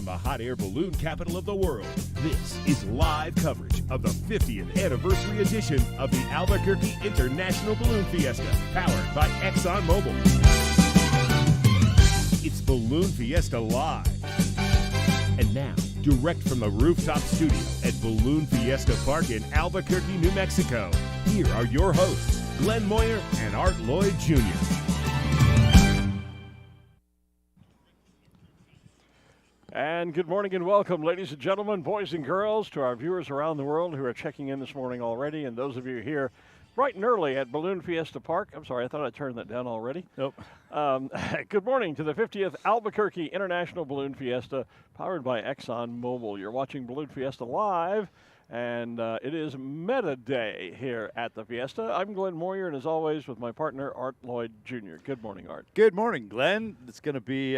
the hot air balloon capital of the world, this is live coverage of the 50th anniversary edition of the Albuquerque International Balloon Fiesta, powered by ExxonMobil. It's Balloon Fiesta Live. And now, direct from the rooftop studio at Balloon Fiesta Park in Albuquerque, New Mexico, here are your hosts, Glen Moyer and Lloyd Jr. And good morning and welcome, ladies and gentlemen, boys and girls, to our viewers around the world who are checking in this morning already, and those of you here bright and early at Balloon Fiesta Park. I'm sorry, I thought I turned that down already. Nope. Good morning to the 50th Albuquerque International Balloon Fiesta, powered by ExxonMobil. You're watching Balloon Fiesta Live, and it is Meta Day here at the Fiesta. I'm Glen Moyer, and as always, with my partner, Lloyd Jr. Good morning, Art. Good morning, Glenn. It's going to be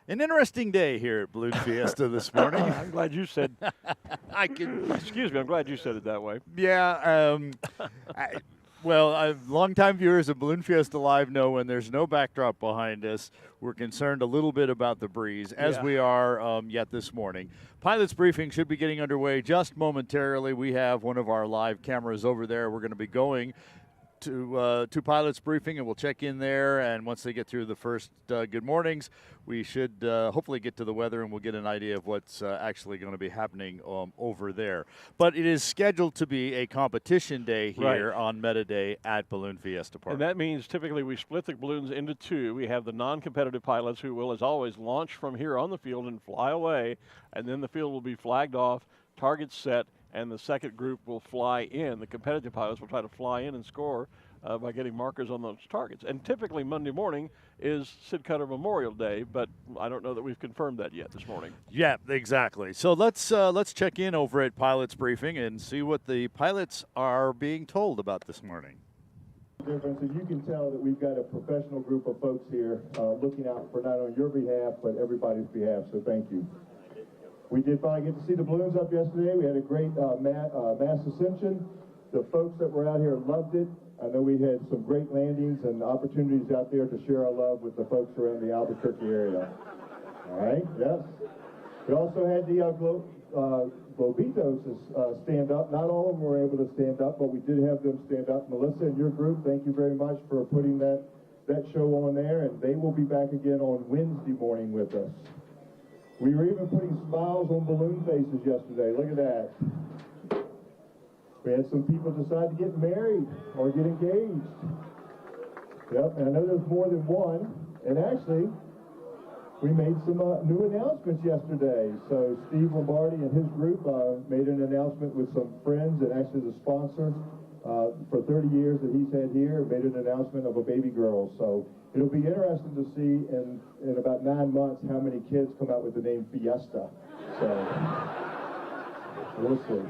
an interesting day here at Balloon Fiesta this morning. I'm glad you said. Excuse me. I'm glad you said it that way. Yeah. Longtime viewers of Balloon Fiesta Live know when there's no backdrop behind us, we're concerned a little bit about the breeze, as we are yet this morning. Pilot's briefing should be getting underway just momentarily. We have one of our live cameras over there. We're going to be going to pilot's briefing, and we'll check in there, and once they get through the first good mornings, we should hopefully get to the weather, and we'll get an idea of what's actually going to be happening over there. But it is scheduled to be a competition day here on Meta Day at Balloon Fiesta Park. And that means typically we split the balloons into two. We have the non-competitive pilots who will, as always, launch from here on the field and fly away, and then the field will be flagged off, targets set, and the second group will fly in. The competitive pilots will try to fly in and score by getting markers on those targets. And typically Monday morning is Sid Cutter Memorial Day, but I don't know that we've confirmed that yet this morning. Yeah, exactly. So let's check in over at pilot's briefing and see what the pilots are being told about this morning. Difference is you can tell that we've got a professional group of folks here looking out for not only your behalf, but everybody's behalf, so thank you. We did finally get to see the balloons up yesterday. We had a great mass ascension. The folks that were out here loved it. I know we had some great landings and opportunities out there to share our love with the folks around the Albuquerque area. All right, yes. We also had the Globitos stand up. Not all of them were able to stand up, but we did have them stand up. Melissa and your group, thank you very much for putting that show on there, and they will be back again on Wednesday morning with us. We were even putting smiles on balloon faces yesterday. Look at that. We had some people decide to get married or get engaged. Yep, and I know there's more than one. And actually, we made some new announcements yesterday. So Steve Lombardi and his group made an announcement with some friends and actually the sponsor for 30 years that he's had here, made an announcement of a baby girl. So it'll be interesting to see in about 9 months how many kids come out with the name Fiesta. So we'll see.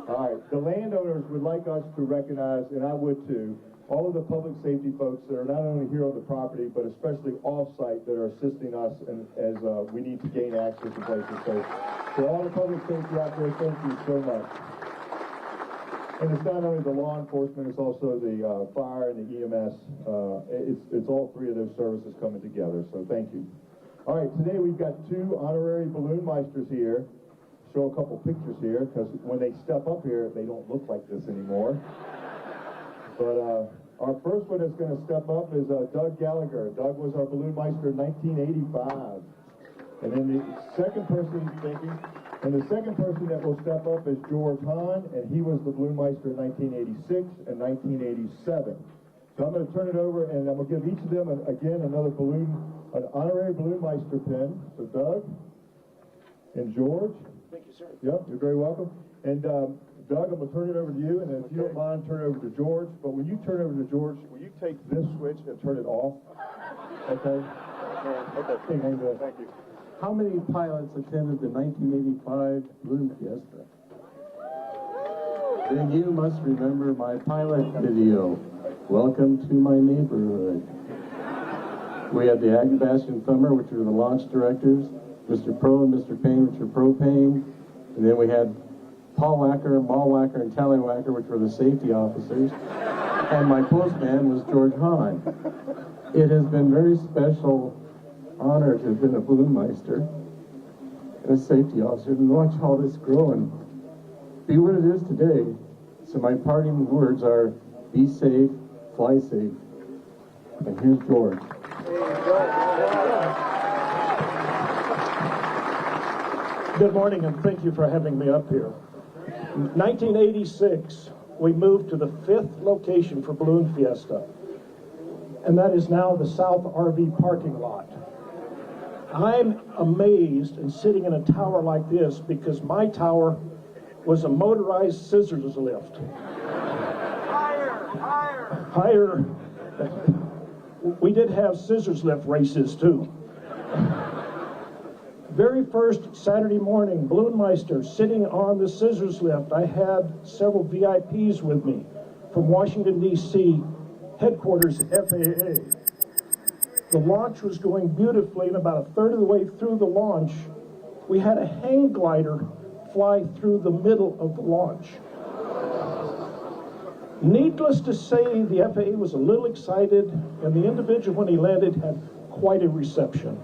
All right, the landowners would like us to recognize, and I would too, all of the public safety folks that are not only here on the property, but especially off-site that are assisting us as we need to gain access to places. So for all the public safety out there, thank you so much. And it's not only the law enforcement, it's also the fire and the EMS. It's all three of those services coming together, so thank you. All right, today we've got two honorary balloon meisters here. Show a couple pictures here, because when they step up here, they don't look like this anymore. But our first one that's going to step up is Doug Gallagher. Doug was our balloon meister in 1985. And then the second person, the second person that will step up is George Hahn, and he was the balloon meister in 1986 and 1987. So I'm going to turn it over, and I'm going to give each of them, again, an honorary balloon meister pin. So Doug and George. Thank you, sir. Yep, you're very welcome. And Doug, I'm going to turn it over to you, and then if you don't mind, turn it over to George. But when you turn it over to George, will you take this switch and turn it off? Okay? Okay. Thank you. How many pilots attended the 1985 Balloon Fiesta? Then you must remember my pilot video. Welcome to my neighborhood. We had the Agabassi and Thumber, which are the launch directors, Mr. Pro and Mr. Payne, which are propane, and then we had Paul Wacker, Mall Wacker, and Tally Wacker, which were the safety officers, and my postman was George Hahn. It has been very special honor to have been a balloon meister. and a safety officer, and watch all this grow and be what it is today. So my parting words are, be safe, fly safe. And here's George. Good morning, and thank you for having me up here. In 1986, we moved to the 5th location for Balloon Fiesta, and that is now the South RV parking lot. I'm amazed and sitting in a tower like this because my tower was a motorized scissors lift. Higher. We did have scissors lift races too. Very first Saturday morning, Balloon Meister sitting on the scissors lift, I had several VIPs with me from Washington, D.C., headquarters FAA. The launch was going beautifully, and about a third of the way through the launch, we had a hang glider fly through the middle of the launch. Needless to say, the FAA was a little excited, and the individual, when he landed, had quite a reception.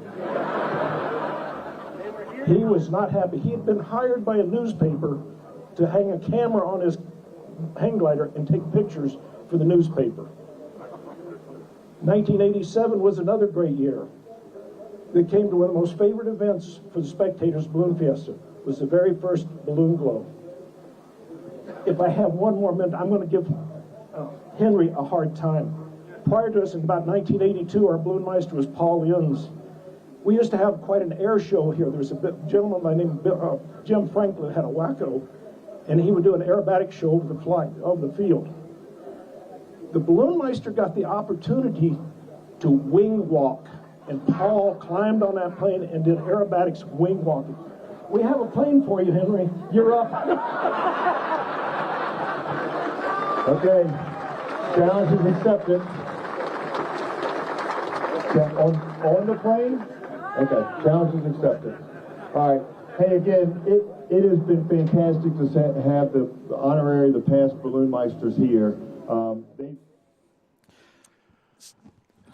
He was not happy. He had been hired by a newspaper to hang a camera on his hang glider and take pictures for the newspaper. 1987 was another great year. They came to one of the most favorite events for the spectators, Balloon Fiesta. It was the very first balloon glow. If I have one more minute, I'm going to give Henry a hard time. Prior to us, in about 1982, our balloon meister was Paul Yunz. We used to have quite an air show here. There was a gentleman by the name of Jim Franklin had a wacko, and he would do an aerobatic show over the field. The balloon meister got the opportunity to wing walk, and Paul climbed on that plane and did aerobatics wing walking. We have a plane for you, Henry. You're up. Okay, challenge is accepted. On the plane? Okay, challenge is accepted. All right. Hey, again, it has been fantastic to have the honorary, the past balloon meisters here.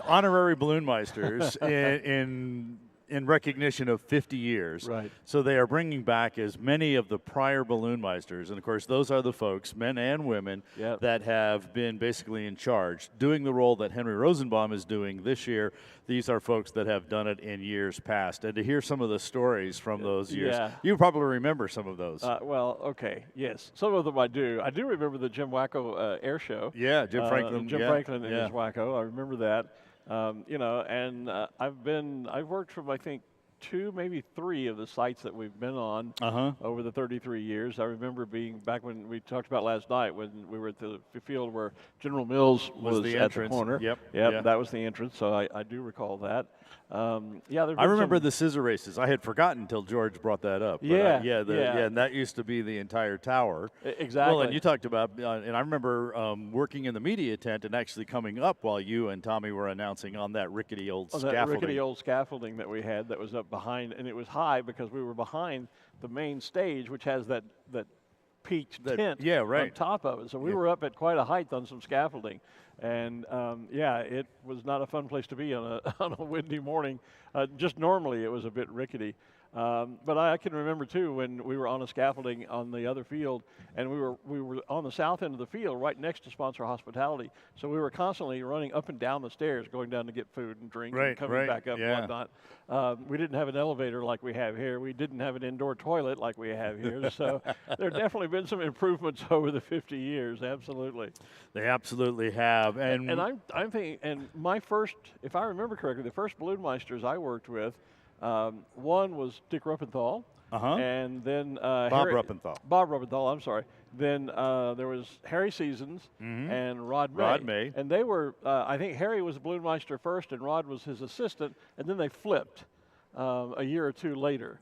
Honorary balloon meisters in recognition of 50 years. Right. So they are bringing back as many of the prior balloon meisters, and of course those are the folks, men and women, Yep. that have been basically in charge, doing the role that Henry Rosenbaum is doing this year. These are folks that have done it in years past, and to hear some of the stories from those years, Yeah. you probably remember some of those. Well, okay, yes. Some of them I do. I do remember the Jim Wacko air show. Yeah, Jim Franklin. Jim yeah, Franklin and yeah. his Wacko. I remember that. And I've worked from, I think, 2, maybe 3 of the sites that we've been on over the 33 years. I remember being back when we talked about last night when we were at the field where General Mills was the at entrance. the corner. Yep. That was the entrance. So I do recall that. I remember the scissor races. I had forgotten until George brought that up. But and that used to be the entire tower. Exactly. Well, and you talked about, and I remember working in the media tent and actually coming up while you and Tommy were announcing on that rickety old scaffolding. That rickety old scaffolding that we had that was up behind, and it was high because we were behind the main stage, which has that peaked tent on top of it. So we were up at quite a height on some scaffolding. And it was not a fun place to be on a windy morning. Just normally it was a bit rickety. But I can remember too when we were on a scaffolding on the other field, and we were on the south end of the field, right next to Sponsor Hospitality. So we were constantly running up and down the stairs, going down to get food and drink, and coming back up and whatnot. We didn't have an elevator like we have here. We didn't have an indoor toilet like we have here. So there have definitely been some improvements over the 50 years. Absolutely. They absolutely have. And I'm thinking, and my first, if I remember correctly, the first balloon meisters I worked with, one was Dick Ruppenthal, and then Bob Ruppenthal, I'm sorry. Then there was Harry Seasons and Rod May. And they were, I think Harry was a balloon meister first, and Rod was his assistant, and then they flipped a year or 2 later.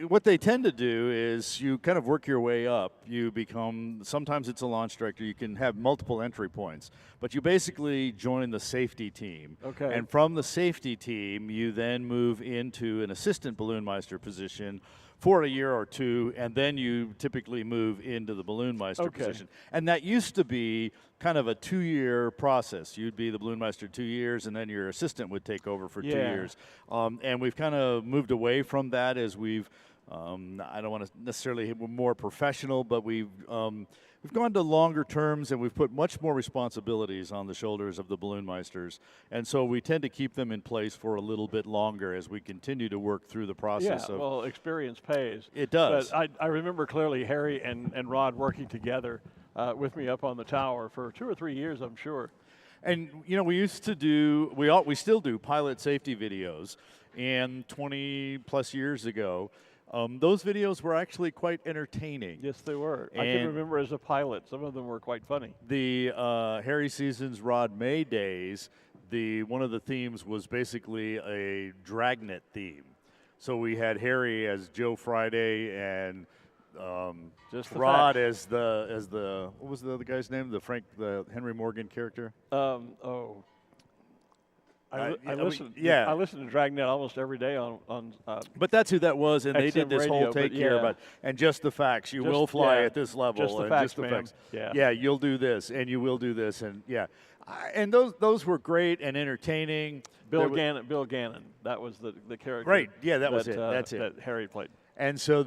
What they tend to do is you kind of work your way up. You become, sometimes it's a launch director. You can have multiple entry points, but you basically join the safety team. Okay. And from the safety team, you then move into an assistant balloon meister position for a year or 2, and then you typically move into the balloon meister position. And that used to be kind of a 2-year process. You'd be the balloon meister 2 years, and then your assistant would take over for 2 years. And we've kind of moved away from that as we've I don't want to necessarily we're more professional, but we've gone to longer terms, and we've put much more responsibilities on the shoulders of the balloon meisters, and so we tend to keep them in place for a little bit longer as we continue to work through the process. Yeah, well, experience pays. It does. But I remember clearly Harry and Rod working together with me up on the tower for 2 or 3 years, I'm sure. And you know, we used to do, we still do pilot safety videos, and 20 plus years ago, those videos were actually quite entertaining. Yes, they were. And I can remember as a pilot, some of them were quite funny. The Harry Seasons Rod May days, one of the themes was basically a dragnet theme. So we had Harry as Joe Friday and Just the Rod facts. as the what was the other guy's name? The Henry Morgan character. I listen. yeah. I listen to Dragnet almost every day on. But that's who that was, and they did XM this radio, whole take but care yeah. about, and just the facts. You Just- will fly yeah, at this level. just the and facts, just the ma'am. facts. Yeah. You'll do this, and you will do this, and yeah. And those were great and entertaining. Bill Gannon. That was the character. Right, yeah, that was it. That's it. That Harry played. And so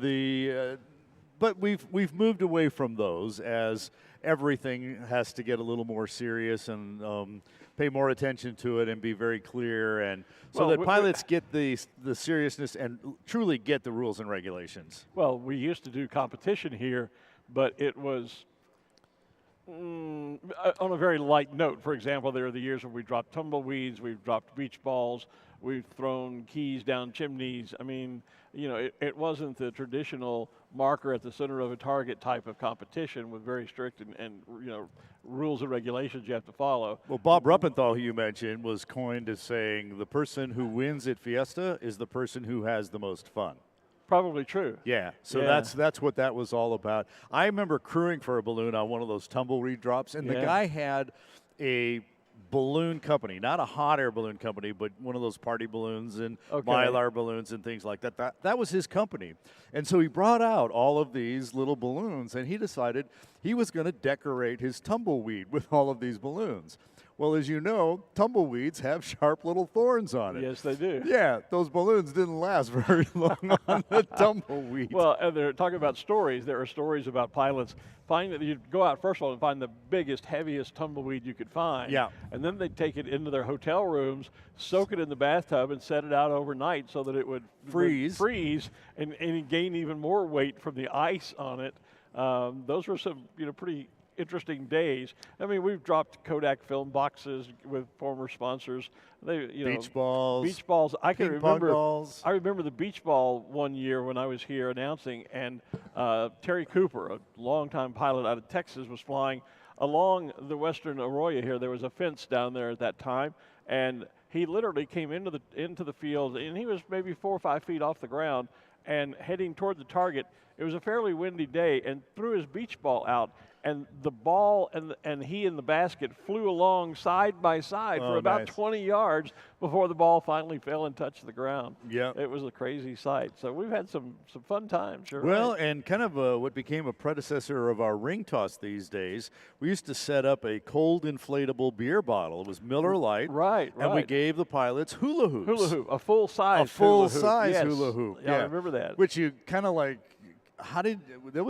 but we've moved away from those as everything has to get a little more serious and pay more attention to it and be very clear, and so Well, that pilots get the seriousness and truly get the rules and regulations. Well, we used to do competition here, but it was on a very light note. For example, there are the years where we dropped tumbleweeds, we've dropped beach balls, we've thrown keys down chimneys. I mean, it wasn't the traditional marker at the center of a target type of competition with very strict and rules and regulations you have to follow. Well, Bob Ruppenthal, who you mentioned, was coined as saying the person who wins at Fiesta is the person who has the most fun. Probably true. Yeah, so Yeah. that's what that was all about. I remember crewing for a balloon on one of those tumbleweed drops, and the Yeah. guy had a balloon company, not a hot air balloon company, but one of those party balloons and Okay. Mylar balloons and things like that. That was his company. And so he brought out all of these little balloons, and he decided he was going to decorate his tumbleweed with all of these balloons. Well, as you know, tumbleweeds have sharp little thorns on it. Yes, they do. Yeah, those balloons didn't last very long on the tumbleweed. Well, and they're talking about stories. There are stories about pilots finding that you'd go out first of all and find the biggest, heaviest tumbleweed you could find. Yeah. And then they'd take it into their hotel rooms, soak it in the bathtub, and set it out overnight so that it would freeze and gain even more weight from the ice on it. Those were some, pretty interesting days. I mean, we've dropped Kodak film boxes with former sponsors. Beach balls. Beach balls. I can ping pong remember. balls. I remember the beach ball one year when I was here announcing, and Terry Cooper, a longtime pilot out of Texas, was flying along the western Arroyo here. There was a fence down there at that time, and he literally came into the field, and he was maybe 4 or 5 feet off the ground and heading toward the target. It was a fairly windy day, and threw his beach ball out, and the ball and he in the basket flew along side by side for about nice. 20 yards before the ball finally fell and touched the ground. Yeah. It was a crazy sight. So we've had some fun times. Sure. Well, and kind of what became a predecessor of our ring toss these days, we used to set up a cold inflatable beer bottle. It was Miller Lite. Right. And we gave the pilots hula hoops. Hula hoop, a full size. A full hula hoop. size Yes. hula hoop. Yeah, I remember that. Which you kind of like. That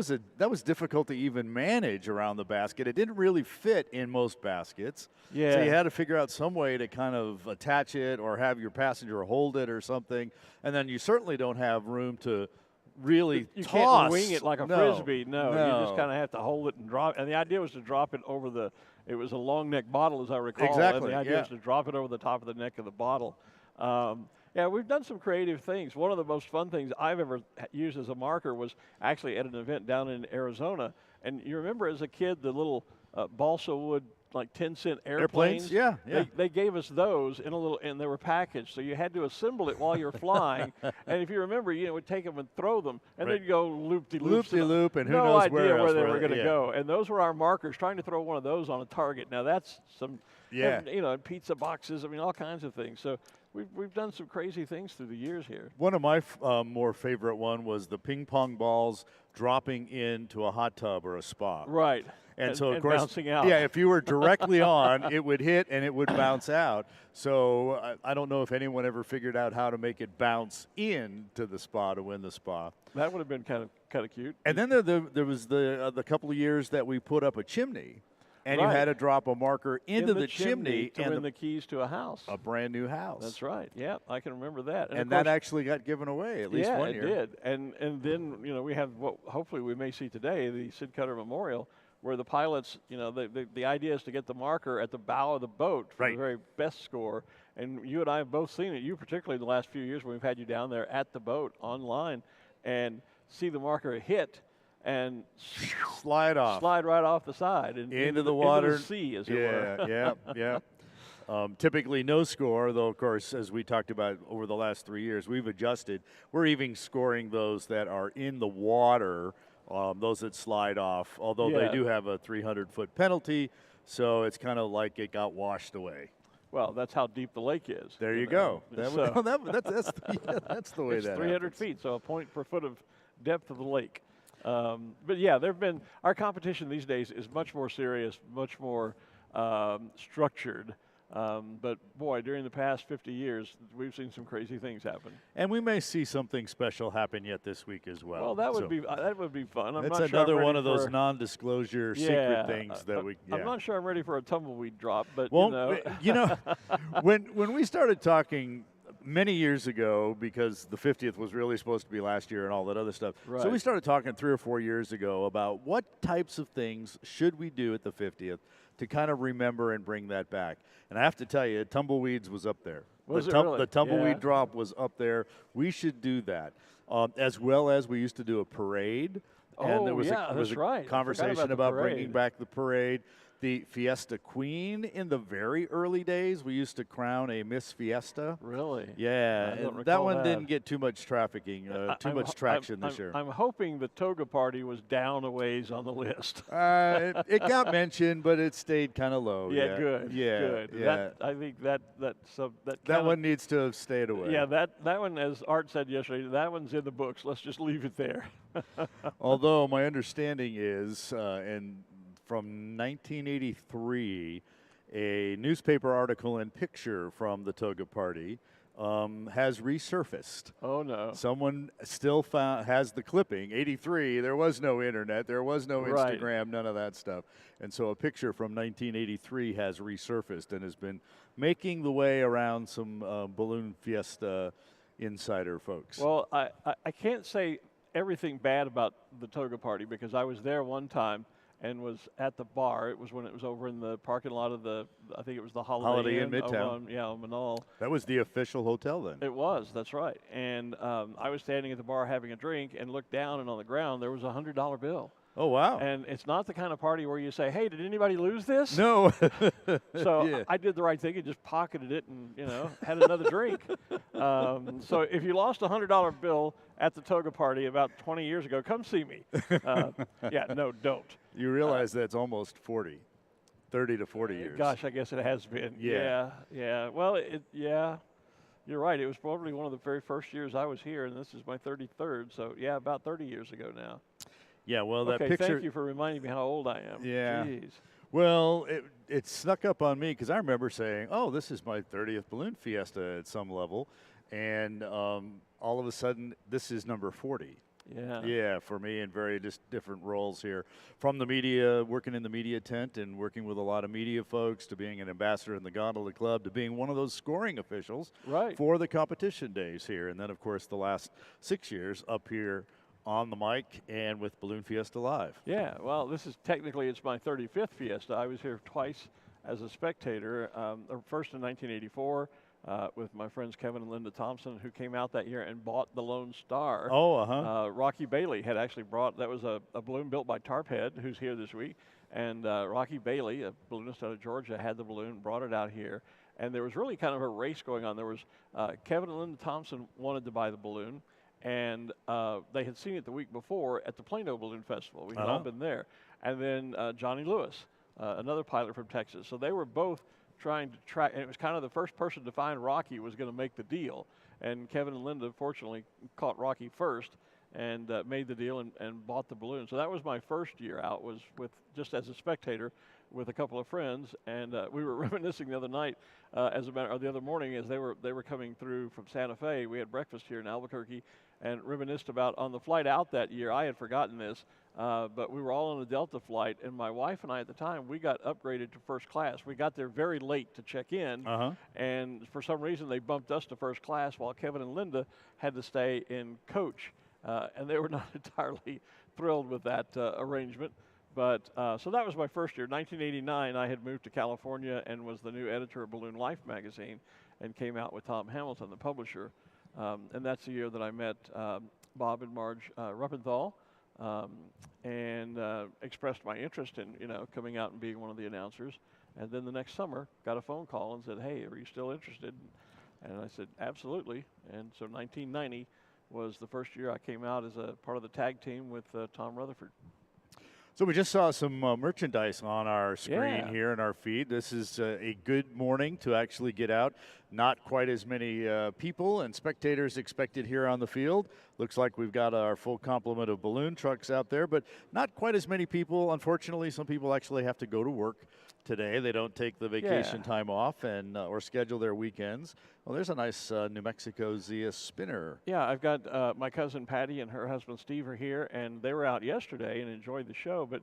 was difficult to even manage around the basket. It didn't really fit in most baskets. Yeah. So you had to figure out some way to kind of attach it or have your passenger hold it or something. And then you certainly don't have room to really You toss. can't wing it like a No. frisbee. No, you just kind of have to hold it and drop. And the idea was to drop it over it was a long neck bottle, as I recall. Exactly, And the idea was to drop it over the top of the neck of the bottle. Yeah, we've done some creative things. One of the most fun things I've ever used as a marker was actually at an event down in Arizona. And you remember as a kid the little balsa wood, like 10-cent airplanes? Yeah. They gave us those and they were packaged. So you had to assemble it while you're flying. And if you remember, we'd take them and throw them, and Right. they'd go loop-de-loop. Loop-de-loop, and who no knows idea where they else, were going to yeah. go. And those were our markers. Trying to throw one of those on a target. Now that's some, Yeah. and pizza boxes. I mean, all kinds of things. So we've done some crazy things through the years here. One of my more favorite one was the ping pong balls dropping into a hot tub or a spa. Right. And so, of course, bouncing out. yeah, if you were directly on, it would hit and it would bounce out. So I don't know if anyone ever figured out how to make it bounce into the spa to win the spa. That would have been kind of cute. And then there was the couple of years that we put up a chimney, and you had to drop a marker into in the chimney to and win the keys to a house. a brand new house. That's right. Yeah, I can remember that. And that actually got given away at least one year. Yeah, it did. And then we have what hopefully we may see today, the Sid Cutter Memorial, where the pilots, the idea is to get the marker at the bow of the boat for the very best score. And you and I have both seen it. You particularly the last few years when we've had you down there at the boat online, and see the marker hit and slide right off the side and into the water, into the sea, as it were. Yeah. Typically no score, though, of course, as we talked about over the last 3 years, we've adjusted. We're even scoring those that are in the water, those that slide off, although they do have a 300-foot penalty, so it's kind of like it got washed away. Well, that's how deep the lake is. There you go. That's the way it's that 300 happens. feet, so a point per foot of depth of the lake. But yeah, our competition these days is much more serious, much more structured. But boy, during the past 50 years, we've seen some crazy things happen. And we may see something special happen yet this week as well. Well, that would be fun. That's another one of those non-disclosure secret things that we. Yeah. I'm not sure I'm ready for a tumbleweed drop, but when we started talking many years ago, because the 50th was really supposed to be last year and all that other stuff. Right. So we started talking 3 or 4 years ago about what types of things should we do at the 50th to kind of remember and bring that back. And I have to tell you, tumbleweeds was up there. The tumbleweed drop was up there. We should do that. As well as we used to do a parade. And there was a conversation about bringing back the parade. The Fiesta Queen in the very early days, we used to crown a Miss Fiesta. Really? Yeah, and that one didn't get too much traction this year. I'm hoping the toga party was down a ways on the list. It got mentioned, but it stayed kind of low. Yeah, good. Yeah. I think that one needs to have stayed away. Yeah, that one, as Art said yesterday, that one's in the books. Let's just leave it there. Although my understanding is, and from 1983, a newspaper article and picture from the toga party has resurfaced. Oh, no. Someone still has the clipping. 83, there was no internet, there was no Instagram, none of that stuff. And so a picture from 1983 has resurfaced and has been making the way around some Balloon Fiesta insider folks. Well, I can't say everything bad about the toga party because I was there one time and was at the bar. It was when it was over in the parking lot of I think it was the Holiday Inn Midtown. On Manal. That was the official hotel then. It was, that's right. And I was standing at the bar having a drink and looked down, and on the ground there was a $100 bill. Oh, wow. And it's not the kind of party where you say, hey, did anybody lose this? No. So I did the right thing and just pocketed it and, had another drink. So if you lost a $100 bill at the toga party about 20 years ago, come see me. No, don't. You realize that's almost 30 to 40 years. Gosh, I guess it has been. Yeah. Well, you're right. It was probably one of the very first years I was here, and this is my 33rd. So, about 30 years ago now. Yeah, well, that picture. Thank you for reminding me how old I am. Yeah. Jeez. Well, it snuck up on me because I remember saying, oh, this is my 30th Balloon Fiesta at some level. And all of a sudden, this is number 40. Yeah. Yeah, for me in very different roles here. From the media, working in the media tent and working with a lot of media folks, to being an ambassador in the Gondola Club, to being one of those scoring officials for the competition days here. And then, of course, the last 6 years up here on the mic and with Balloon Fiesta Live. Yeah, well, this is technically, it's my 35th Fiesta. I was here twice as a spectator, first in 1984 with my friends Kevin and Linda Thompson, who came out that year and bought the Lone Star. Rocky Bailey had actually brought, that was a balloon built by Tarphead, who's here this week, and Rocky Bailey, a balloonist out of Georgia, had the balloon, brought it out here, and there was really kind of a race going on. There was Kevin and Linda Thompson wanted to buy the balloon, and they had seen it the week before at the Plano Balloon Festival. We had all been there. And then Johnny Lewis, another pilot from Texas. So they were both trying to track, and it was kind of the first person to find Rocky was going to make the deal. And Kevin and Linda, fortunately, caught Rocky first. and made the deal and bought the balloon. So that was my first year out, was with just as a spectator with a couple of friends, and we were reminiscing the other night, or the other morning, as they were coming through from Santa Fe. We had breakfast here in Albuquerque, and reminisced about on the flight out that year. I had forgotten this, but we were all on a Delta flight, and my wife and I at the time, we got upgraded to first class. We got there very late to check in, and for some reason they bumped us to first class while Kevin and Linda had to stay in coach, and they were not entirely thrilled with that arrangement. But so that was my first year. 1989, I had moved to California and was the new editor of Balloon Life magazine, and came out with Tom Hamilton, the publisher. And that's the year that I met Bob and Marge Ruppenthal, and expressed my interest in coming out and being one of the announcers. And then the next summer, got a phone call and said, "Hey, are you still interested?" And I said, "Absolutely." And so 1990 was the first year I came out as a part of the tag team with Tom Rutherford. So we just saw some merchandise on our screen here in our feed. This is a good morning to actually get out. Not quite as many people and spectators expected here on the field. Looks like we've got our full complement of balloon trucks out there, but not quite as many people. Unfortunately, some people actually have to go to work today. They don't take the vacation time off and or schedule their weekends. Well, there's a nice New Mexico Zia spinner. Yeah, I've got my cousin Patty and her husband Steve are here, and they were out yesterday and enjoyed the show, but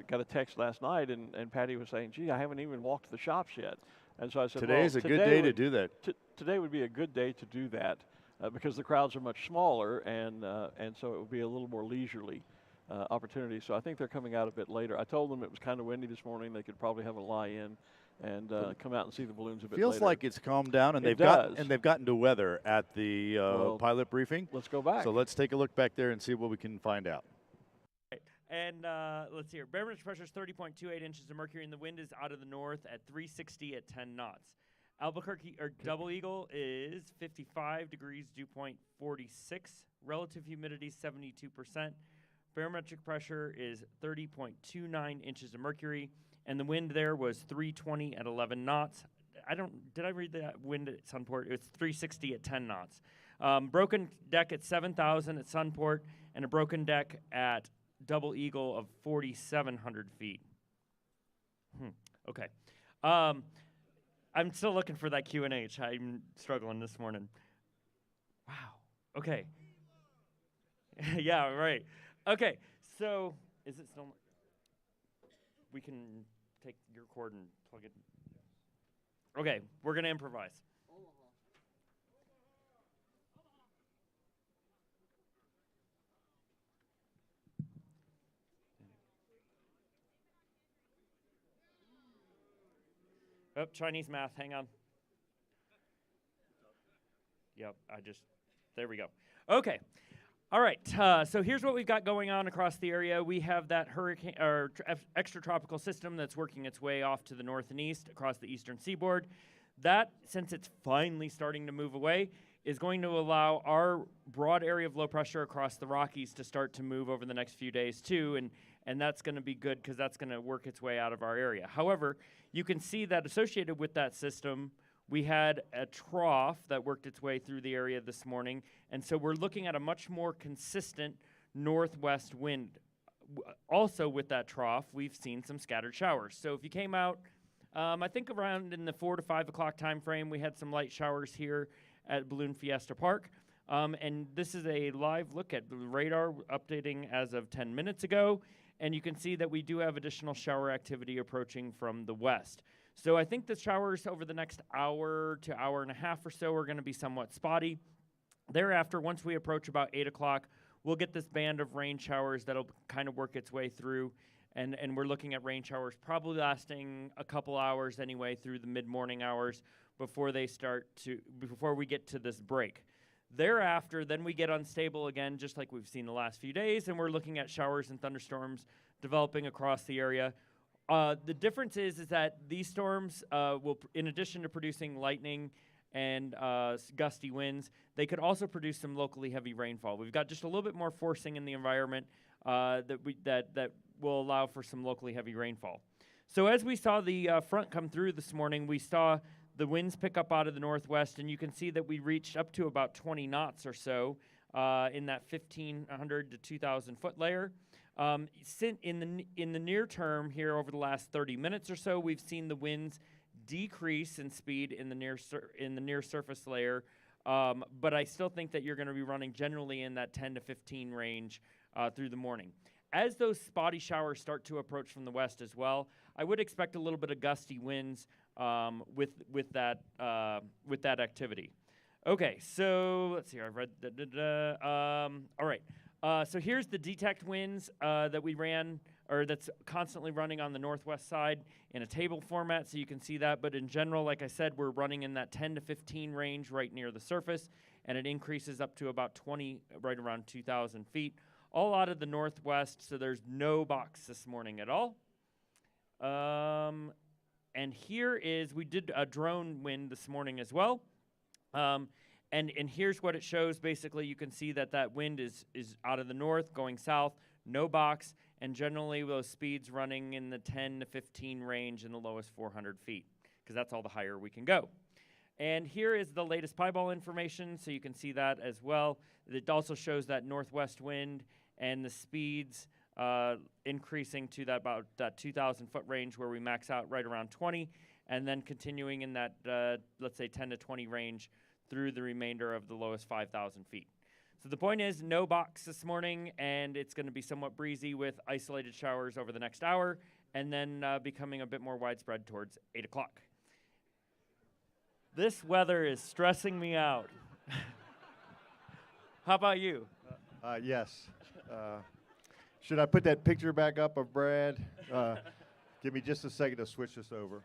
got a text last night, and Patty was saying, "Gee, I haven't even walked the shops yet." And so I said, Today's well, a good day to do that. Today would be a good day to do that because the crowds are much smaller, and so it would be a little more leisurely opportunity. So I think they're coming out a bit later. I told them it was kind of windy this morning. They could probably have a lie-in and come out and see the balloons a bit Feels later. like it's calmed down, and they've gotten to weather at the pilot briefing. Let's go back. So let's take a look back there and see what we can find out. And let's see here. Barometric pressure is 30.28 inches of mercury, and the wind is out of the north at 360 at 10 knots. Albuquerque, or Double Eagle, is 55 degrees, dew point 46. Relative humidity 72%. Barometric pressure is 30.29 inches of mercury, and the wind there was 320 at 11 knots. Did I read that wind at Sunport? It was 360 at 10 knots. Broken deck at 7,000 at Sunport, and a broken deck at Double Eagle of 4,700 feet. Okay. I'm still looking for that QNH. I'm struggling this morning. Wow. Okay. Yeah, right. Okay, so is it still? We can take your cord and plug it. Okay, we're going to improvise. Oh, Chinese math, hang on. Yep, there we go. Okay. All right, so here's what we've got going on across the area. We have that hurricane or extratropical system that's working its way off to the north and east across the eastern seaboard. That, since it's finally starting to move away, is going to allow our broad area of low pressure across the Rockies to start to move over the next few days too, and that's going to be good because that's going to work its way out of our area. However, you can see that associated with that system, we had a trough that worked its way through the area this morning, and so we're looking at a much more consistent northwest wind. Also with that trough, we've seen some scattered showers. So if you came out, I think around in the 4 to 5 o'clock time frame, we had some light showers here at Balloon Fiesta Park. And this is a live look at the radar updating as of 10 minutes ago, and you can see that we do have additional shower activity approaching from the west. So I think the showers over the next hour to hour and a half or so are going to be somewhat spotty. Thereafter, once we approach about 8 o'clock, we'll get this band of rain showers that'll kind of work its way through, and we're looking at rain showers probably lasting a couple hours anyway through the mid-morning hours before we get to this break. Thereafter, then we get unstable again, just like we've seen the last few days, and we're looking at showers and thunderstorms developing across the area. The difference is that these storms will, in addition to producing lightning and gusty winds, they could also produce some locally heavy rainfall. We've got just a little bit more forcing in the environment that will allow for some locally heavy rainfall. So as we saw the front come through this morning, we saw the winds pick up out of the northwest, and you can see that we reached up to about 20 knots or so in that 1,500 to 2,000 foot layer. In the near term here over the last 30 minutes or so, we've seen the winds decrease in speed in the near surface layer, but I still think that you're going to be running generally in that 10 to 15 range through the morning. As those spotty showers start to approach from the west as well, I would expect a little bit of gusty winds with that activity. Okay, so let's see. I've read. All right. So here's the detect winds that we ran, or that's constantly running on the northwest side in a table format, so you can see that. But in general, like I said, we're running in that 10 to 15 range right near the surface, and it increases up to about 20, right around 2,000 feet, all out of the northwest. So there's no box this morning at all. And here is, we did a drone wind this morning as well. And here's what it shows. Basically, you can see that wind is out of the north going south, no box, and generally those speeds running in the 10 to 15 range in the lowest 400 feet, because that's all the higher we can go. And here is the latest pieball information, so you can see that as well. It also shows that northwest wind and the speeds increasing to about that 2,000 foot range where we max out right around 20, and then continuing in that, let's say, 10 to 20 range through the remainder of the lowest 5,000 feet. So the point is, no box this morning, and it's going to be somewhat breezy with isolated showers over the next hour, and then becoming a bit more widespread towards 8 o'clock. This weather is stressing me out. How about you? Yes. Should I put that picture back up of Brad? Give me just a second to switch this over.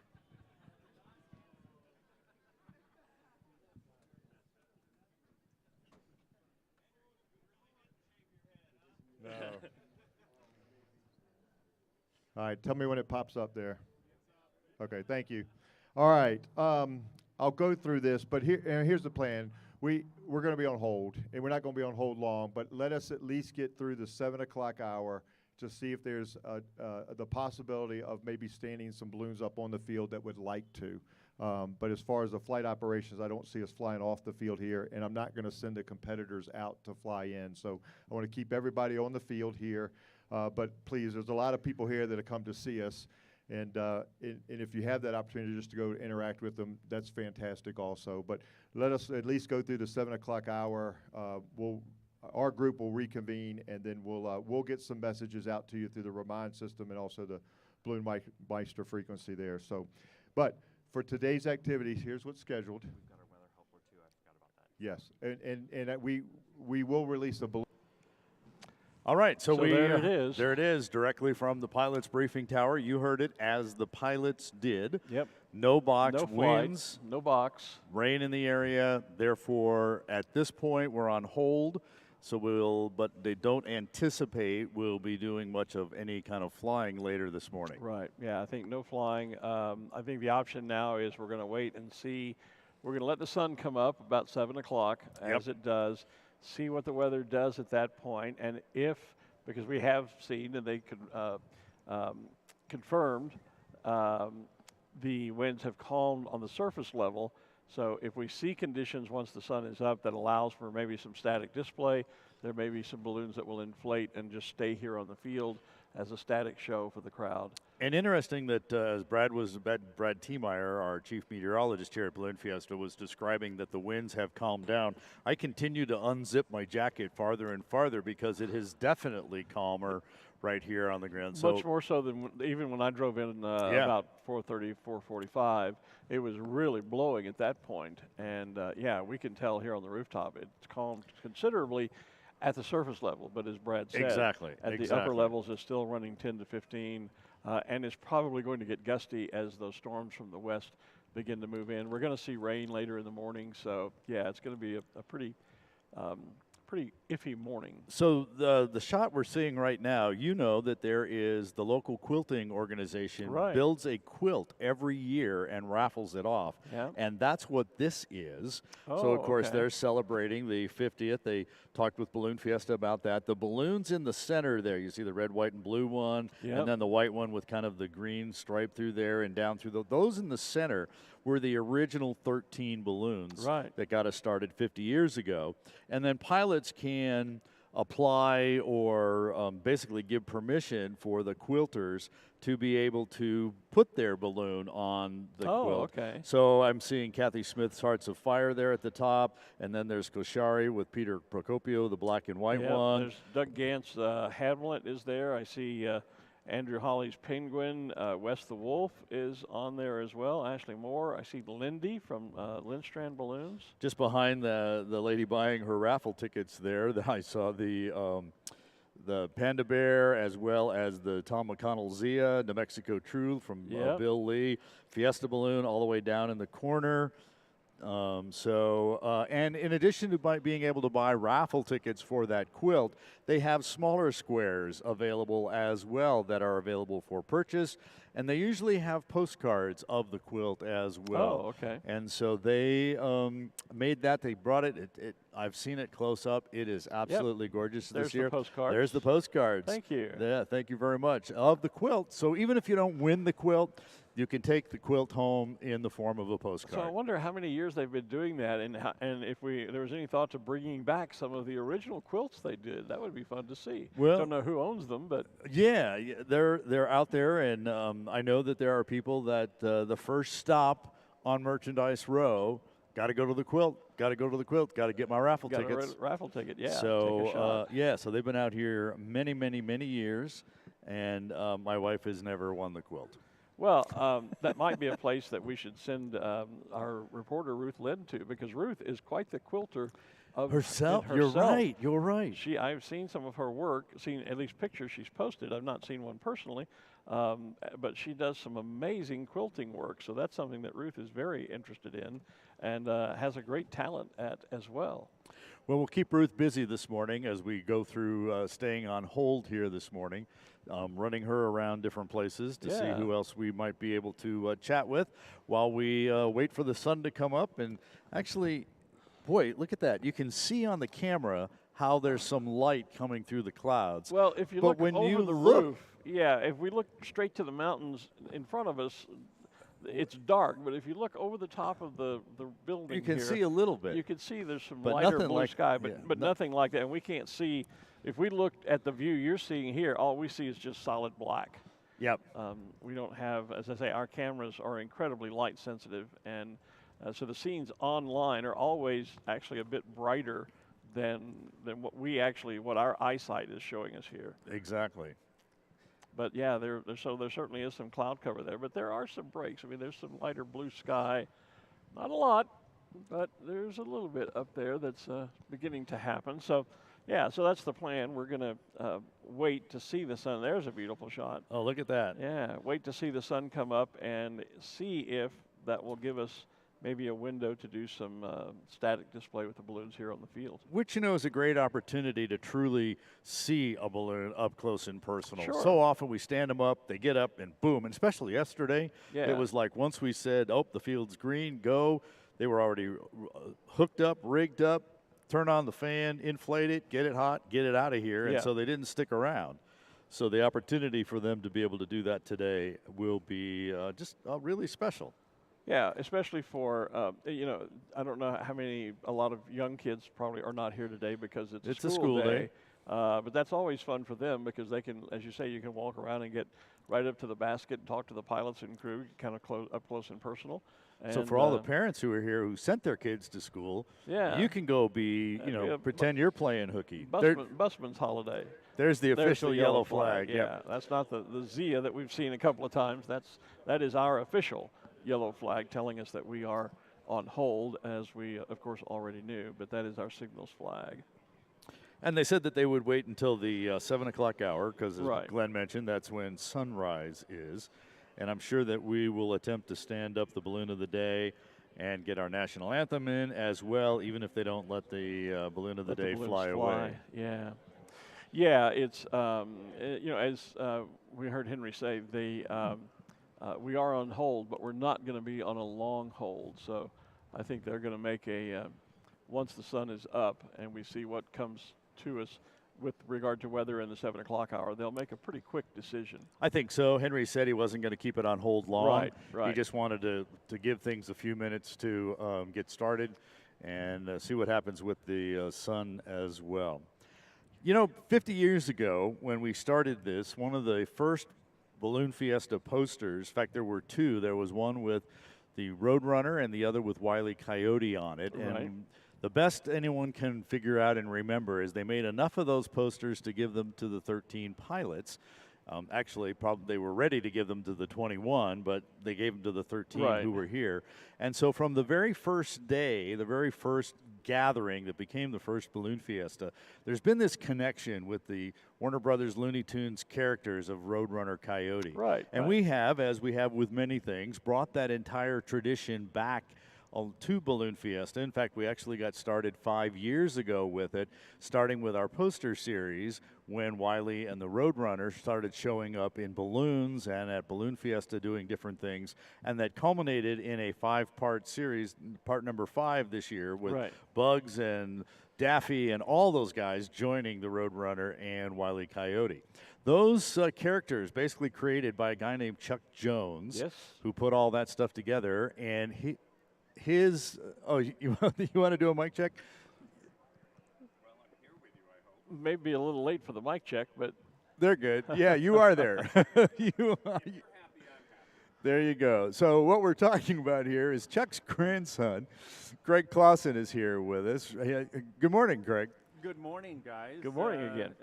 No. All right, tell me when it pops up there. Okay, thank you. All right, I'll go through this, but here's the plan. We're going to be on hold, and we're not going to be on hold long, but let us at least get through the 7 o'clock hour to see if there's the possibility of maybe standing some balloons up on the field that would like to. But as far as the flight operations, I don't see us flying off the field here, and I'm not going to send the competitors out to fly in. So I want to keep everybody on the field here. But please, there's a lot of people here that have come to see us. And if you have that opportunity just to go interact with them, that's fantastic also. But let us at least go through the 7 o'clock hour. Our group will reconvene, and then we'll get some messages out to you through the Remind system and also the Balloon Meister frequency there. So, but for today's activities, here's what's scheduled. We've got our weather helper too. I forgot about that. Yes, and we will release a balloon. All right, so there it is. There it is, directly from the pilot's briefing tower. You heard it as the pilots did. Yep. No box, no winds, flights, no box, rain in the area. Therefore, at this point, we're on hold. So but they don't anticipate we'll be doing much of any kind of flying later this morning. Right. Yeah, I think no flying. I think the option now is we're going to wait and see. We're going to let the sun come up about 7 o'clock as it does. See what the weather does at that point, and because we have seen and they confirmed the winds have calmed on the surface level. So if we see conditions once the sun is up that allows for maybe some static display, there may be some balloons that will inflate and just stay here on the field as a static show for the crowd. And interesting that as Brad Tiemeyer, our chief meteorologist here at Balloon Fiesta, was describing that the winds have calmed down, I continue to unzip my jacket farther and farther because it is definitely calmer right here on the ground. So much more so than even when I drove in about 4:30, 4:45. It was really blowing at that point. And, we can tell here on the rooftop it's calmed considerably at the surface level. But as Brad said, at the upper levels it's still running 10 to 15. And it's probably going to get gusty as those storms from the west begin to move in. We're going to see rain later in the morning. So, it's going to be a pretty iffy morning. So the shot we're seeing right now, you know that there is the local quilting organization builds a quilt every year and raffles it off. Yeah. And that's what this is. So, of course, they're celebrating the 50th. They talked with Balloon Fiesta about that. The balloons in the center there, you see the red, white, and blue one, and then the white one with kind of the green stripe through there and down through those in the center were the original 13 balloons Right. that got us started 50 years ago. And then pilots can apply or basically give permission for the quilters to be able to put their balloon on the quilt. Okay. So I'm seeing Kathy Smith's Hearts of Fire there at the top, and then there's Koshari with Peter Procopio, the black and white one. There's Doug Gant's Hamlet is there. I see Andrew Hawley's Penguin. Wes the Wolf is on there as well. Ashley Moore. I see Lindy from Lindstrand Balloons. Just behind the lady buying her raffle tickets there, I saw the Panda Bear, as well as the Tom McConnell Zia, New Mexico True from Bill Lee, Fiesta Balloon all the way down in the corner. And in addition to being able to buy raffle tickets for that quilt, they have smaller squares available as well that are available for purchase. And they usually have postcards of the quilt as well. Oh, okay. And so they made that. They brought it. I've seen it close up. It is absolutely gorgeous There's this year. the postcards. There's the postcards. Thank you. Yeah, thank you very much. Of the quilt. So even if you don't win the quilt, you can take the quilt home in the form of a postcard. So I wonder how many years they've been doing that, and if there was any thought to bringing back some of the original quilts they did. That would be fun to see. Well, don't know who owns them, but yeah, they're out there, and I know that there are people that the first stop on Merchandise Row, got to go to the quilt. Got to go to the quilt. Got to get my raffle got tickets. a raffle ticket. Yeah. So take a shot. so they've been out here many, many, many years, and my wife has never won the quilt. Well, that might be a place that we should send our reporter Ruth Lynn to, because Ruth is quite the quilter of Herself. You're right. You're right. I've seen some of her work, seen at least pictures she's posted. I've not seen one personally, but she does some amazing quilting work. So that's something that Ruth is very interested in, and has a great talent at as well. Well, we'll keep Ruth busy this morning as we go through staying on hold here this morning, running her around different places to see who else we might be able to chat with while we wait for the sun to come up. And actually, boy, look at that. You can see on the camera how there's some light coming through the clouds. Well, if you look over the roof, if we look straight to the mountains in front of us, it's dark, but if you look over the top of the building, you can here, see a little bit. You can see there's some but lighter nothing blue like, sky, but nothing like that. And we can't see. If we look at the view you're seeing here, all we see is just solid black. Yep. We don't have, as I say, our cameras are incredibly light sensitive, and so the scenes online are always actually a bit brighter than what our eyesight is showing us here. Exactly. But yeah, there certainly is some cloud cover there, but there are some breaks. I mean, there's some lighter blue sky, not a lot, but there's a little bit up there that's beginning to happen. So, yeah, so that's the plan. We're going to wait to see the sun. There's a beautiful shot. Oh, look at that. Yeah, wait to see the sun come up and see if that will give us maybe a window to do some static display with the balloons here on the field. Which, is a great opportunity to truly see a balloon up close and personal. Sure. So often we stand them up, they get up, and boom. And especially yesterday, it was like once we said, oh, the field's green, go, they were already hooked up, rigged up, turn on the fan, inflate it, get it hot, get it out of here. And so they didn't stick around. So the opportunity for them to be able to do that today will be just really special. Yeah, especially for, I don't know a lot of young kids probably are not here today because it's a school day. But that's always fun for them because they can, as you say, you can walk around and get right up to the basket and talk to the pilots and crew kind of up close and personal. And so for all the parents who are here who sent their kids to school, you can go pretend you're playing hooky. Busman's holiday. There's the official yellow flag. Yeah, that's not the Zia that we've seen a couple of times. That is our official yellow flag telling us that we are on hold, as we, of course, already knew, but that is our signals flag. And they said that they would wait until the 7 o'clock hour because, as Glenn mentioned, that's when sunrise is. And I'm sure that we will attempt to stand up the balloon of the day and get our national anthem in as well, even if they don't let the balloon of the day fly away. Yeah. Yeah, it's, as we heard Henry say, we are on hold, but we're not going to be on a long hold. So I think they're going to make once the sun is up and we see what comes to us, with regard to weather in the 7 o'clock hour, they'll make a pretty quick decision. I think so. Henry said he wasn't going to keep it on hold long. Right, right. He just wanted to give things a few minutes to get started and see what happens with the sun as well. You know, 50 years ago when we started this, one of the first Balloon Fiesta posters, in fact, there were two. There was one with the Roadrunner and the other with Wile E. Coyote on it. Right. And the best anyone can figure out and remember is they made enough of those posters to give them to the 13 pilots. Actually, probably they were ready to give them to the 21, but they gave them to the 13 Right. who were here. And so from the very first day, the very first gathering that became the first Balloon Fiesta, there's been this connection with the Warner Brothers Looney Tunes characters of Roadrunner Coyote. Right. And right. we have, as we have with many things, brought that entire tradition back to Balloon Fiesta. In fact, we actually got started 5 years ago with it, starting with our poster series when Wiley and the Roadrunner started showing up in balloons and at Balloon Fiesta doing different things, and that culminated in a 5-part series, part number 5 this year, with Right. Bugs and Daffy and all those guys joining the Roadrunner and Wile E. Coyote. Those characters basically created by a guy named Chuck Jones, Yes. who put all that stuff together, and you want to do a mic check? Maybe a little late for the mic check, but They're good. Yeah, you are there. There you go. So what we're talking about here is Chuck's grandson, Greg Clausen, is here with us. Good morning, Greg. Good morning, guys. Good morning again.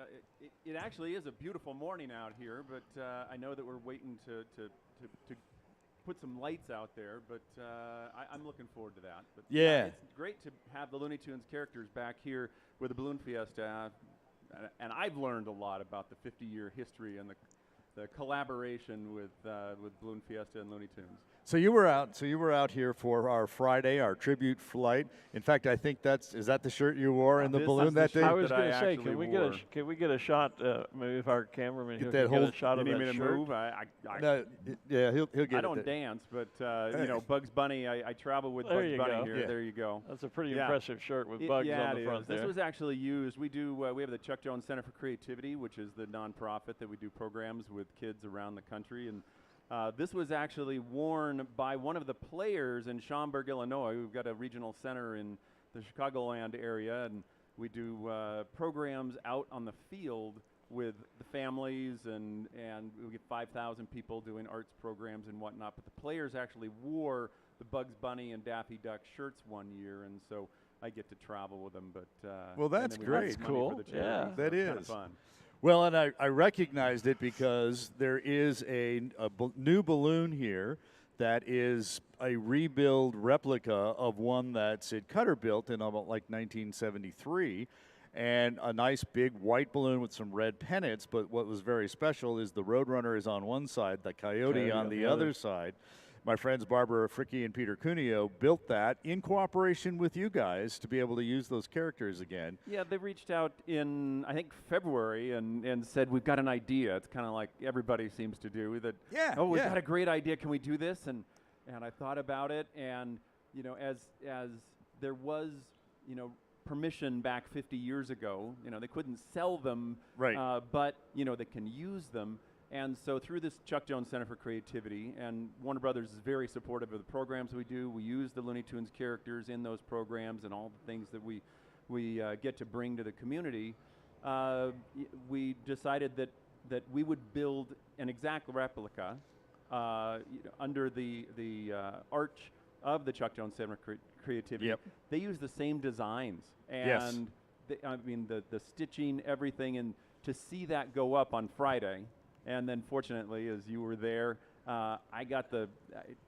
It actually is a beautiful morning out here, but I know that we're waiting to put some lights out there, but I'm looking forward to that. But Yeah. it's great to have the Looney Tunes characters back here with the Balloon Fiesta, and I've learned a lot about the 50-year history and the collaboration with Balloon Fiesta and Looney Tunes. So you were out here for our Friday, our tribute flight. In fact, I think is that the shirt you wore in the This balloon is the that day? shirt I was that going I to say, actually can we get a shot? Maybe if our cameraman Get here that can get whole- a shot You of need that me to shirt. move? No, yeah, he'll get I it. don't dance, but you know, Bugs Bunny. I travel with There Bugs you Bunny go. here. Yeah. There you go. That's a pretty Yeah. impressive shirt with bugs yeah, on the it front is. there. This was actually used. We have the Chuck Jones Center for Creativity, which is the nonprofit that we do programs with kids around the country, and this was actually worn by one of the players in Schaumburg, Illinois. We've got a regional center in the Chicagoland area, and we do programs out on the field with the families, and we get 5,000 people doing arts programs and whatnot. But the players actually wore the Bugs Bunny and Daffy Duck shirts one year, and so I get to travel with them. But Well, and that's then we raise great. That's money cool. for the Yeah. charity, so That it's kinda is. fun. Well, and I recognized it because there is a new balloon here that is a rebuild replica of one that Sid Cutter built in about like 1973, and a nice big white balloon with some red pennants. But what was very special is the Roadrunner is on one side, the Coyote on the other side. My friends Barbara Fricke and Peter Cuneo built that in cooperation with you guys to be able to use those characters again. Yeah, they reached out in, I think, February and said, we've got an idea. It's kind of like everybody seems to do. That, Yeah, oh, we've yeah. got a great idea. Can we do this? And I thought about it. And, you know, as there was, you know, permission back 50 years ago, you know, they couldn't sell them. Right. But, you know, they can use them. And so through this Chuck Jones Center for Creativity, and Warner Brothers is very supportive of the programs we do. We use the Looney Tunes characters in those programs and all the things that we get to bring to the community. We decided that we would build an exact replica under the arch of the Chuck Jones Center for Creativity. Yep. They use the same designs, Yes. and I mean the stitching, everything, and to see that go up on Friday. And then fortunately, as you were there, I got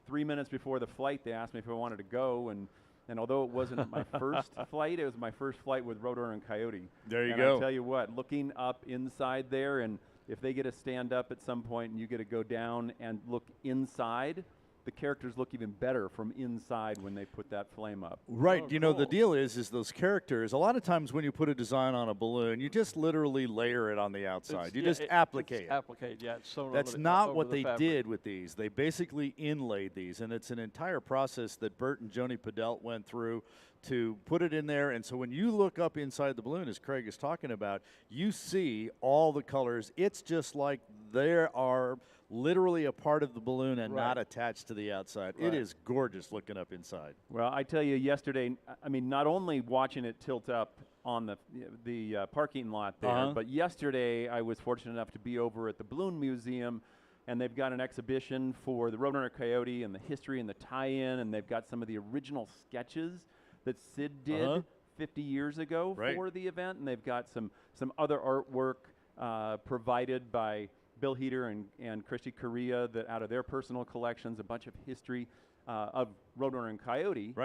3 minutes before the flight, they asked me if I wanted to go. And although it wasn't my first flight, it was my first flight with Roadrunner and Coyote. There you and go. I tell you what, looking up inside there, and if they get to stand up at some point and you get to go down and look inside, the characters look even better from inside when they put that flame up. Right. Oh, You know, the cool. deal is those characters, a lot of times when you put a design on a balloon, you just literally layer it on the outside. You just applique it. Applicate, yeah. It's sewn That's over not over what the they fabric. did with these. They basically inlaid these, and it's an entire process that Bert and Joni Padelt went through to put it in there. And so when you look up inside the balloon, as Craig is talking about, you see all the colors. It's just like they are literally a part of the balloon and not attached to the outside. It is gorgeous looking up inside. Well, I tell you, yesterday, I mean, not only watching it tilt up on the parking lot there, but yesterday I was fortunate enough to be over at the Balloon Museum, and they've got an exhibition for the Roadrunner Coyote and the history and the tie-in, and they've got some of the original sketches that Sid did 50 years ago for the event, and they've got some other artwork provided by Bill Heater and Christy Correa that out of their personal collections, a bunch of history of Roadrunner and Coyote,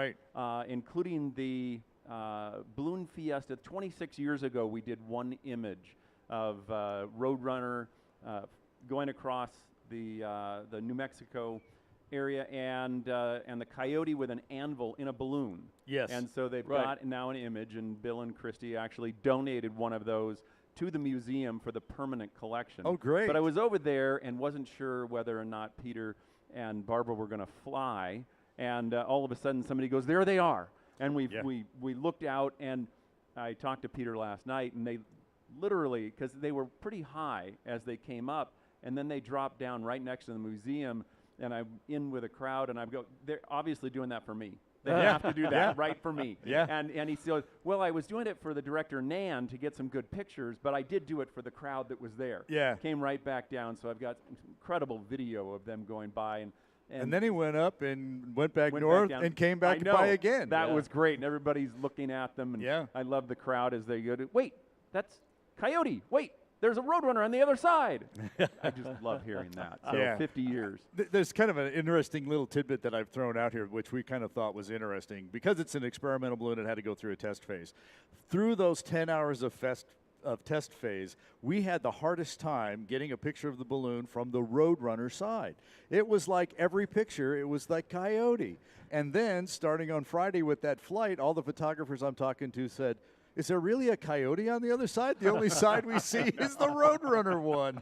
including the Balloon Fiesta. 26 years ago, we did one image of Roadrunner going across the New Mexico area and the coyote with an anvil in a balloon. Yes. And so they've got now an image, and Bill and Christy actually donated one of those to the museum for the permanent collection. Oh, great. But I was over there and wasn't sure whether or not Peter and Barbara were going to fly, and all of a sudden somebody goes, there they are. And we looked out, and I talked to Peter last night, and they literally, because they were pretty high as they came up, and then they dropped down right next to the museum, and I'm in with a crowd, and I go, they're obviously doing that for me. They have to do that right for me. And he said, well, I was doing it for the director, Nan, to get some good pictures, but I did do it for the crowd that was there. Came right back down, so I've got incredible video of them going by. And then he went up and went back north and came back by again. That was great, and everybody's looking at them, and I love the crowd as they go to, wait, that's Coyote, wait. There's a Roadrunner on the other side. I just love hearing that. So 50 years. There's kind of an interesting little tidbit that I've thrown out here, which we kind of thought was interesting. Because it's an experimental balloon, it had to go through a test phase. Through those 10 hours of test phase, we had the hardest time getting a picture of the balloon from the Roadrunner side. It was like every picture, it was like Coyote. And then, starting on Friday with that flight, all the photographers I'm talking to said, is there really a coyote on the other side? The only side we see is the Roadrunner one.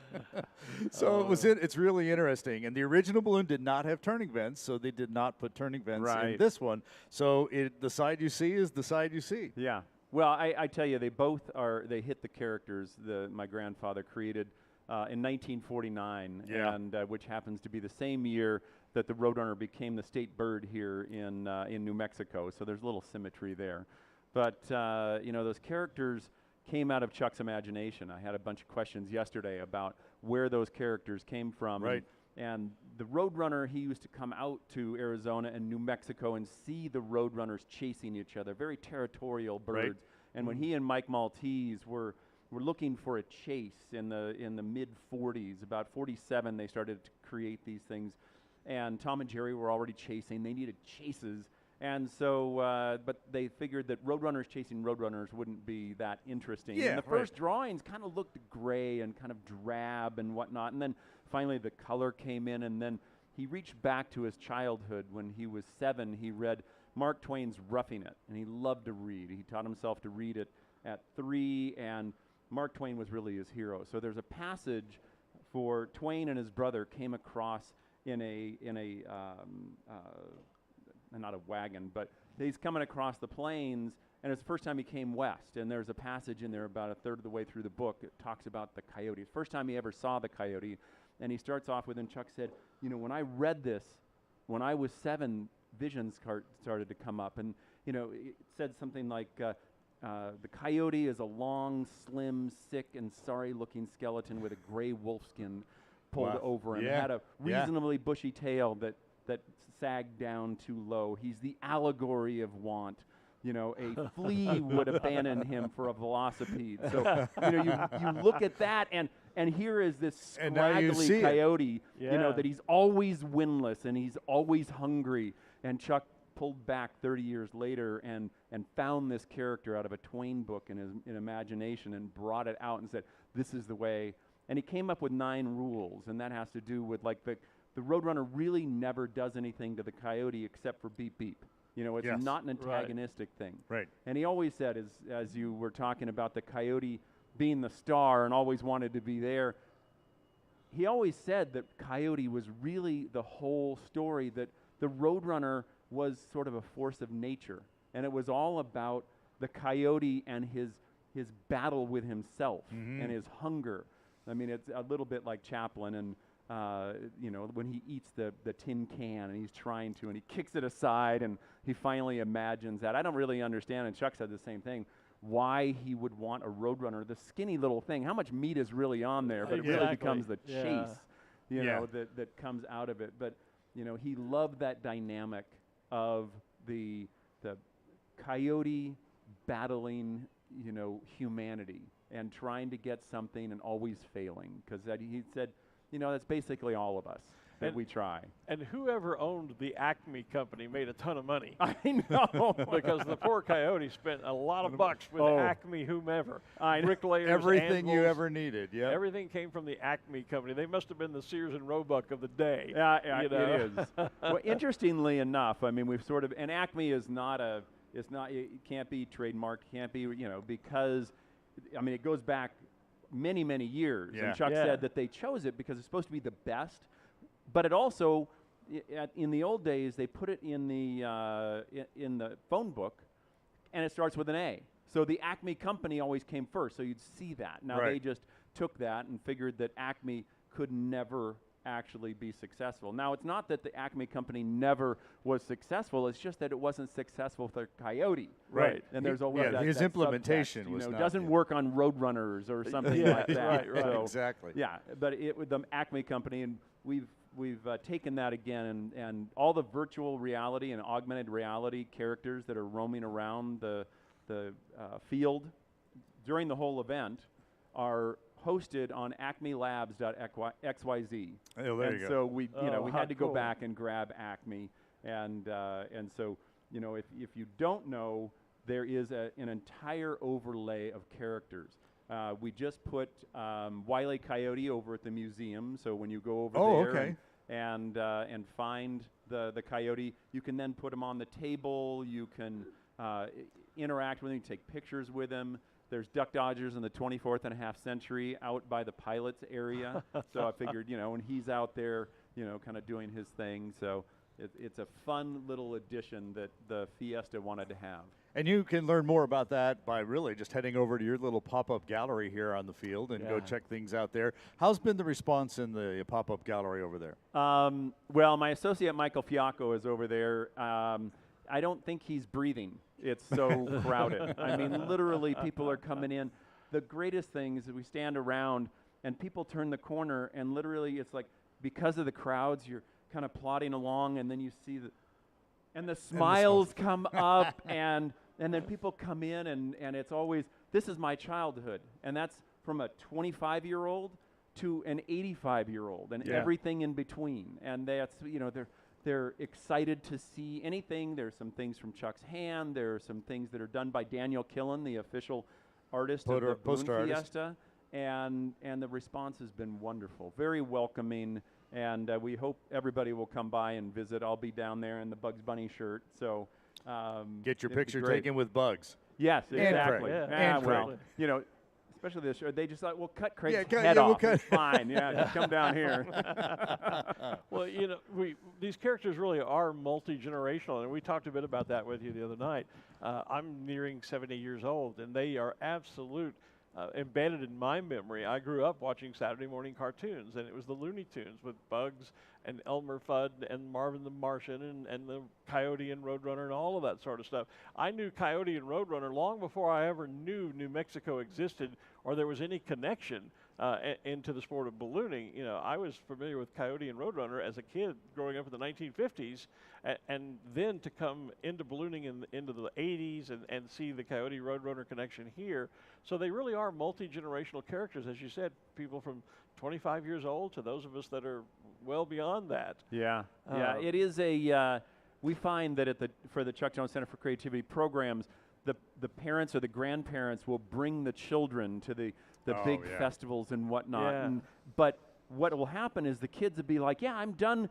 So it's really interesting. And the original balloon did not have turning vents, so they did not put turning vents in this one. So the side you see is the side you see. Yeah. Well, I tell you, they hit the characters my grandfather created in 1949, and which happens to be the same year that the Roadrunner became the state bird here in New Mexico. So there's a little symmetry there. But, those characters came out of Chuck's imagination. I had a bunch of questions yesterday about where those characters came from. And the Roadrunner, he used to come out to Arizona and New Mexico and see the Roadrunners chasing each other, very territorial birds. And when he and Mike Maltese were looking for a chase in the mid-40s, about 47, they started to create these things. And Tom and Jerry were already chasing. They needed chases. And so, but they figured that Roadrunners chasing Roadrunners wouldn't be that interesting. And the first drawings kind of looked gray and kind of drab and whatnot. And then finally the color came in, and then he reached back to his childhood. When he was 7, he read Mark Twain's Roughing It, and he loved to read. He taught himself to read it at 3, and Mark Twain was really his hero. So there's a passage for Twain and his brother came across in a not a wagon, but he's coming across the plains, and it's the first time he came west. And there's a passage in there about a third of the way through the book that talks about the coyote. First time he ever saw the coyote, and he starts off with, and Chuck said, when I read this, when I was 7, visions started to come up, and it said something like, the coyote is a long, slim, sick, and sorry-looking skeleton with a gray wolfskin pulled over him. Had a reasonably bushy tail that sagged down too low. He's the allegory of want. A flea would abandon him for a velocipede. So, you look at that, and here is this scraggly coyote, that he's always windless and he's always hungry. And Chuck pulled back 30 years later and found this character out of a Twain book in imagination and brought it out and said, this is the way. And he came up with 9 rules, and that has to do with like the Roadrunner really never does anything to the coyote except for beep beep. You know, it's Yes. not an antagonistic thing. Right. And he always said, as you were talking about the coyote being the star and always wanted to be there, he always said that Coyote was really the whole story, that the Roadrunner was sort of a force of nature. And it was all about the coyote and his battle with himself and his hunger. I mean, it's a little bit like Chaplin and, you know, when he eats the tin can and he's trying to, and he kicks it aside and he finally imagines that. I don't really understand, and Chuck said the same thing, why he would want a Roadrunner, the skinny little thing. How much meat is really on there, but it really becomes the chase, you know, that comes out of it. But, you know, he loved that dynamic of the coyote battling, you know, humanity and trying to get something and always failing. Because he said, you know, that's basically all of us. That we try. And whoever owned the Acme company made a ton of money. I know. Because the poor coyote spent a lot of bucks with Acme whomever. Bricklayers, everything you anvils. ever needed. Yeah. Everything came from the Acme company. They must have been the Sears and Roebuck of the day. Yeah, you know? it is. Well, interestingly enough, I mean, we've sort of, and Acme is not a, it's not, it can't be trademarked, can't be, you know, because, I mean, it goes back many, many years. Yeah. And Chuck said that they chose it because it's supposed to be the best. But it also, in the old days, they put it in the phone book, and it starts with an A. So the Acme company always came first, so you'd see that. Now they just took that and figured that Acme could never actually be successful. Now, it's not that the Acme company never was successful, it's just that it wasn't successful for Right. Coyote. And there's always that his that implementation subtext, was you know, not, doesn't work on Roadrunners or something like that. Right. So, exactly. yeah, but it with the Acme company, and we've taken that again, and all the virtual reality and augmented reality characters that are roaming around the field during the whole event are hosted on acmelabs.xyz. Oh, there you go. So we, you know, we had to go cool. back and grab Acme, and so, you know, if you don't know, there is an entire overlay of characters. We just put Wile E. Coyote over at the museum, so when you go over there and find the coyote, you can then put him on the table. You can interact with him, take pictures with him. There's duck dodgers in the 24th and a half century out by the pilot's area. So I figured, you know, and he's out there, you know, kind of doing his thing. So it's a fun little addition that the Fiesta wanted to have. And you can learn more about that by really just heading over to your little pop-up gallery here on the field and go check things out there. How's been the response in the pop-up gallery over there? Well, my associate Michael Fiacco is over there. I don't think he's breathing. It's so crowded. I mean, literally, people are coming in. The greatest thing is that we stand around and people turn the corner, and literally, it's like because of the crowds, you're kind of plodding along, and then you see the smiles come up, and then people come in, and it's always, this is my childhood, and that's from a 25-year-old to an 85-year-old, and everything in between, and that's, you know, they're excited to see anything. There's some things from Chuck's hand. There are some things that are done by Daniel Killen, the official artist of the Balloon Fiesta, and the response has been wonderful, very welcoming, and we hope everybody will come by and visit. I'll be down there in the Bugs Bunny shirt, so get your picture taken with Bugs. Yes, exactly. And well, you know, especially this year, they just thought, well, cut Craig's head off. It's fine. Just come down here. Well, you know, these characters really are multi-generational, and we talked a bit about that with you the other night. I'm nearing 70 years old, and they are absolute embedded in my memory. I grew up watching Saturday morning cartoons, and it was the Looney Tunes with Bugs and Elmer Fudd and Marvin the Martian and the Coyote and Roadrunner and all of that sort of stuff. I knew Coyote and Roadrunner long before I ever knew New Mexico existed or there was any connection into the sport of ballooning. You know, I was familiar with Coyote and Roadrunner as a kid growing up in the 1950s, and then to come into ballooning into the 80s and see the Coyote Roadrunner connection here. So they really are multi-generational characters, as you said, people from 25 years old to those of us that are well beyond that. Yeah, it is a, we find that for the Chuck Jones Center for Creativity programs, the parents or the grandparents will bring the children to the big festivals and whatnot. But what will happen is the kids will be like, yeah, I'm done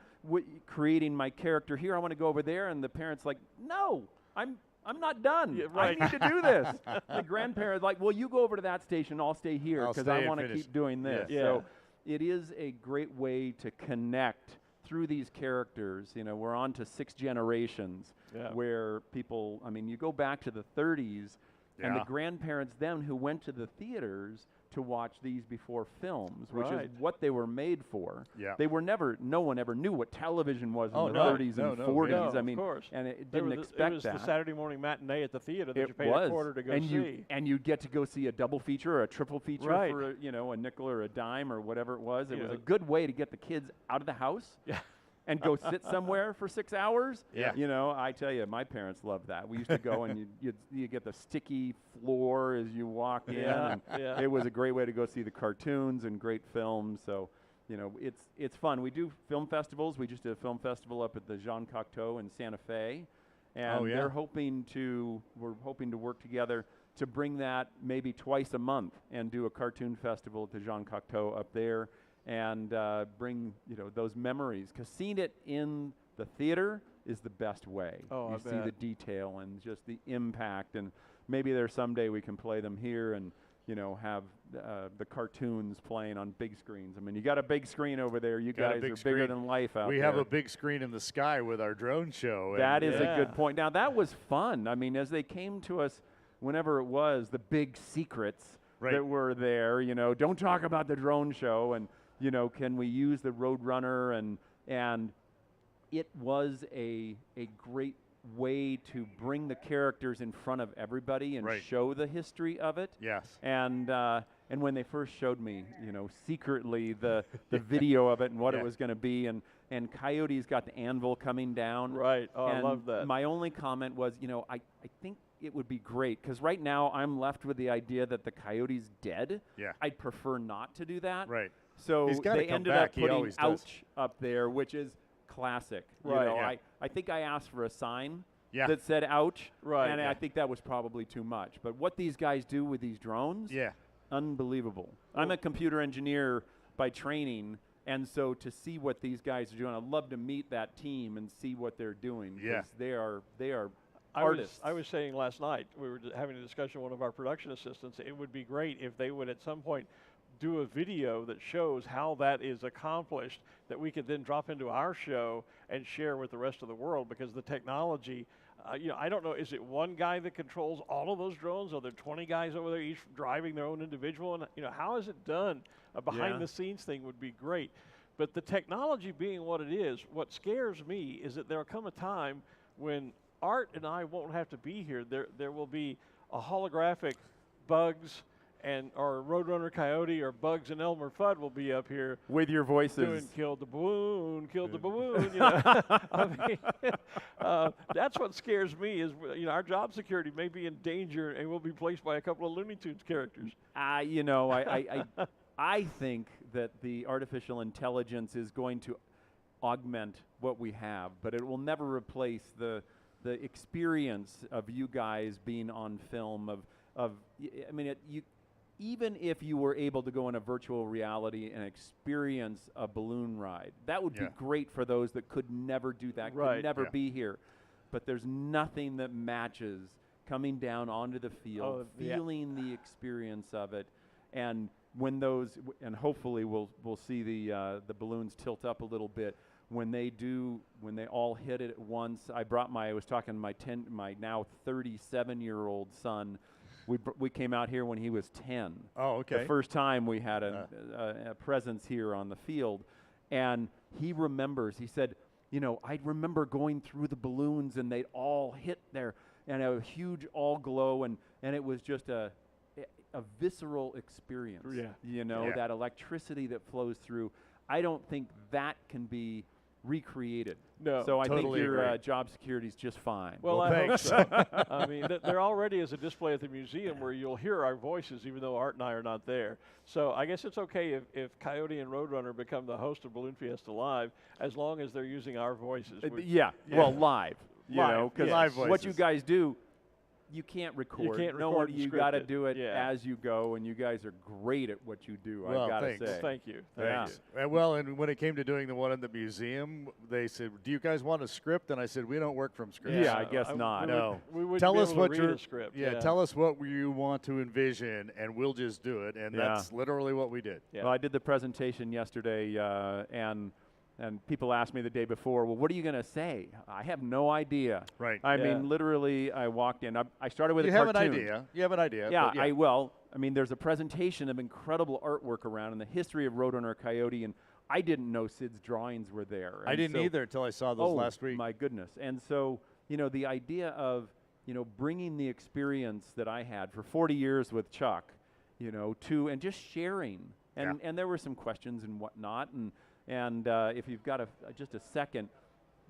creating my character here. I want to go over there. And the parents like, no, I'm not done. Yeah, right. I need to do this. The grandparents like, well, you go over to that station. I'll stay here because I want to keep doing this. Yeah. So it is a great way to connect through these characters. You know, we're on to 6 generations where people, I mean, you go back to the 30s and the grandparents then who went to the theaters to watch these before films, which is what they were made for. Yeah. They were never, no one ever knew what television was in the 30s and 40s. No, I mean, of course. and it didn't expect it was that. the Saturday morning matinee at the theater that It you paid was. a quarter to go and see. And you'd get to go see a double feature or a triple feature Right. for, a nickel or a dime or whatever it was. It You was know. a good way to get the kids out of the house. Yeah. And go sit somewhere for 6 hours. Yeah. You know, I tell you, my parents loved that. We used to go and you get the sticky floor as you walk in. And it was a great way to go see the cartoons and great films. So, you know, it's fun. We do film festivals. We just did a film festival up at the Jean Cocteau in Santa Fe. And we're hoping to work together to bring that maybe twice a month and do a cartoon festival at the Jean Cocteau up there. And bring those memories, because seeing it in the theater is the best way. Oh, you see the detail and just the impact, and maybe there's someday we can play them here and have the cartoons playing on big screens. I mean, you got a big screen over there. You guys are bigger than life out there. We have a big screen in the sky with our drone show. That is a good point. Now that was fun. I mean, as they came to us, whenever it was the big secrets that were there. Don't talk about the drone show and. Can we use the Roadrunner? And it was a great way to bring the characters in front of everybody and show the history of it. Yes. And when they first showed me, secretly the video of it and what it was going to be, and Coyote's got the anvil coming down. Right. Oh, and I love that. My only comment was, I think it would be great, because right now I'm left with the idea that the Coyote's dead. Yeah. I'd prefer not to do that. Right. So they ended up putting always "ouch" up there, which is classic. Right. I think I asked for a sign Yeah. that said "ouch," Right. and I think that was probably too much. But what these guys do with these drones, unbelievable. I'm a computer engineer by training, and so to see what these guys are doing, I'd love to meet that team and see what they're doing. Yeah. They are artists. I was saying last night, we were having a discussion with one of our production assistants, it would be great if they would at some point do a video that shows how that is accomplished, that we could then drop into our show and share with the rest of the world, because the technology, I don't know, is it one guy that controls all of those drones? Are there 20 guys over there each driving their own individual? And how is it done? A behind the scenes thing would be great. But the technology being what it is, what scares me is that there'll come a time when Art and I won't have to be here. There will be a holographic Bugs or Roadrunner Coyote or Bugs and Elmer Fudd will be up here with your voices doing "Killed the Balloon, Killed the Balloon." I mean, that's what scares me is our job security may be in danger and we'll be placed by a couple of Looney Tunes characters. I think that the artificial intelligence is going to augment what we have, but it will never replace the experience of you guys being on film. Even if you were able to go in a virtual reality and experience a balloon ride, that would be great for those that could never do that, could never be here. But there's nothing that matches coming down onto the field, feeling the experience of it, and when those, and hopefully we'll see the balloons tilt up a little bit. When they all hit it at once, I was talking to my now 37-year-old son. We came out here when he was 10. Oh, okay. The first time we had a presence here on the field, and he remembers. He said, I remember going through the balloons and they'd all hit there, and a huge all glow, and it was just a visceral experience. Yeah. That electricity that flows through. I don't think that can be recreated. No, so I totally think your agree. Job security is just fine. Well, I hope thanks. so. I mean, there already is a display at the museum where you'll hear our voices, even though Art and I are not there. So I guess it's okay if Coyote and Roadrunner become the host of Balloon Fiesta Live, as long as they're using our voices. Well, live. Live, Because Live what voices. you guys do, you can't record. You can't no record one, and you script got to it. do it Yeah. as you go, and you guys are great at what you do. Well, I got to thanks. say. Thank you. Thanks. And well, and when it came to doing the one in the museum, they said, "Do you guys want a script?" And I said, "We don't work from scripts." Yeah, I guess not. No. We wouldn't Tell be us able to what read your a script. Yeah, tell us what you want to envision, and we'll just do it. And Yeah. that's literally what we did. Yeah. Well, I did the presentation yesterday, and people asked me the day before, well, what are you going to say? I have no idea. Right. I Yeah. mean, literally, I walked in. I started with You a have cartoon. an idea. You have an idea. Yeah, but I mean, there's a presentation of incredible artwork around in the history of Roadrunner Coyote, and I didn't know Sid's drawings were there. I And didn't so- either until I saw those last week. my goodness. And so, the idea of, bringing the experience that I had for 40 years with Chuck, and just sharing. And there were some questions and whatnot. And if you've got just a second,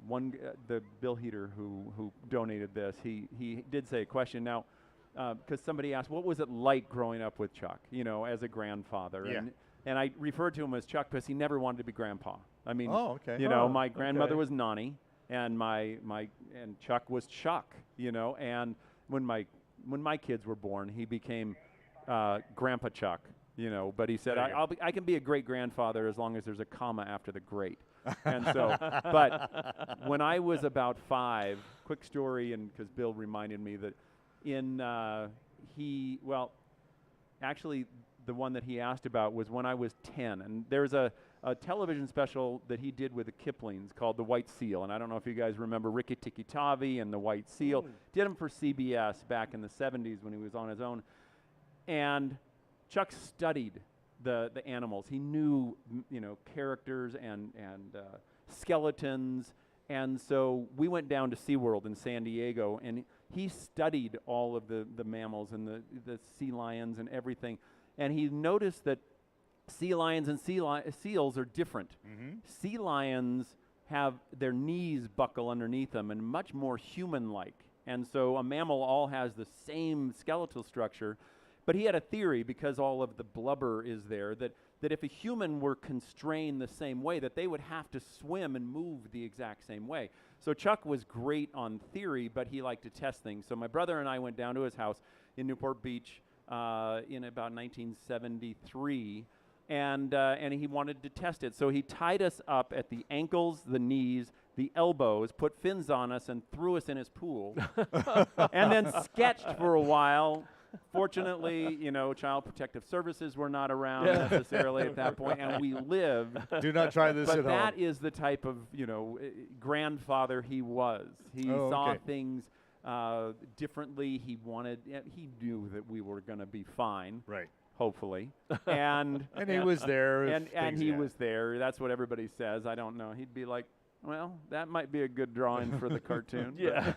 the bill heater who donated this, he did say a question. Now, because somebody asked, what was it like growing up with Chuck, as a grandfather? Yeah. And I referred to him as Chuck because he never wanted to be grandpa. I mean, Oh, okay. my grandmother okay. was Nani, and and Chuck was Chuck, and when my kids were born, he became Grandpa Chuck, but he said, There you go. I can be a great grandfather as long as there's a comma after the great. And so, but when I was about 5, quick story, and because Bill reminded me that actually the one that he asked about was when I was 10, and there's a television special that he did with the Kiplings called The White Seal, and I don't know if you guys remember Rikki Tikki Tavi and The White Seal. Did him for CBS back in the 70s when he was on his own, and Chuck studied the animals. He knew characters and skeletons, and so we went down to SeaWorld in San Diego, and he studied all of the mammals and the sea lions and everything, and he noticed that sea lions and seals are different. Sea lions have their knees buckle underneath them and much more human-like, and so a mammal all has the same skeletal structure. But he had a theory, because all of the blubber is there, that if a human were constrained the same way, that they would have to swim and move the exact same way. So Chuck was great on theory, but he liked to test things. So my brother and I went down to his house in Newport Beach in about 1973, and he wanted to test it. So he tied us up at the ankles, the knees, the elbows, put fins on us, and threw us in his pool, and then sketched for a while. Fortunately, Child Protective Services were not around necessarily at that point, and we lived. Do not try this but at that home. is the type of, grandfather he was. He saw things differently. He knew that we were going to be fine. Right. Hopefully. And he was there. And he was there. That's what everybody says. I don't know. He'd be like, well, that might be a good drawing for the cartoon. Yeah.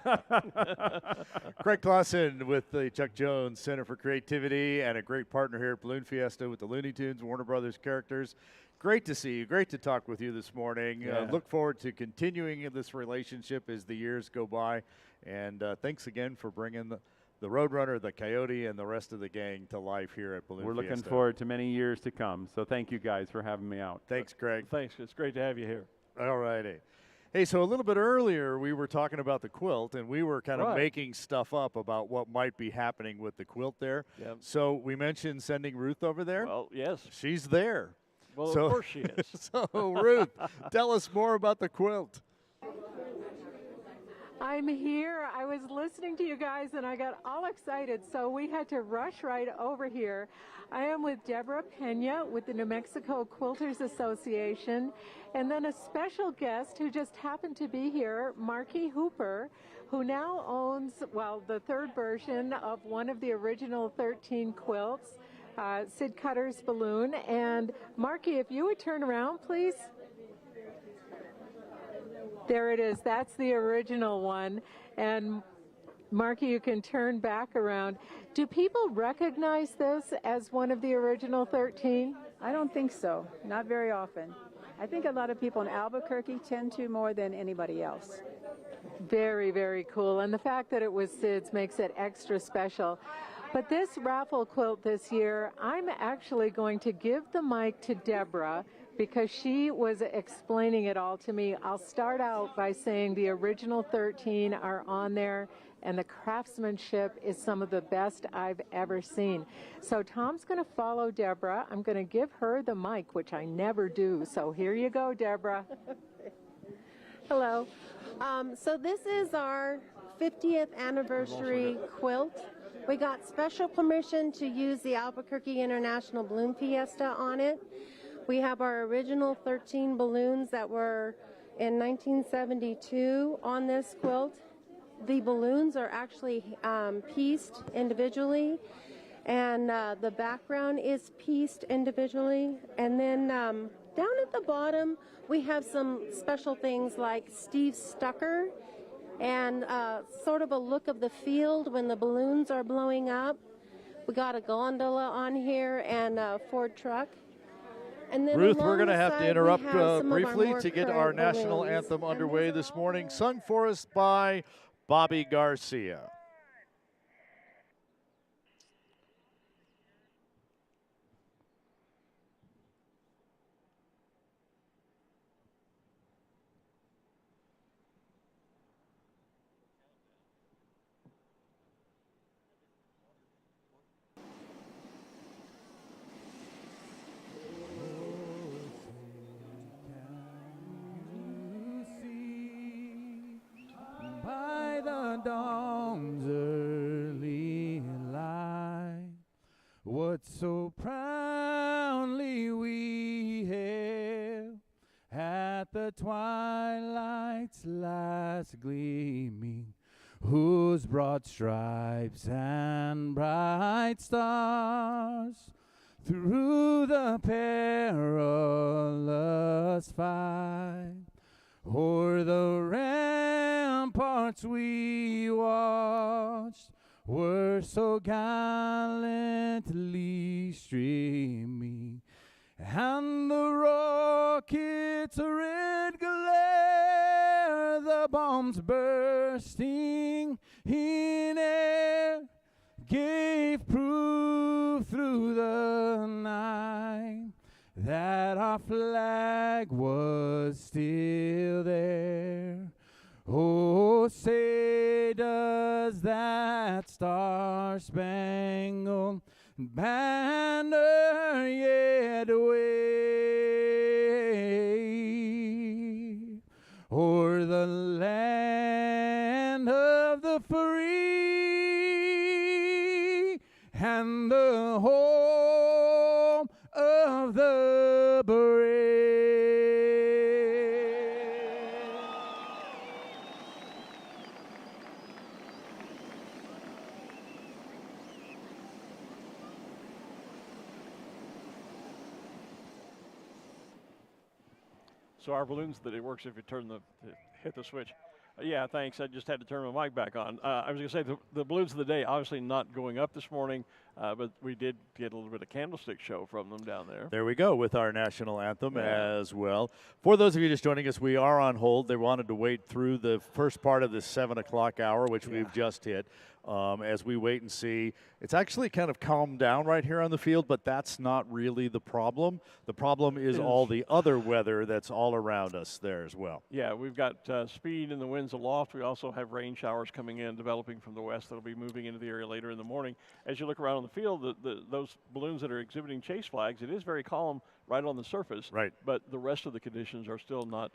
Craig Clausen with the Chuck Jones Center for Creativity, and a great partner here at Balloon Fiesta with the Looney Tunes, Warner Brothers characters. Great to see you. Great to talk with you this morning. Yeah. Look forward to continuing this relationship as the years go by. And thanks again for bringing the Roadrunner, the Coyote, and the rest of the gang to life here at Balloon We're Fiesta. looking forward to many years to come. So thank you guys for having me out. Thanks, Craig. Thanks. It's great to have you here. All righty. Hey, so a little bit earlier, we were talking about the quilt, and we were kind of making stuff up about what might be happening with the quilt there. Yep. So we mentioned sending Ruth over there. Well, yes. She's there. Well, So- of course she is. So, Ruth, tell us more about the quilt. I'm here. I was listening to you guys and I got all excited, so we had to rush right over here. I am with Deborah Pena with the New Mexico Quilters Association, and then a special guest who just happened to be here, Marky Hooper, who now owns, the third version of one of the original 13 quilts, Sid Cutter's Balloon. And Marky, if you would turn around, please. There it is. That's the original one. And Marky, you can turn back around. Do people recognize this as one of the original 13? I don't think so. Not very often. I think a lot of people in Albuquerque tend to more than anybody else. Very, very cool. And the fact that it was Sid's makes it extra special. But this raffle quilt this year, I'm actually going to give the mic to Deborah because she was explaining it all to me. I'll start out by saying the original 13 are on there, and the craftsmanship is some of the best I've ever seen. So Tom's going to follow Deborah. I'm going to give her the mic, which I never do. So here you go, Deborah. Hello. So this is our 50th anniversary quilt. We got special permission to use the Albuquerque International Balloon Fiesta on it. We have our original 13 balloons that were in 1972 on this quilt. The balloons are actually pieced individually, and the background is pieced individually. And then down at the bottom, we have some special things like Steve Stucker and sort of a look of the field when the balloons are blowing up. We got a gondola on here and a Ford truck. And then Ruth, we're going to have to interrupt briefly to get our current national balloons. anthem underway this morning, sung for us by Bobby Garcia. By the dawn's early light, what so proudly we hailed at the twilight's last gleaming, whose broad stripes and bright stars through the perilous fight o'er the ramparts we watched were so gallantly streaming, and the rocket's red glare, the bombs bursting in air, gave proof through the night that our flag was still there. Oh, say does that star-spangled banner yet wave o'er the land of the free and the home of the brave. So our balloons, that it works if you hit the switch. Yeah, thanks. I just had to turn my mic back on. I was going to say the balloons of the day, obviously not going up this morning, but we did get a little bit of candlestick show from them down there. There we go with our national anthem as well. For those of you just joining us, we are on hold. They wanted to wait through the first part of the 7 o'clock hour, which we've just hit. As we wait and see. It's actually kind of calmed down right here on the field, but that's not really the problem. The problem is all the other weather that's all around us there as well. Yeah, we've got speed and the winds aloft. We also have rain showers coming in, developing from the west that'll be moving into the area later in the morning. As you look around on the field, those balloons that are exhibiting chase flags, it is very calm right on the surface. Right. But the rest of the conditions are still not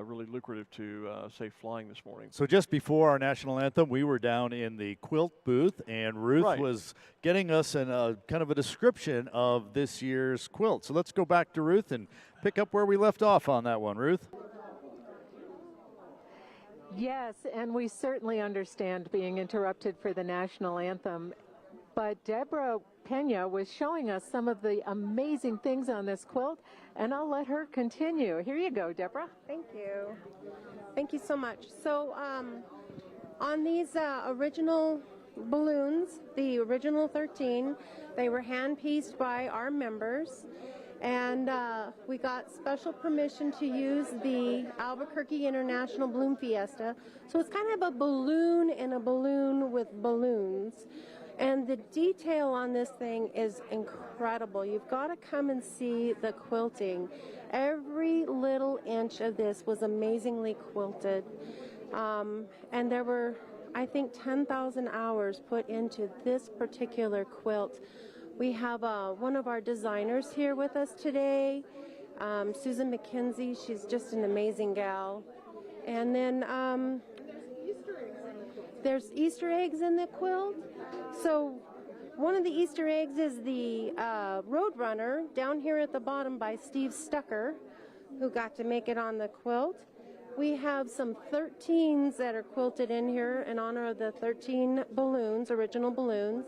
really lucrative to say flying this morning. So just before our national anthem, we were down in the quilt booth, and Ruth was getting us kind of a description of this year's quilt. So let's go back to Ruth and pick up where we left off on that one, Ruth. Yes, and we certainly understand being interrupted for the national anthem. But Deborah Pena was showing us some of the amazing things on this quilt, and I'll let her continue. Here you go, Deborah. Thank you. Thank you so much. So on these original balloons, the original 13, they were hand-pieced by our members, and we got special permission to use the Albuquerque International Balloon Fiesta. So it's kind of a balloon in a balloon with balloons. And the detail on this thing is incredible. You've got to come and see the quilting. Every little inch of this was amazingly quilted. And there were I think, 10,000 hours put into this particular quilt. We have one of our designers here with us today, Susan McKenzie. She's just an amazing gal. And then there's Easter eggs in the quilt. So one of the Easter eggs is the Roadrunner down here at the bottom by Steve Stucker, who got to make it on the quilt. We have some 13s that are quilted in here in honor of the 13 balloons, original balloons.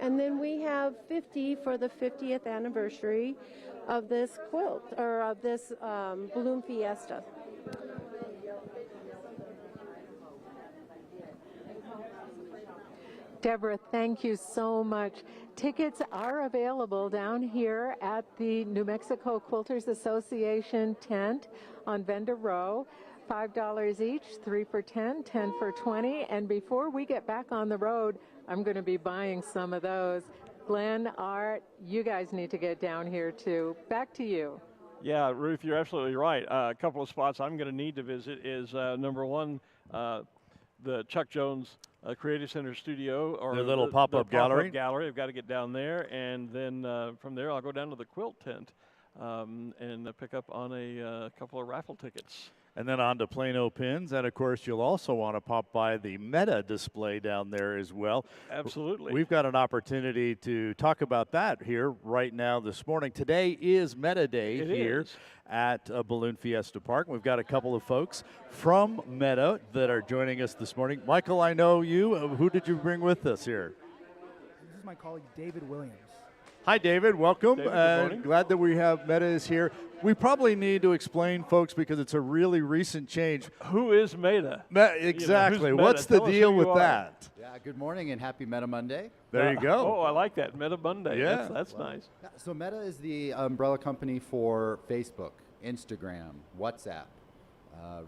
And then we have 50 for the 50th anniversary of this quilt, or of this Balloon Fiesta. Deborah, thank you so much. Tickets are available down here at the New Mexico Quilters Association tent on Vendor Row. $5 each, 3 for $10, 10 for $20. And before we get back on the road, I'm going to be buying some of those. Glen, Art, you guys need to get down here too. Back to you. Yeah, Ruth, you're absolutely right. A couple of spots I'm going to need to visit is number one, the Chuck Jones Creative Center studio, or the little pop-up gallery. I've got to get down there, and then from there I'll go down to the quilt tent and pick up on a couple of raffle tickets. And then on to Plano Pins, and of course you'll also want to pop by the Meta display down there as well. Absolutely. We've got an opportunity to talk about that here right now this morning. Today is Meta Day here at Balloon Fiesta Park. We've got a couple of folks from Meta that are joining us this morning. Michael, I know you. Who did you bring with us here? This is my colleague David Williams. Hi, David. Welcome. David, good morning. Glad that we have Meta is here. We probably need to explain, folks, because it's a really recent change. Who is Meta? Exactly. Meta? What's the Tell us deal who with you are. that? Yeah, good morning and happy Meta Monday. There you go. Oh, I like that. Meta Monday. Yeah. That's nice. Yeah, so Meta is the umbrella company for Facebook, Instagram, WhatsApp,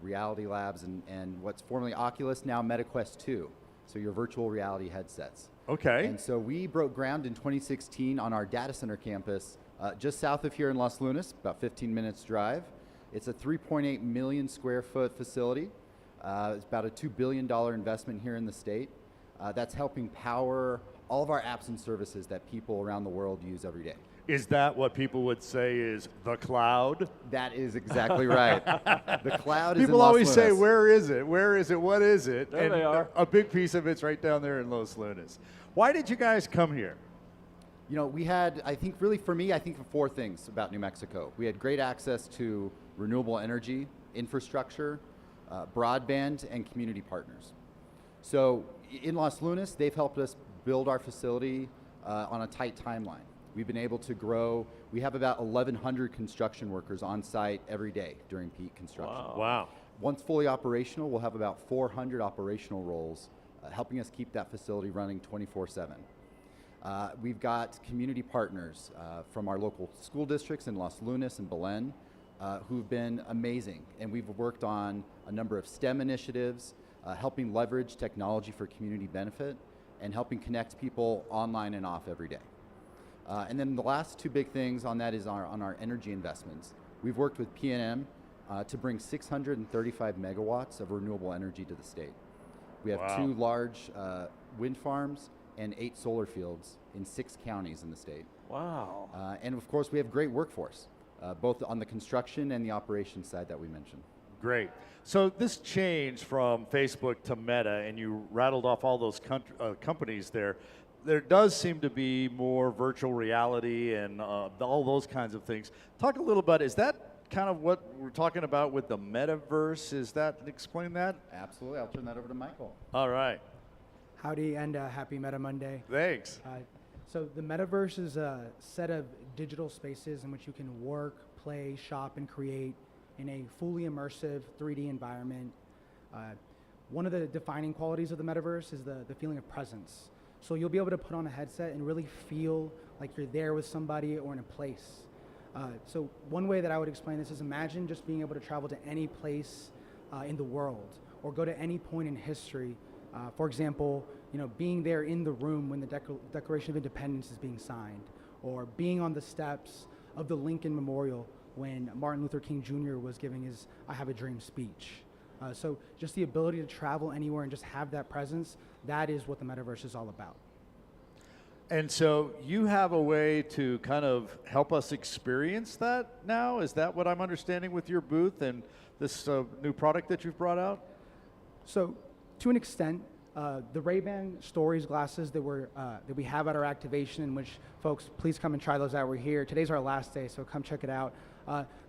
Reality Labs, and what's formerly Oculus, now MetaQuest 2. So your virtual reality headsets. Okay. And so we broke ground in 2016 on our data center campus just south of here in Los Lunas, about 15 minutes drive. It's a 3.8 million square foot facility. It's about a $2 billion investment here in the state. That's helping power all of our apps and services that people around the world use every day. Is that what people would say is the cloud? That is exactly right. The cloud is in People Los always say, Lunas. where is it? Where is it? What is it? There they are. A big piece of it's right down there in Los Lunas. Why did you guys come here? You know, we had, I think really for me, I think of four things about New Mexico. We had great access to renewable energy, infrastructure, broadband, and community partners. So in Los Lunas, they've helped us build our facility on a tight timeline. We've been able to grow. We have about 1,100 construction workers on site every day during peak construction. Wow. Once fully operational, we'll have about 400 operational roles, helping us keep that facility running 24/7. We've got community partners from our local school districts in Los Lunas and Glen who've been amazing. And we've worked on a number of STEM initiatives, helping leverage technology for community benefit, and helping connect people online and off every day. And then the last two big things on that is on our energy investments. We've worked with PNM to bring 635 megawatts of renewable energy to the state. We have 2 large wind farms and 8 solar fields in 6 counties in the state. Wow. And of course, we have great workforce, both on the construction and the operations side that we mentioned. Great. So this change from Facebook to Meta, and you rattled off all those companies there, there does seem to be more virtual reality and all those kinds of things. Talk a little bit, is that kind of what we're talking about with the metaverse? Is that, explain that? Absolutely, I'll turn that over to Michael. All right. Howdy and happy Meta Monday. Thanks. So the metaverse is a set of digital spaces in which you can work, play, shop, and create in a fully immersive 3D environment. One of the defining qualities of the metaverse is the feeling of presence. So you'll be able to put on a headset and really feel like you're there with somebody or in a place. So one way that I would explain this is imagine just being able to travel to any place in the world or go to any point in history. For example, being there in the room when the Declaration of Independence is being signed, or being on the steps of the Lincoln Memorial when Martin Luther King Jr. was giving his I Have a Dream speech. So just the ability to travel anywhere and just have that presence, that is what the metaverse is all about. And so you have a way to kind of help us experience that now? Is that what I'm understanding with your booth and this new product that you've brought out? So to an extent, the Ray-Ban Stories glasses that we have at our activation, in which folks, please come and try those out. We're here. Today's our last day, so come check it out.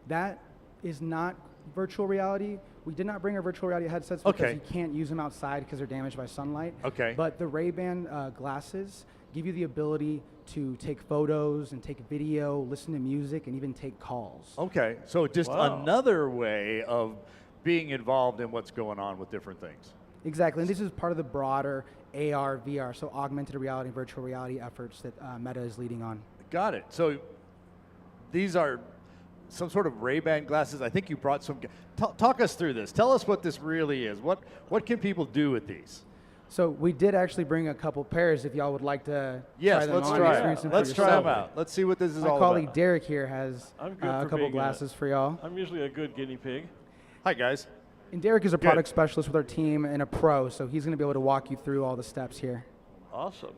That is not virtual reality. We did not bring our virtual reality headsets because you can't use them outside because they're damaged by sunlight. Okay. But the Ray-Ban glasses give you the ability to take photos and take video, listen to music, and even take calls. Okay, so just another way of being involved in what's going on with different things. Exactly, and this is part of the broader AR, VR, so augmented reality and virtual reality efforts that Meta is leading on. Got it. So these are some sort of Ray-Ban glasses. I think you brought some. Talk us through this. Tell us what this really is. What can people do with these? So we did actually bring a couple pairs if y'all would like to yes, try them let's on. try Experience them for Let's try yourself. them out. Let's see what this is My all colleague about. Derek here has I'm good a for couple being glasses for y'all. I'm usually a good guinea pig. Hi, guys. And Derek is a product specialist with our team and a pro, so he's going to be able to walk you through all the steps here. Awesome.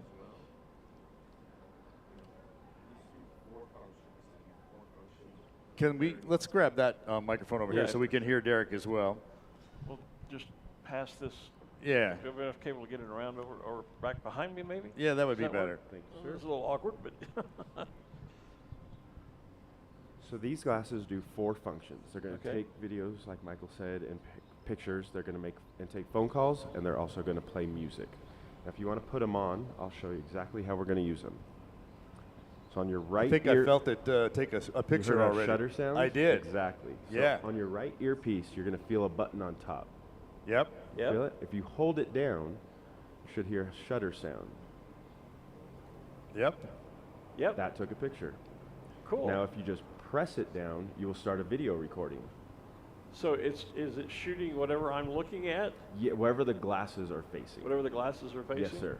Let's grab that microphone over here so we can hear Derek as well. We'll just pass this. Yeah. Do you have enough cable to get it around over or back behind me, maybe? Yeah, that would Does be better. work? Thank you, sir. It's a little awkward, but. So these glasses do 4 functions. They're going to Okay. take videos, like Michael said, and pictures. They're going to make and take phone calls, and they're also going to play music. Now, if you want to put them on, I'll show you exactly how we're going to use them. So on your right I think ear, I felt it take a picture you heard our already. shutter sound? I did. Exactly. So Yeah. on your right earpiece, you're going to feel a button on top. Yep. Feel it? If you hold it down, you should hear a shutter sound. Yep. Yep. That took a picture. Cool. Now, if you just press it down, you will start a video recording. So is it shooting whatever I'm looking at? Yeah, wherever the glasses are facing. Whatever the glasses are facing? Yes, sir.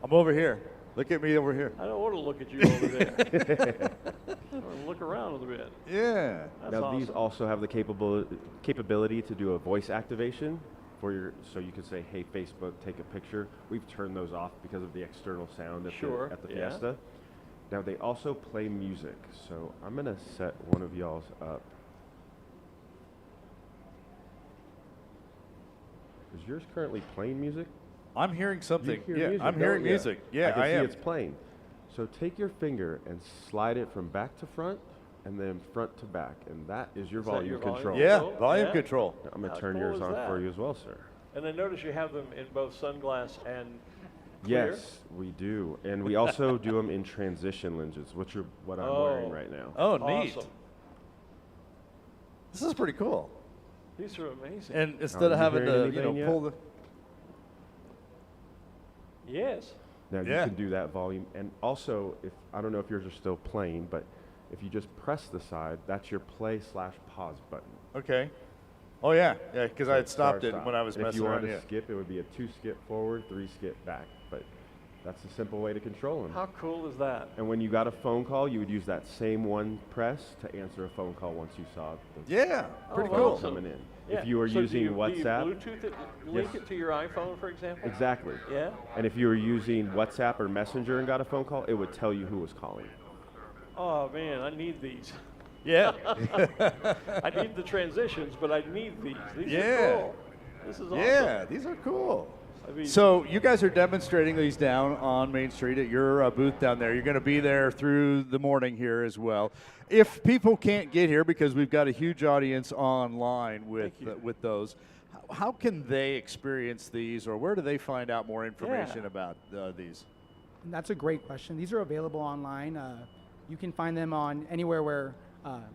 I'm over here. Look at me over here. I don't want to look at you over there. I want to look around a little bit. Yeah. That's Now awesome. these also have the capability to do a voice activation for your, so you can say, "Hey Facebook, take a picture." We've turned those off because of the external sound at the yeah. Fiesta. Now they also play music, so I'm gonna set one of y'all's up. Is yours currently playing music? I'm hearing something. You hear music, I'm hearing don't ya? music. Yeah, I can see am. it's playing. So take your finger and slide it from back to front, and then front to back, and that is your volume control. Yeah, volume control. I'm gonna How turn cool yours is on that? for you as well, sir. And I notice you have them in both sunglass and clear. Yes, we do, and we also do them in transition lenses, which are what I'm wearing right now. Oh, neat. Awesome. This is pretty cool. These are amazing. And instead of having to, pull the. Yes. Now you can do that volume, and also, if I don't know if yours are still playing, but if you just press the side, that's your play/pause button. Okay. Oh yeah, because I had Start, stopped it stop. when I was And messing if you around. wanted to skip, it would be a 2-skip forward, 3-skip back. But that's a simple way to control them. How cool is that? And when you got a phone call, you would use that same one press to answer a phone call once you saw the Yeah, pretty Oh, cool. awesome. coming in. Yeah. If you were So do using you, WhatsApp, do you Bluetooth it, link it to your iPhone, for example? exactly. Yeah. And if you were using WhatsApp or Messenger and got a phone call, it would tell you who was calling. Oh man, I need these. Yeah. I need the transitions, but I need these. These Yeah. are cool. This is awesome. Yeah, these are cool. I mean, So you guys are demonstrating these down on Main Street at your booth down there. You're going to be there through the morning here as well. If people can't get here, because we've got a huge audience online with those, how can they experience these, or where do they find out more information about these? And that's a great question. These are available online. You can find them on anywhere where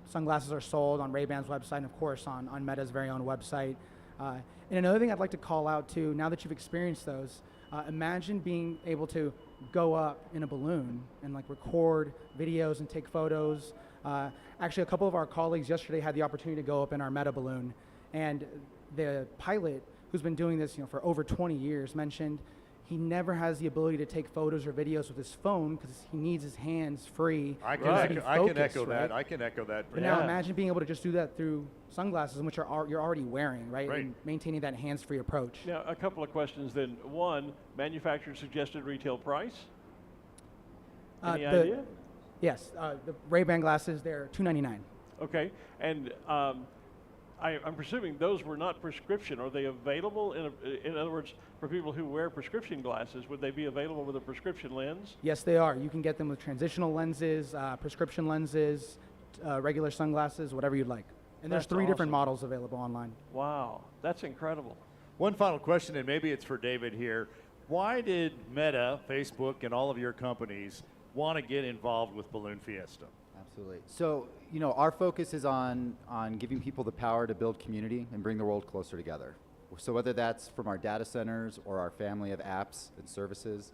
sunglasses are sold, on Ray-Ban's website, and of course on Meta's very own website. And another thing I'd like to call out too, now that you've experienced those, imagine being able to go up in a balloon and like record videos and take photos. Actually, a couple of our colleagues yesterday had the opportunity to go up in our Meta balloon, and the pilot, who's been doing this for over 20 years, mentioned he never has the ability to take photos or videos with his phone because he needs his hands free. I can echo that. I can echo that. But now imagine being able to just do that through sunglasses, which you're already wearing, right? And maintaining that hands-free approach. Now, a couple of questions then. One, manufacturer suggested retail price? Any idea? Yes, the Ray-Ban glasses, they're $299. Okay, and I'm presuming those were not prescription. Are they available? In other words, for people who wear prescription glasses, would they be available with a prescription lens? Yes, they are. You can get them with transitional lenses, prescription lenses, regular sunglasses, whatever you'd like. And there's 3 different models available online. Wow, that's incredible. One final question, and maybe it's for David here. Why did Meta, Facebook, and all of your companies want to get involved with Balloon Fiesta? Absolutely. So, you know, our focus is on giving people the power to build community and bring the world closer together. So whether that's from our data centers or our family of apps and services,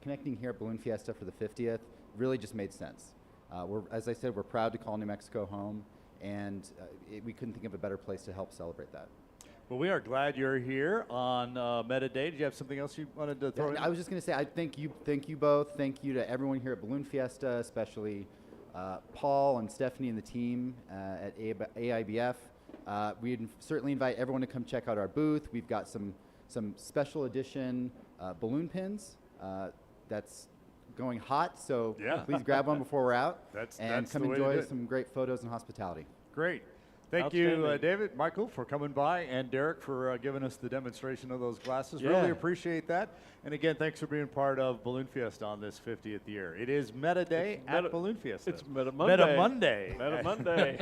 connecting here at Balloon Fiesta for the 50th really just made sense. As I said, we're proud to call New Mexico home, and we couldn't think of a better place to help celebrate that. Well, we are glad you're here on Meta Day. Did you have something else you wanted to throw in? I was just going to say, I thank you both. Thank you to everyone here at Balloon Fiesta, especially Paul and Stephanie and the team at AIBF. We'd certainly invite everyone to come check out our booth. We've got some special edition balloon pins that's going hot, so please grab one before we're out and come enjoy some great photos and hospitality. Great. Thank you, David, Michael, for coming by, and Derek for giving us the demonstration of those glasses. Really appreciate that. And again, thanks for being part of Balloon Fiesta on this 50th year. It is Meta Day at Balloon Fiesta. It's Meta Monday. Meta Monday. Meta Monday.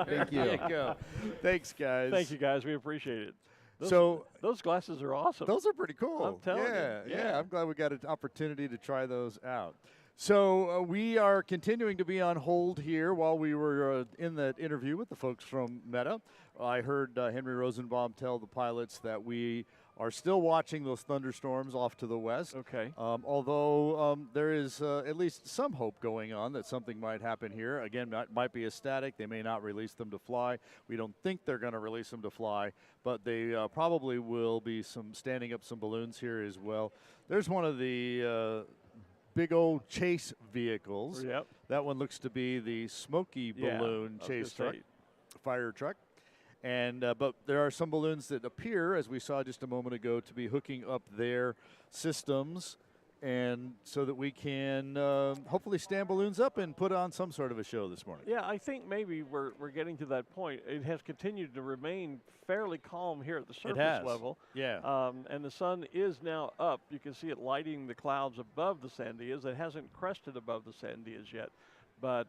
Thank you. There you go. Thanks, guys. Thank you, guys. We appreciate it. Those glasses are awesome. Those are pretty cool. I'm telling you. Yeah, I'm glad we got an opportunity to try those out. So we are continuing to be on hold here while we were in that interview with the folks from Meta. I heard Henry Rosenbaum tell the pilots that we are still watching those thunderstorms off to the west. Okay. Although there is at least some hope going on that something might happen here. Again, that might be a static. They may not release them to fly. We don't think they're going to release them to fly, but they probably will be standing up some balloons here as well. There's one of the big old chase vehicles. Yep. That one looks to be the Smoky balloon chase truck, fire truck. And but there are some balloons that appear, as we saw just a moment ago, to be hooking up their systems, and so that we can hopefully stand balloons up and put on some sort of a show this morning. Yeah, I think maybe we're getting to that point. It has continued to remain fairly calm here at the surface level. Yeah. And the sun is now up. You can see it lighting the clouds above the Sandias. It hasn't crested above the Sandias yet, but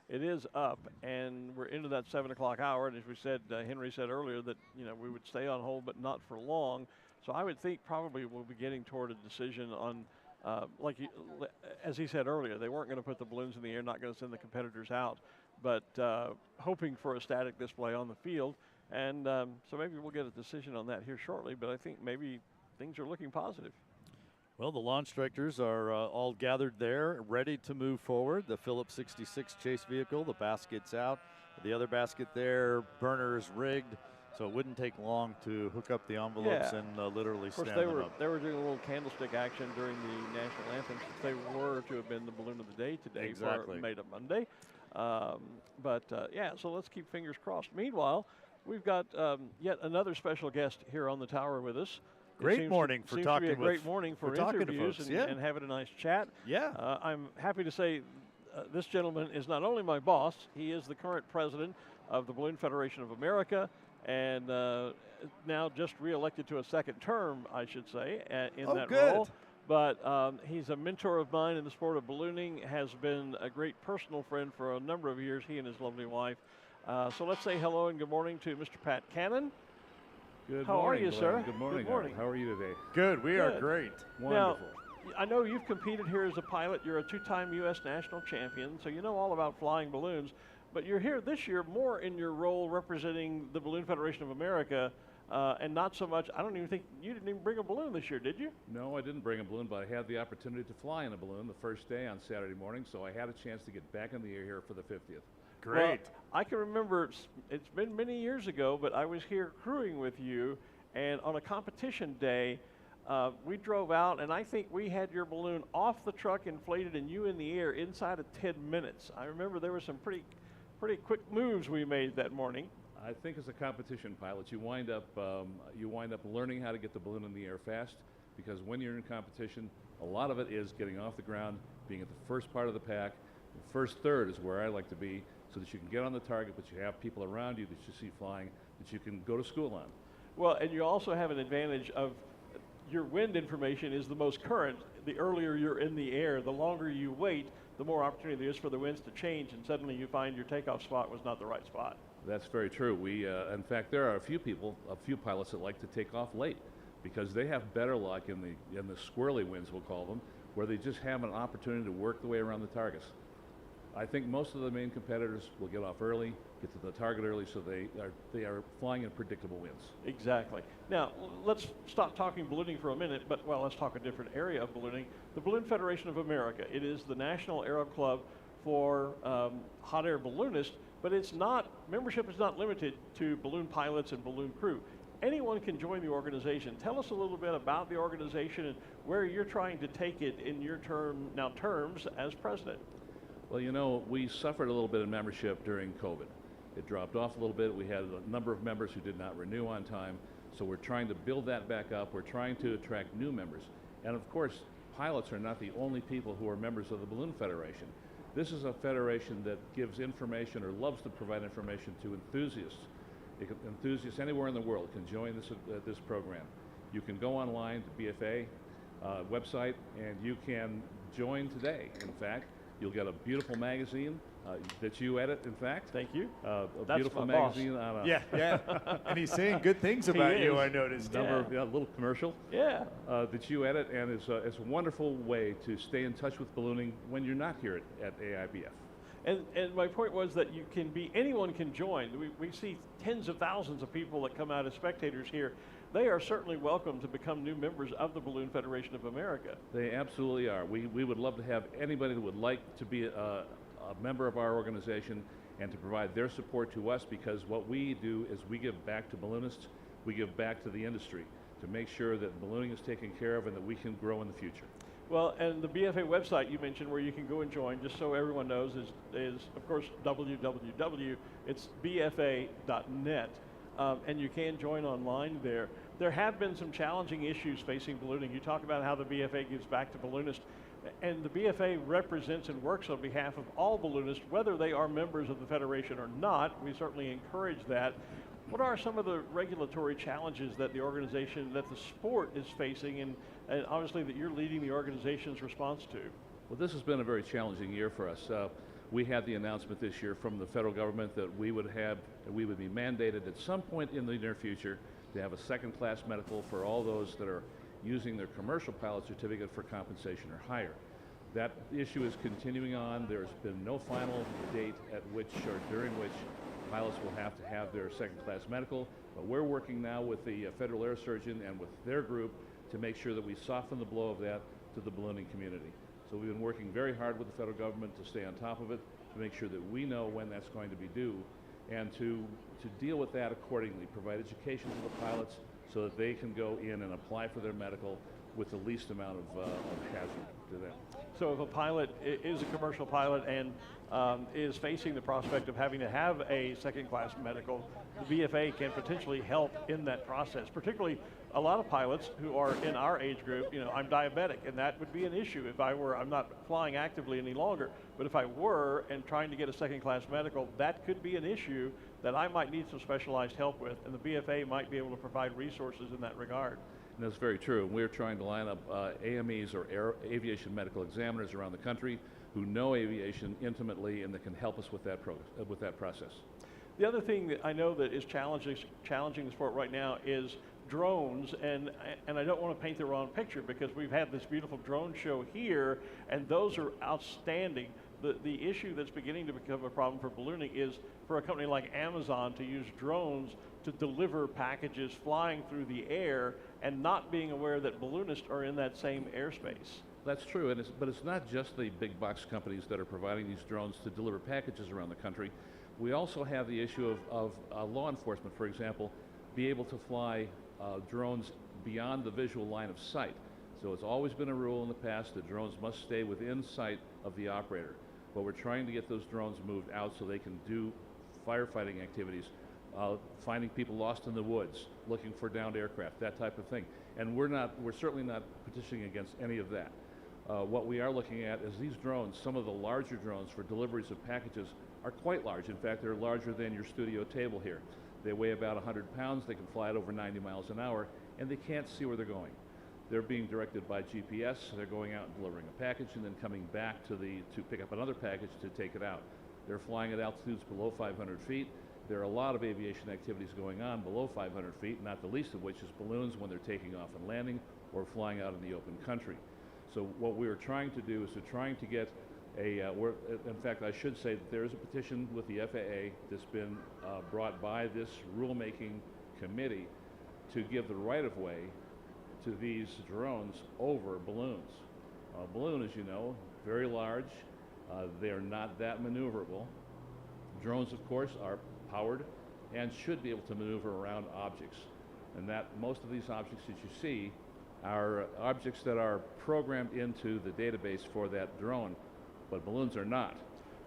it is up, and we're into that 7 o'clock hour. And as we said, Henry said earlier that we would stay on hold, but not for long. So I would think probably we'll be getting toward a decision on, as he said earlier, they weren't going to put the balloons in the air, not going to send the competitors out, but hoping for a static display on the field. And so maybe we'll get a decision on that here shortly, but I think maybe things are looking positive. Well, the launch directors are all gathered there, ready to move forward. The Phillips 66 chase vehicle, the basket's out. The other basket there, burner is rigged, so it wouldn't take long to hook up the envelopes and literally stand them up. They were doing a little candlestick action during the national anthem, since they were to have been the balloon of the day today for Meta Monday. So let's keep fingers crossed. Meanwhile, we've got yet another special guest here on the tower with us. Great morning for talking to be a great morning for interviews and having a nice chat. Yeah. I'm happy to say this gentleman is not only my boss, he is the current president of the Balloon Federation of America, and now just reelected to a second term, I should say, in that role. But he's a mentor of mine in the sport of ballooning, has been a great personal friend for a number of years, he and his lovely wife. So let's say hello and good morning to Mr. Pat Cannon. How are you, sir? Good morning. Good morning. How are you today? Good. We are great. Wonderful. Now, I know you've competed here as a pilot. You're a two-time U.S. national champion, so you know all about flying balloons. But you're here this year more in your role representing the Balloon Federation of America, and not so much. I don't even think you didn't even bring a balloon this year, did you? No, I didn't bring a balloon, but I had the opportunity to fly in a balloon the first day on Saturday morning, so I had a chance to get back in the air here for the 50th. Great. Well, I can remember it's been many years ago, but I was here crewing with you, And on a competition day, we drove out, and I think we had your balloon off the truck, inflated, and you in the air inside of 10 minutes. I remember there were some pretty quick moves we made that morning. I think as a competition pilot, you wind up learning how to get the balloon in the air fast, because when you're in competition, a lot of it is getting off the ground, being at the first part of the pack. The first third is where I like to be, so that you can get on the target, but you have people around you that you see flying that you can go to school on. Well, and you also have an advantage of your wind information is the most current. The earlier you're in the air, the longer you wait, the more opportunity there is for the winds to change, and suddenly you find your takeoff spot was not the right spot. That's very true. In fact, there are a few pilots that like to take off late, because they have better luck in the squirrely winds, we'll call them, where they just have an opportunity to work the way around the targets. I think most of the main competitors will get off early, get to the target early, so they are flying in predictable winds. Exactly. Now, let's stop talking ballooning for a minute, but let's talk a different area of ballooning. The Balloon Federation of America. It is the National Aero Club for hot air balloonists, but membership is not limited to balloon pilots and balloon crew. Anyone can join the organization. Tell us a little bit about the organization and where you're trying to take it in your terms as president. Well, you know, we suffered a little bit in membership during COVID. It dropped off a little bit. We had a number of members who did not renew on time, so we're trying to build that back up. We're trying to attract new members. And of course, pilots are not the only people who are members of the Balloon Federation. This is a federation that gives information, or loves to provide information, to enthusiasts. Enthusiasts anywhere in the world can join this program. You can go online to BFA website, and you can join today. In fact, you'll get a beautiful magazine that you edit, in fact. Thank you. A That's beautiful my magazine boss. on Yeah. And he's saying good things about you, I noticed. A little commercial. Yeah. That you edit, and it's a wonderful way to stay in touch with ballooning when you're not here at AIBF. And my point was that anyone can join. We see tens of thousands of people that come out as spectators here. They are certainly welcome to become new members of the Balloon Federation of America. They absolutely are. We would love to have anybody that would like to be a member of our organization and to provide their support to us, because what we do is we give back to balloonists, we give back to the industry to make sure that ballooning is taken care of and that we can grow in the future. Well, and the BFA website you mentioned where you can go and join, just so everyone knows, is of course www. It's bfa.net, and you can join online there. There have been some challenging issues facing ballooning. You talk about how the BFA gives back to balloonists, and the BFA represents and works on behalf of all balloonists, whether they are members of the Federation or not. We certainly encourage that. What are some of the regulatory challenges that the organization, that the sport is facing, and obviously that you're leading the organization's response to? Well, this has been a very challenging year for us. We had the announcement this year from the federal government that we would be mandated at some point in the near future to have a second-class medical for all those that are using their commercial pilot certificate for compensation or higher. That issue is continuing on. There's been no final date at which or during which pilots will have to have their second-class medical, but we're working now with the Federal Air Surgeon and with their group to make sure that we soften the blow of that to the ballooning community. So we've been working very hard with the federal government to stay on top of it, to make sure that we know when that's going to be due, and to deal with that accordingly, provide education to the pilots so that they can go in and apply for their medical with the least amount of hazard to them. So if a pilot is a commercial pilot and is facing the prospect of having to have a second-class medical, the BFA can potentially help in that process, particularly a lot of pilots who are in our age group. You know, I'm diabetic, and that would be an issue if I'm not flying actively any longer, but if I were and trying to get a second-class medical, that could be an issue that I might need some specialized help with, and the BFA might be able to provide resources in that regard. And that's very true. We're trying to line up AMEs, or aviation medical examiners, around the country who know aviation intimately and that can help us with that process. The other thing that I know that is challenging the sport right now is drones, and I don't want to paint the wrong picture, because we've had this beautiful drone show here, and those are outstanding. The issue that's beginning to become a problem for ballooning is for a company like Amazon to use drones to deliver packages flying through the air and not being aware that balloonists are in that same airspace. That's true, but it's not just the big box companies that are providing these drones to deliver packages around the country. We also have the issue of law enforcement, for example, be able to fly drones beyond the visual line of sight. So it's always been a rule in the past that drones must stay within sight of the operator. But we're trying to get those drones moved out so they can do firefighting activities, finding people lost in the woods, looking for downed aircraft, that type of thing. And we're certainly not petitioning against any of that. What we are looking at is these drones, some of the larger drones for deliveries of packages are quite large. In fact, they're larger than your studio table here. They weigh about 100 pounds, they can fly at over 90 miles an hour, and they can't see where they're going. They're being directed by GPS, so they're going out and delivering a package and then coming back to pick up another package to take it out. They're flying at altitudes below 500 feet. There are a lot of aviation activities going on below 500 feet, not the least of which is balloons when they're taking off and landing or flying out in the open country. So what we are trying to do is to get in fact, I should say that there is a petition with the FAA that's been brought by this rulemaking committee to give the right-of-way to these drones over balloons. A balloon, as you know, very large. They are not that maneuverable. Drones, of course, are powered and should be able to maneuver around objects. And that most of these objects that you see are objects that are programmed into the database for that drone, but balloons are not.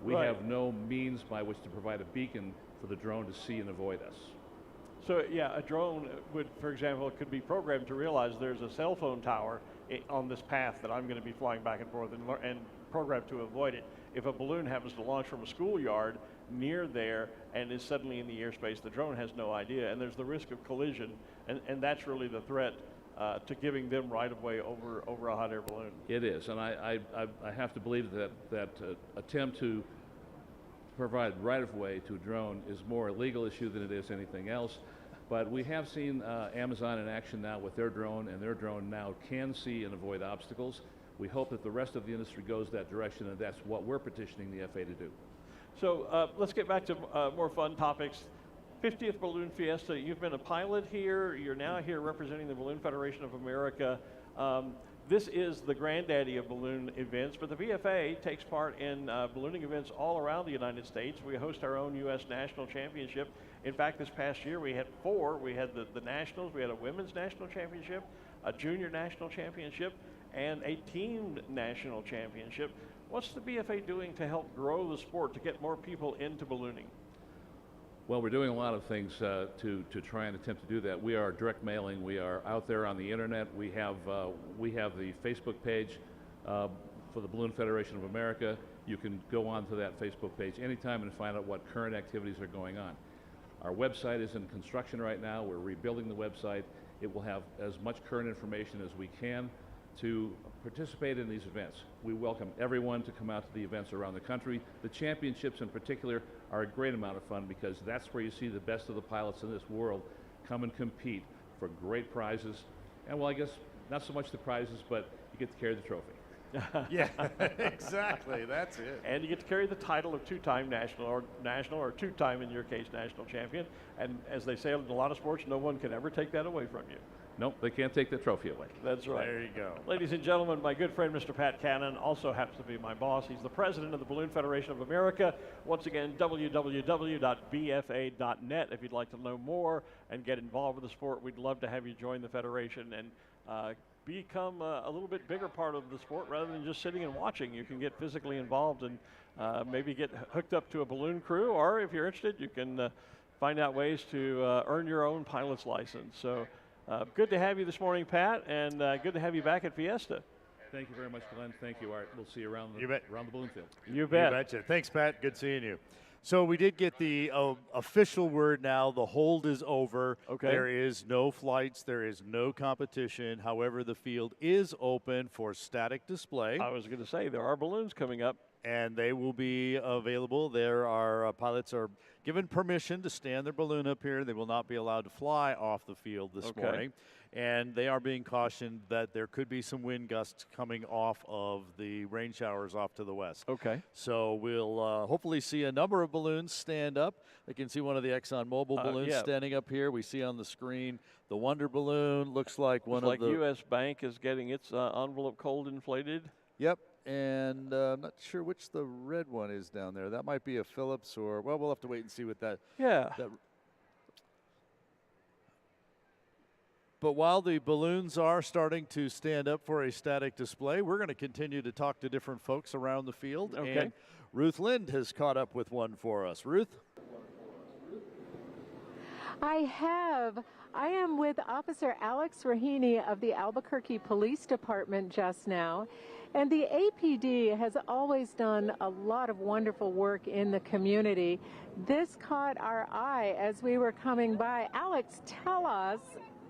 We have no means by which to provide a beacon for the drone to see and avoid us. So yeah, a drone would, for example, could be programmed to realize there's a cell phone tower on this path that I'm going to be flying back and forth and programmed to avoid it. If a balloon happens to launch from a schoolyard near there and is suddenly in the airspace, the drone has no idea, and there's the risk of collision, and that's really the threat to giving them right-of-way over a hot air balloon. It is, and I have to believe that attempt to provide right-of-way to a drone is more a legal issue than it is anything else. But we have seen Amazon in action now with their drone, and their drone now can see and avoid obstacles. We hope that the rest of the industry goes that direction, and that's what we're petitioning the FAA to do. So let's get back to more fun topics. 50th Balloon Fiesta, you've been a pilot here, you're now here representing the Balloon Federation of America. This is the granddaddy of balloon events, but the VFA takes part in ballooning events all around the United States. We host our own U.S. National Championship. In fact, this past year we had 4. We had the Nationals, we had a Women's National Championship, a Junior National Championship, and a Team National Championship. What's the BFA doing to help grow the sport, to get more people into ballooning? Well, we're doing a lot of things to try and attempt to do that. We are direct mailing. We are out there on the internet. We have the Facebook page for the Balloon Federation of America. You can go onto that Facebook page anytime and find out what current activities are going on. Our website is in construction right now. We're rebuilding the website. It will have as much current information as we can to participate in these events. We welcome everyone to come out to the events around the country. The championships in particular are a great amount of fun because that's where you see the best of the pilots in this world come and compete for great prizes. And well, I guess not so much the prizes, but you get to carry the trophy. Yeah, exactly. That's it. And you get to carry the title of two-time national or two-time, in your case, national champion. And as they say in a lot of sports, no one can ever take that away from you. Nope, they can't take the trophy away. That's right. There you go. Ladies and gentlemen, my good friend, Mr. Pat Cannon, also happens to be my boss. He's the president of the Balloon Federation of America. Once again, www.bfa.net. If you'd like to know more and get involved with the sport, we'd love to have you join the Federation and become a little bit bigger part of the sport rather than just sitting and watching. You can get physically involved and maybe get hooked up to a balloon crew, or if you're interested, you can find out ways to earn your own pilot's license. So good to have you this morning, Pat, and good to have you back at Fiesta. Thank you very much, Glenn. Thank you, Art. We'll see you around the balloon field. You bet. You betcha. Thanks, Pat. Good seeing you. So we did get the official word now. The hold is over. Okay. There is no flights. There is no competition. However, the field is open for static display. I was going to say, there are balloons coming up. And they will be available. There are pilots are given permission to stand their balloon up here. They will not be allowed to fly off the field this morning. And they are being cautioned that there could be some wind gusts coming off of the rain showers off to the west. Okay. So we'll hopefully see a number of balloons stand up. I can see one of the ExxonMobil balloons standing up here. We see on the screen the Wonder balloon. Looks like one of the... U.S. Bank is getting its envelope cold inflated. Yep. And I'm not sure which the red one is down there. That might be a Phillips or, well, we'll have to wait and see what that. Yeah. But while the balloons are starting to stand up for a static display, we're going to continue to talk to different folks around the field. Okay. And Ruth Lind has caught up with one for us. Ruth? I have. I am with Officer Alex Raheny of the Albuquerque Police Department just now. And the APD has always done a lot of wonderful work in the community. This caught our eye as we were coming by. Alex, tell us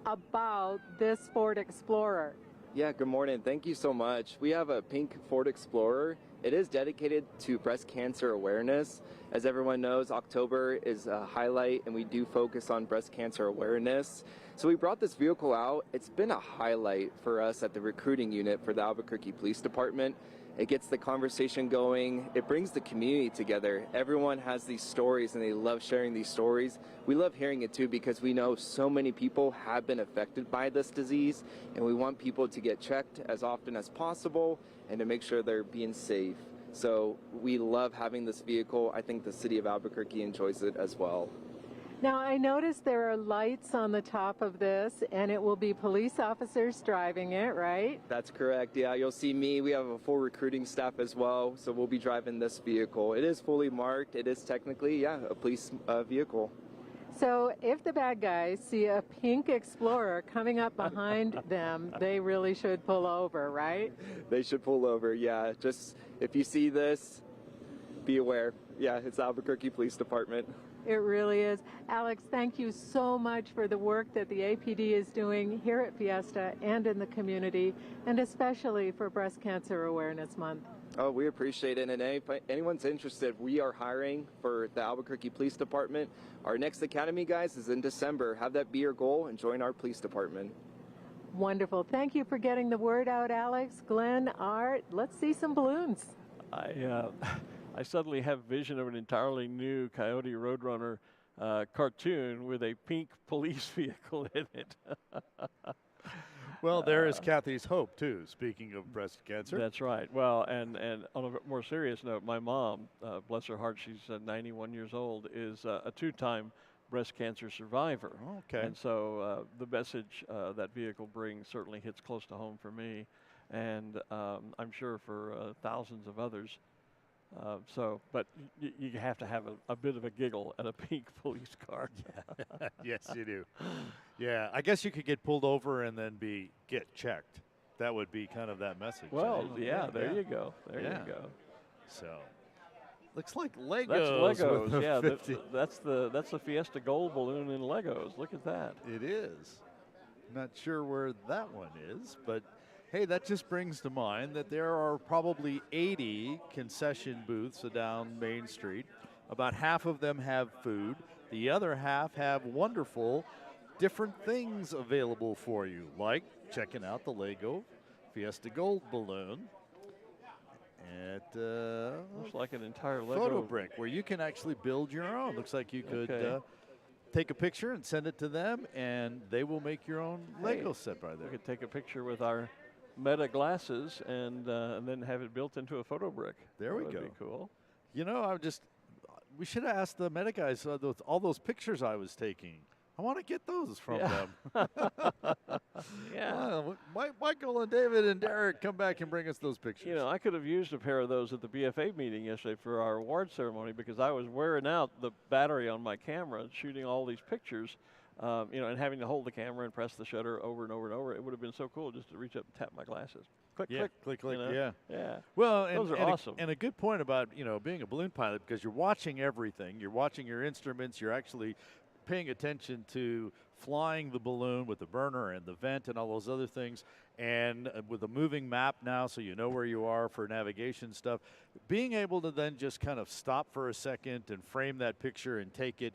about this Ford Explorer. Yeah, good morning. Thank you so much. We have a pink Ford Explorer. It is dedicated to breast cancer awareness. As everyone knows, October is a highlight and we do focus on breast cancer awareness. So we brought this vehicle out. It's been a highlight for us at the recruiting unit for the Albuquerque Police Department. It gets the conversation going. It brings the community together. Everyone has these stories and they love sharing these stories. We love hearing it too because we know so many people have been affected by this disease and we want people to get checked as often as possible and to make sure they're being safe. So we love having this vehicle. I think the city of Albuquerque enjoys it as well. Now, I noticed there are lights on the top of this, and it will be police officers driving it, right? That's correct. Yeah, you'll see me. We have a full recruiting staff as well, so we'll be driving this vehicle. It is fully marked. It is technically, yeah, a police vehicle. So if the bad guys see a pink Explorer coming up behind them, they really should pull over, right? They should pull over, yeah. Just if you see this, be aware. Yeah, it's the Albuquerque Police Department. It really is. Alex, thank you so much for the work that the APD is doing here at Fiesta and in the community, and especially for Breast Cancer Awareness Month. Oh, we appreciate it. And if anyone's interested, we are hiring for the Albuquerque Police Department. Our next academy, guys, is in December. Have that be your goal and join our police department. Wonderful. Thank you for getting the word out, Alex. Glen, Art, let's see some balloons. I suddenly have vision of an entirely new Coyote Roadrunner cartoon with a pink police vehicle in it. Well, there is Kathy's hope, too, speaking of breast cancer. That's right. Well, and on a more serious note, my mom, bless her heart, she's 91 years old, is a two-time breast cancer survivor. Okay. And so the message that vehicle brings certainly hits close to home for me, and I'm sure for thousands of others. But you have to have a bit of a giggle at a pink police car. Yes, you do. Yeah, I guess you could get pulled over and then get checked. That would be kind of that message. Well, there you go. There you go. So, looks like Legos. That's Legos. With the Yeah, 50. that's the Fiesta Gold balloon in Legos. Look at that. It is. Not sure where that one is, but hey, that just brings to mind that there are probably 80 concession booths down Main Street. About half of them have food. The other half have wonderful different things available for you, like checking out the Lego Fiesta Gold balloon. Looks like an entire Lego photo brick where you can actually build your own. Looks like you could take a picture and send it to them, and they will make your own Lego set right there. We could take a picture with our Meta glasses and then have it built into a photo brick. There we That go. would be cool. You know, we should have asked the Meta guys all those pictures I was taking. I want to get those from them. Yeah. Michael and David and Derek, come back and bring us those pictures. You know, I could have used a pair of those at the BFA meeting yesterday for our award ceremony because I was wearing out the battery on my camera shooting all these pictures. And having to hold the camera and press the shutter over and over and over. It would have been so cool just to reach up and tap my glasses. Click, click. Click, you know? yeah. Yeah. Well, those are and awesome. And a good point about, being a balloon pilot, because you're watching everything. You're watching your instruments. You're actually paying attention to flying the balloon with the burner and the vent and all those other things. And with a moving map now, so you know where you are for navigation stuff, being able to then just kind of stop for a second and frame that picture and take it,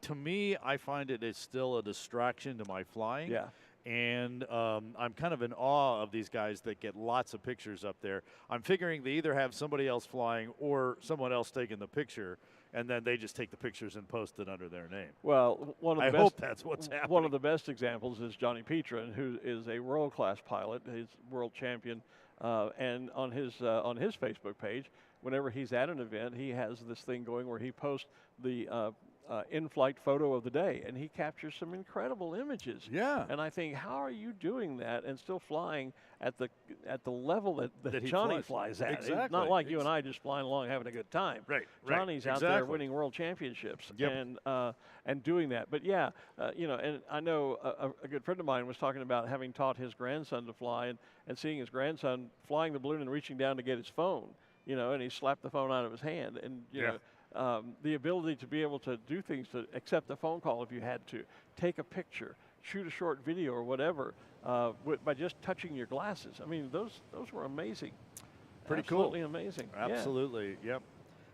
to me, I find it is still a distraction to my flying. Yeah. And I'm kind of in awe of these guys that get lots of pictures up there. I'm figuring they either have somebody else flying or someone else taking the picture, and then they just take the pictures and post it under their name. Well, I hope that's what's happening. One of the best examples is Johnny Petrin, who is a world-class pilot. He's world champion, and on his Facebook page, whenever he's at an event, he has this thing going where he posts the in-flight photo of the day, and he captures some incredible images. Yeah. And I think, how are you doing that and still flying at the level that he Johnny flies. flies at? Exactly. It's not like you and I just flying along having a good time. Right. Johnny's out there winning world championships and doing that. But yeah, you know, and I know a good friend of mine was talking about having taught his grandson to fly and seeing his grandson flying the balloon and reaching down to get his phone, you know, and he slapped the phone out of his hand. And, you know, the ability to be able to do things, to accept a phone call if you had to, take a picture, shoot a short video or whatever, by just touching your glasses. I mean, those were amazing. Pretty Absolutely cool. amazing. Absolutely, yep.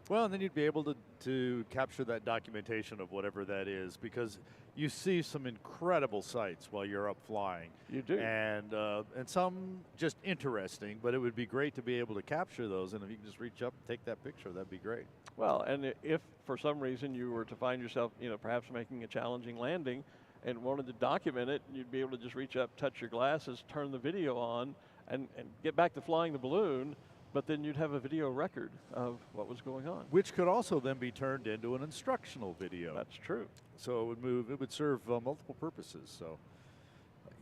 Well, and then you'd be able to capture that documentation of whatever that is, because you see some incredible sights while you're up flying. You do. And some just interesting, but it would be great to be able to capture those, and if you can just reach up and take that picture, that'd be great. Well, and if for some reason you were to find yourself, you know, perhaps making a challenging landing and wanted to document it, you'd be able to just reach up, touch your glasses, turn the video on, and get back to flying the balloon, but then you'd have a video record of what was going on. Which could also then be turned into an instructional video. That's true. So it would serve multiple purposes. So,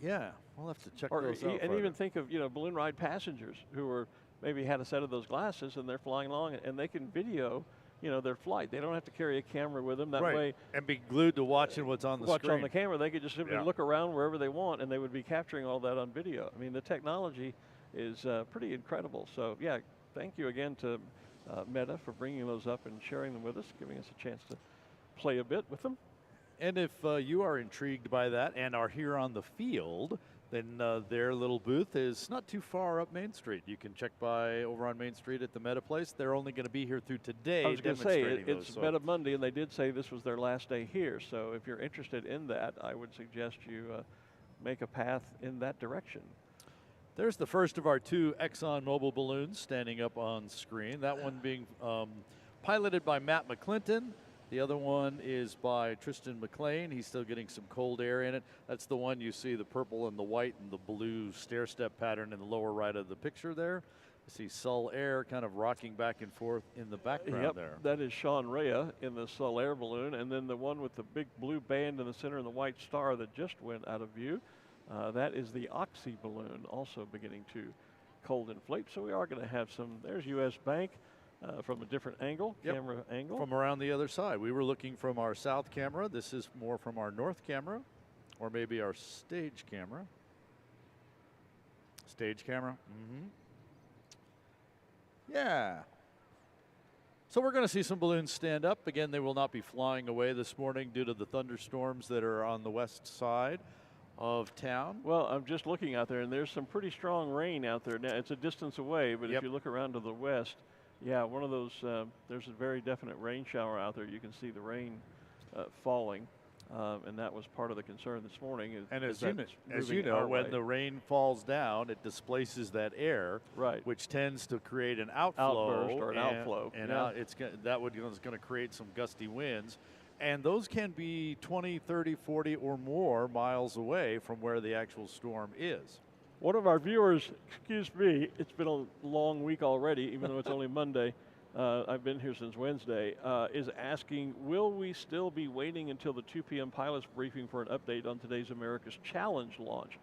yeah, we'll have to check Or those out. and even think of, you know, balloon ride passengers who were maybe had a set of those glasses and they're flying along and they can video, you know, their flight. They don't have to carry a camera with them. That way, and be glued to watching what's on the screen. Watch on the camera. They could just simply look around wherever they want, and they would be capturing all that on video. I mean, the technology is pretty incredible. So, yeah, thank you again to Meta for bringing those up and sharing them with us, giving us a chance to play a bit with them. And if you are intrigued by that and are here on the field, then their little booth is not too far up Main Street. You can check by over on Main Street at the Meta Place. They're only going to be here through today. I was going to say, it's so. Meta Monday, and they did say this was their last day here. So if you're interested in that, I would suggest you make a path in that direction. There's the first of our two Exxon Mobil balloons standing up on screen. That one being piloted by Matt McClinton. The other one is by Tristan McLean. He's still getting some cold air in it. That's the one you see the purple and the white and the blue stair-step pattern in the lower right of the picture there. You see Sol Air kind of rocking back and forth in the background there. That is Sean Rea in the Sol Air balloon. And then the one with the big blue band in the center and the white star that just went out of view, that is the Oxy balloon, also beginning to cold inflate. So we are going to have some, there's U.S. Bank. From a different angle, camera angle. From around the other side. We were looking from our south camera. This is more from our north camera, or maybe our stage camera. Stage camera. Yeah. So we're going to see some balloons stand up. Again, they will not be flying away this morning due to the thunderstorms that are on the west side of town. Well, I'm just looking out there, and there's some pretty strong rain out there. Now, it's a distance away, but if you look around to the west, yeah, one of those, there's a very definite rain shower out there. You can see the rain falling, and that was part of the concern this morning. And as you know, when the rain falls down, it displaces that air, which tends to create an outflow. Outburst or an outflow. And it's going to create some gusty winds. And those can be 20, 30, 40 or more miles away from where the actual storm is. One of our viewers, excuse me, it's been a long week already, even though it's only Monday. I've been here since Wednesday, is asking, will we still be waiting until the 2 p.m. pilots briefing for an update on today's America's Challenge launch?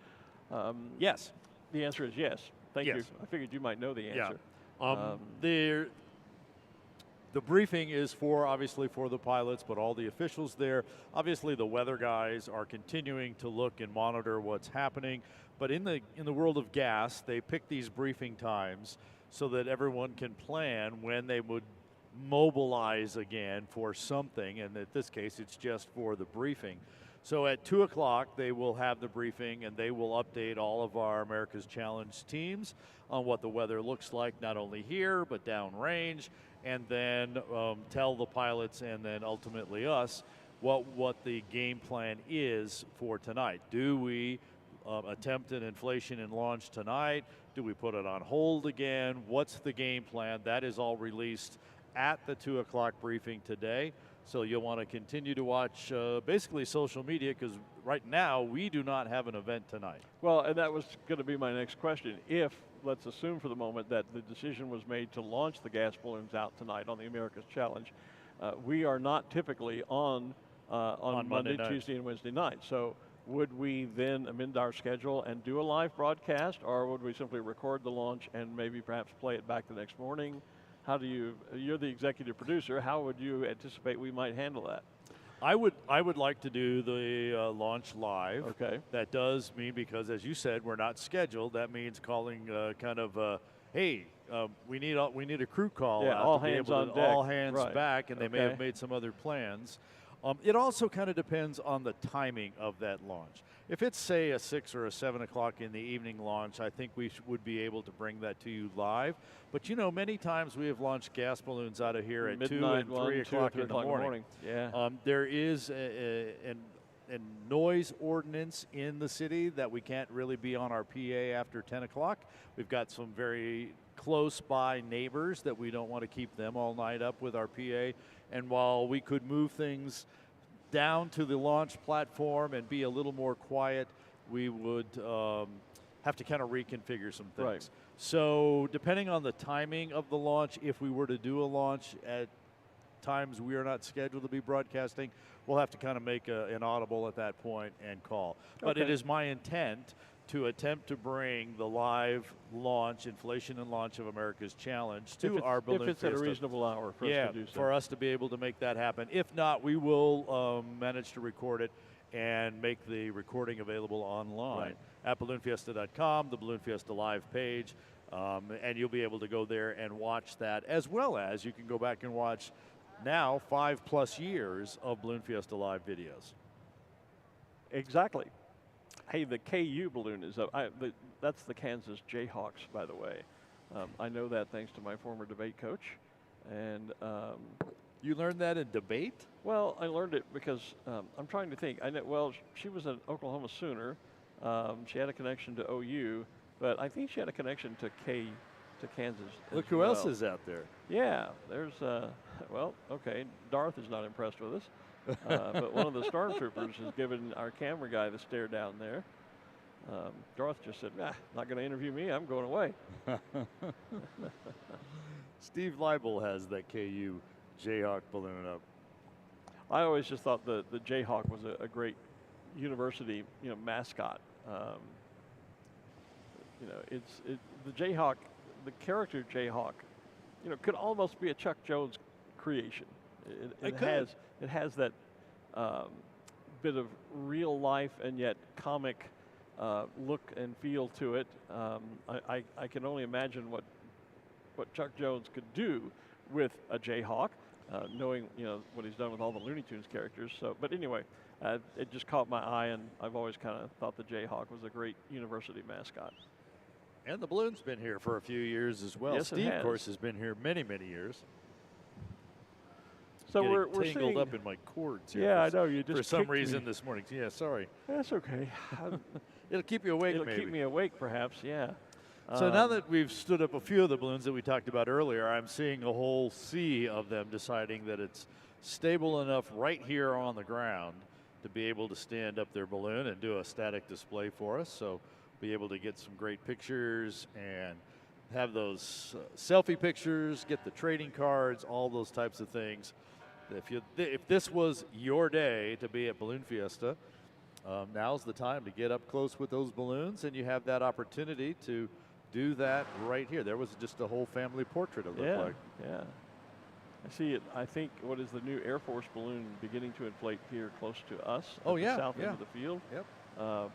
Yes. The answer is yes. Thank you. I figured you might know the answer. The briefing is obviously for the pilots, but all the officials there. Obviously, the weather guys are continuing to look and monitor what's happening. But in the world of gas, they pick these briefing times so that everyone can plan when they would mobilize again for something. And in this case, it's just for the briefing. So at 2 o'clock, they will have the briefing, and they will update all of our America's Challenge teams on what the weather looks like, not only here, but downrange, and then tell the pilots and then ultimately us what the game plan is for tonight. Do we attempt an inflation and launch tonight? Do we put it on hold again? What's the game plan? That is all released at the 2 o'clock briefing today. So you'll want to continue to watch basically social media, because right now we do not have an event tonight. Well, and that was going to be my next question. If, let's assume for the moment that the decision was made to launch the gas balloons out tonight on the America's Challenge, We are not typically on Monday, night. Tuesday, and Wednesday night. So would we then amend our schedule and do a live broadcast, or would we simply record the launch and maybe perhaps play it back the next morning? How do you're the executive producer, how would you anticipate we might handle that? I would like to do the launch live. Okay. That does mean, because as you said, we're not scheduled. That means calling hey, we need a crew call. Yeah, out all to be hands able on to, deck. all hands Right. back, and they may Okay. have made some other plans. It also kind of depends on the timing of that launch. If it's, say, a 6 or a 7 o'clock in the evening launch, I think we would be able to bring that to you live. But, many times we have launched gas balloons out of here at Midnight, 2 and 3 o'clock in the morning. Yeah. There is a noise ordinance in the city that we can't really be on our PA after 10 o'clock. We've got some very close by neighbors that we don't want to keep them all night up with our PA. And while we could move things down to the launch platform and be a little more quiet, we would have to kind of reconfigure some things. Right. So depending on the timing of the launch, if we were to do a launch at times we are not scheduled to be broadcasting, we'll have to kind of make an audible at that point and call. But it Okay. is my intent to attempt to bring the live launch, Inflation and Launch of America's Challenge to our Balloon If it's at a Fiesta. reasonable hour for us to do so. For us to be able to make that happen. If not, we will manage to record it and make the recording available online at balloonfiesta.com, the Balloon Fiesta Live page, and you'll be able to go there and watch that, as well as you can go back and watch now 5+ years of Balloon Fiesta Live videos. Exactly. Hey, the KU balloon is up. That's the Kansas Jayhawks, by the way. I know that thanks to my former debate coach. And you learned that in debate? Well, I learned it because I'm trying to think. I know. Well, she was an Oklahoma Sooner. She had a connection to OU, but I think she had a connection to Kansas. Look as who well. else is out there. Yeah, there's. Well, okay. Darth is not impressed with us. But one of the stormtroopers has given our camera guy the stare down there. Darth just said, not going to interview me. I'm going away. Steve Leibel has that KU Jayhawk balloon up. I always just thought the Jayhawk was a great university, mascot. The Jayhawk, the character Jayhawk, could almost be a Chuck Jones creation. It has that bit of real life and yet comic look and feel to it. I can only imagine what Chuck Jones could do with a Jayhawk, knowing what he's done with all the Looney Tunes characters. So, but anyway, it just caught my eye, and I've always kind of thought the Jayhawk was a great university mascot. And the balloon's been here for a few years as well. Yes, Steve, it has. of course, has been here many, many years. So Getting we're tangled seeing, up in my cords here. Yeah, I know. You just for some kicked reason me. this morning. Yeah, sorry. That's okay. It'll keep you awake. It'll maybe. keep me awake, perhaps. Yeah. So now that we've stood up a few of the balloons that we talked about earlier, I'm seeing a whole sea of them deciding that it's stable enough right here on the ground to be able to stand up their balloon and do a static display for us. So be able to get some great pictures and have those selfie pictures, get the trading cards, all those types of things. If this was your day to be at Balloon Fiesta, now's the time to get up close with those balloons, and you have that opportunity to do that right here. There was just a whole family portrait, it looked like. Yeah. I see it. I think what is the new Air Force balloon beginning to inflate here close to us at the south end of the field. Yep.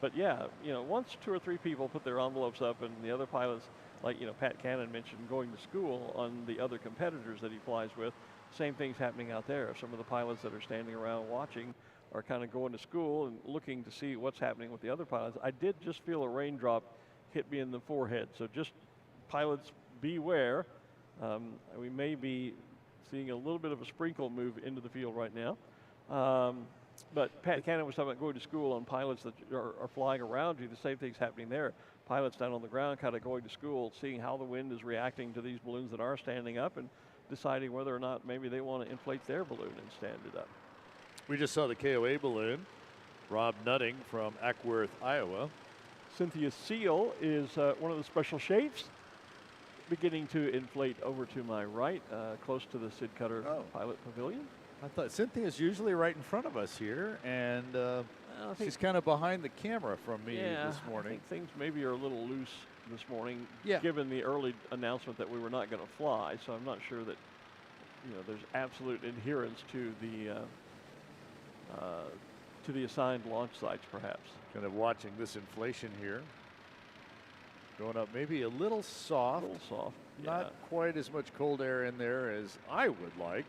But yeah, once 2 or 3 people put their envelopes up, and the other pilots, like Pat Cannon mentioned, going to school on the other competitors that he flies with, same thing's happening out there. Some of the pilots that are standing around watching are kind of going to school and looking to see what's happening with the other pilots. I did just feel a raindrop hit me in the forehead, so just pilots beware. We may be seeing a little bit of a sprinkle move into the field right now. But Pat Cannon was talking about going to school on pilots that are flying around you. The same thing's happening there. Pilots down on the ground kind of going to school, seeing how the wind is reacting to these balloons that are standing up and deciding whether or not maybe they want to inflate their balloon and stand it up. We just saw the KOA balloon. Rob Nutting from Ackworth, Iowa. Cynthia Seal is one of the special shapes. beginning to inflate over to my right, close to the Sid Cutter Pilot Pavilion. I thought Cynthia's usually right in front of us here, and she's kind of behind the camera from me this morning. I think things maybe are a little loose this morning, Yeah. given the early announcement that we were not going to fly. So I'm not sure that there's absolute adherence to the assigned launch sites, perhaps. Kind of watching this inflation here. Going up maybe a little soft. Not quite as much cold air in there as I would like.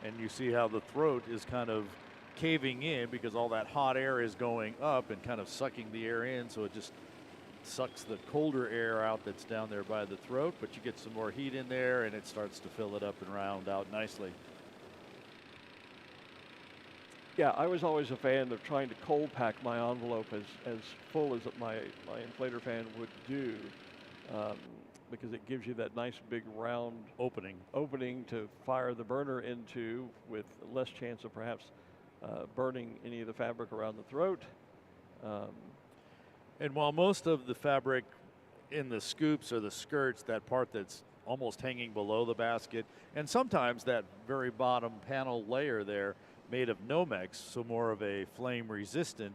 And you see how the throat is kind of caving in because all that hot air is going up and kind of sucking the air in, so it just sucks the colder air out that's down there by the throat, but you get some more heat in there and it starts to fill it up and round out nicely. Yeah, I was always a fan of trying to cold pack my envelope as full as my inflator fan would do, because it gives you that nice big round opening to fire the burner into, with less chance of perhaps burning any of the fabric around the throat. And while most of the fabric in the scoops or the skirts, that part that's almost hanging below the basket, and sometimes that very bottom panel layer there made of Nomex, so more of a flame resistant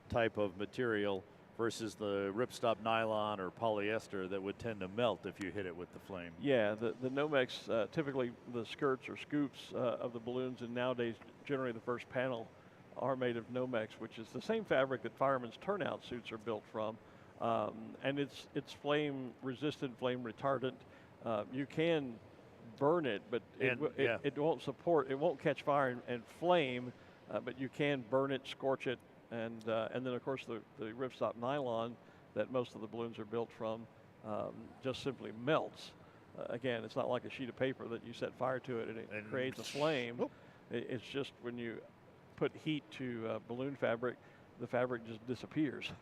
type of material versus the ripstop nylon or polyester that would tend to melt if you hit it with the flame. Yeah, the Nomex, typically the skirts or scoops of the balloons, and nowadays generally the first panel are made of Nomex, which is the same fabric that firemen's turnout suits are built from, and it's flame resistant, flame retardant. You can burn it, but it won't support, it won't catch fire and flame, but you can burn it, scorch it, and then of course the ripstop nylon that most of the balloons are built from just simply melts. Again, it's not like a sheet of paper that you set fire to it and it creates a flame. It's just when you put heat to balloon fabric, the fabric just disappears.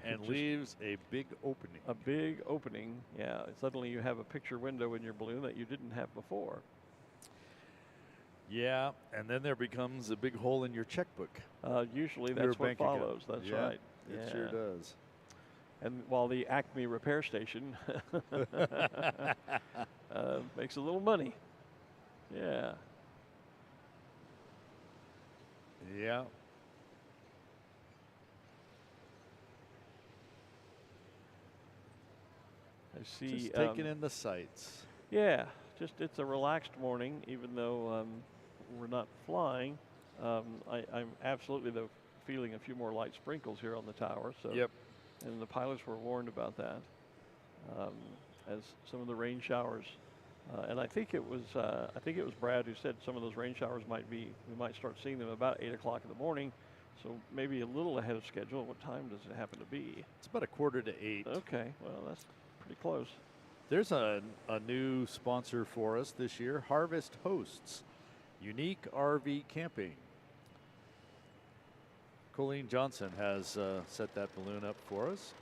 And leaves a big opening. A big opening, yeah. Suddenly you have a picture window in your balloon that you didn't have before. Yeah, and then there becomes a big hole in your checkbook. Usually that's what follows. That's right. It sure does. And while the Acme repair station makes a little money. Yeah. Yeah. I see. Just taking in the sights. Yeah, just it's a relaxed morning, even though we're not flying. I'm absolutely though feeling a few more light sprinkles here on the tower. So. Yep. And the pilots were warned about that, as some of the rain showers. And I think it was Brad who said some of those rain showers we might start seeing them about 8 o'clock in the morning. So maybe a little ahead of schedule. What time does it happen to be? It's about 7:45. Okay, well, that's pretty close. There's a new sponsor for us this year, Harvest Hosts, Unique RV Camping. Colleen Johnson has set that balloon up for us.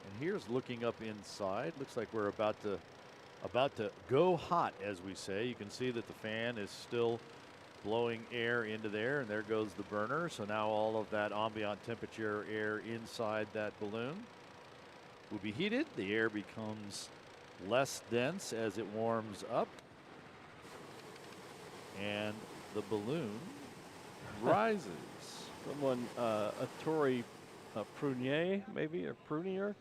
And here's looking up inside. Looks like we're about to go hot, as we say. You can see that the fan is still blowing air into there, and there goes the burner. So now all of that ambient temperature air inside that balloon will be heated. The air becomes less dense as it warms up, and the balloon rises. Someone, a Tory Prunier, maybe, or Prunier,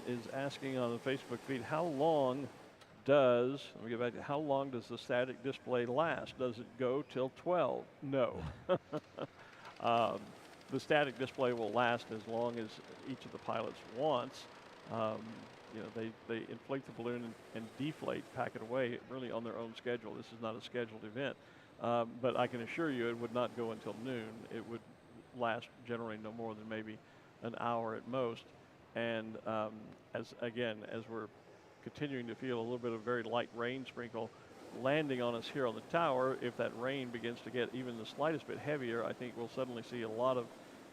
is asking on the Facebook feed, how long does the static display last? Does it go till 12? No. The static display will last as long as each of the pilots wants. They inflate the balloon and deflate, pack it away, really on their own schedule. This is not a scheduled event. But I can assure you it would not go until noon. It would last generally no more than maybe an hour at most. And as we're continuing to feel a little bit of very light rain sprinkle landing on us here on the tower, if that rain begins to get even the slightest bit heavier, I think we'll suddenly see a lot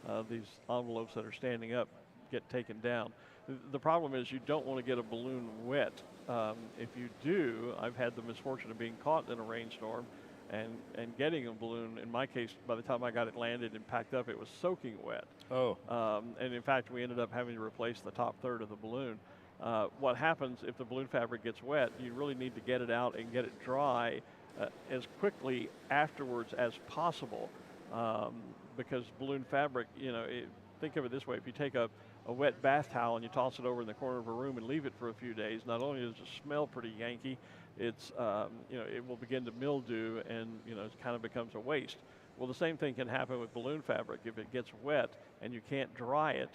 of these envelopes that are standing up get taken down. The problem is you don't want to get a balloon wet. If you do, I've had the misfortune of being caught in a rainstorm and getting a balloon. In my case, by the time I got it landed and packed up, it was soaking wet. Oh. And in fact, we ended up having to replace the top third of the balloon. What happens if the balloon fabric gets wet, you really need to get it out and get it dry as quickly afterwards as possible, because balloon fabric, think of it this way: if you take a wet bath towel and you toss it over in the corner of a room and leave it for a few days, not only does it smell pretty Yankee, it's it will begin to mildew and it kind of becomes a waste. Well, the same thing can happen with balloon fabric. If it gets wet and you can't dry it,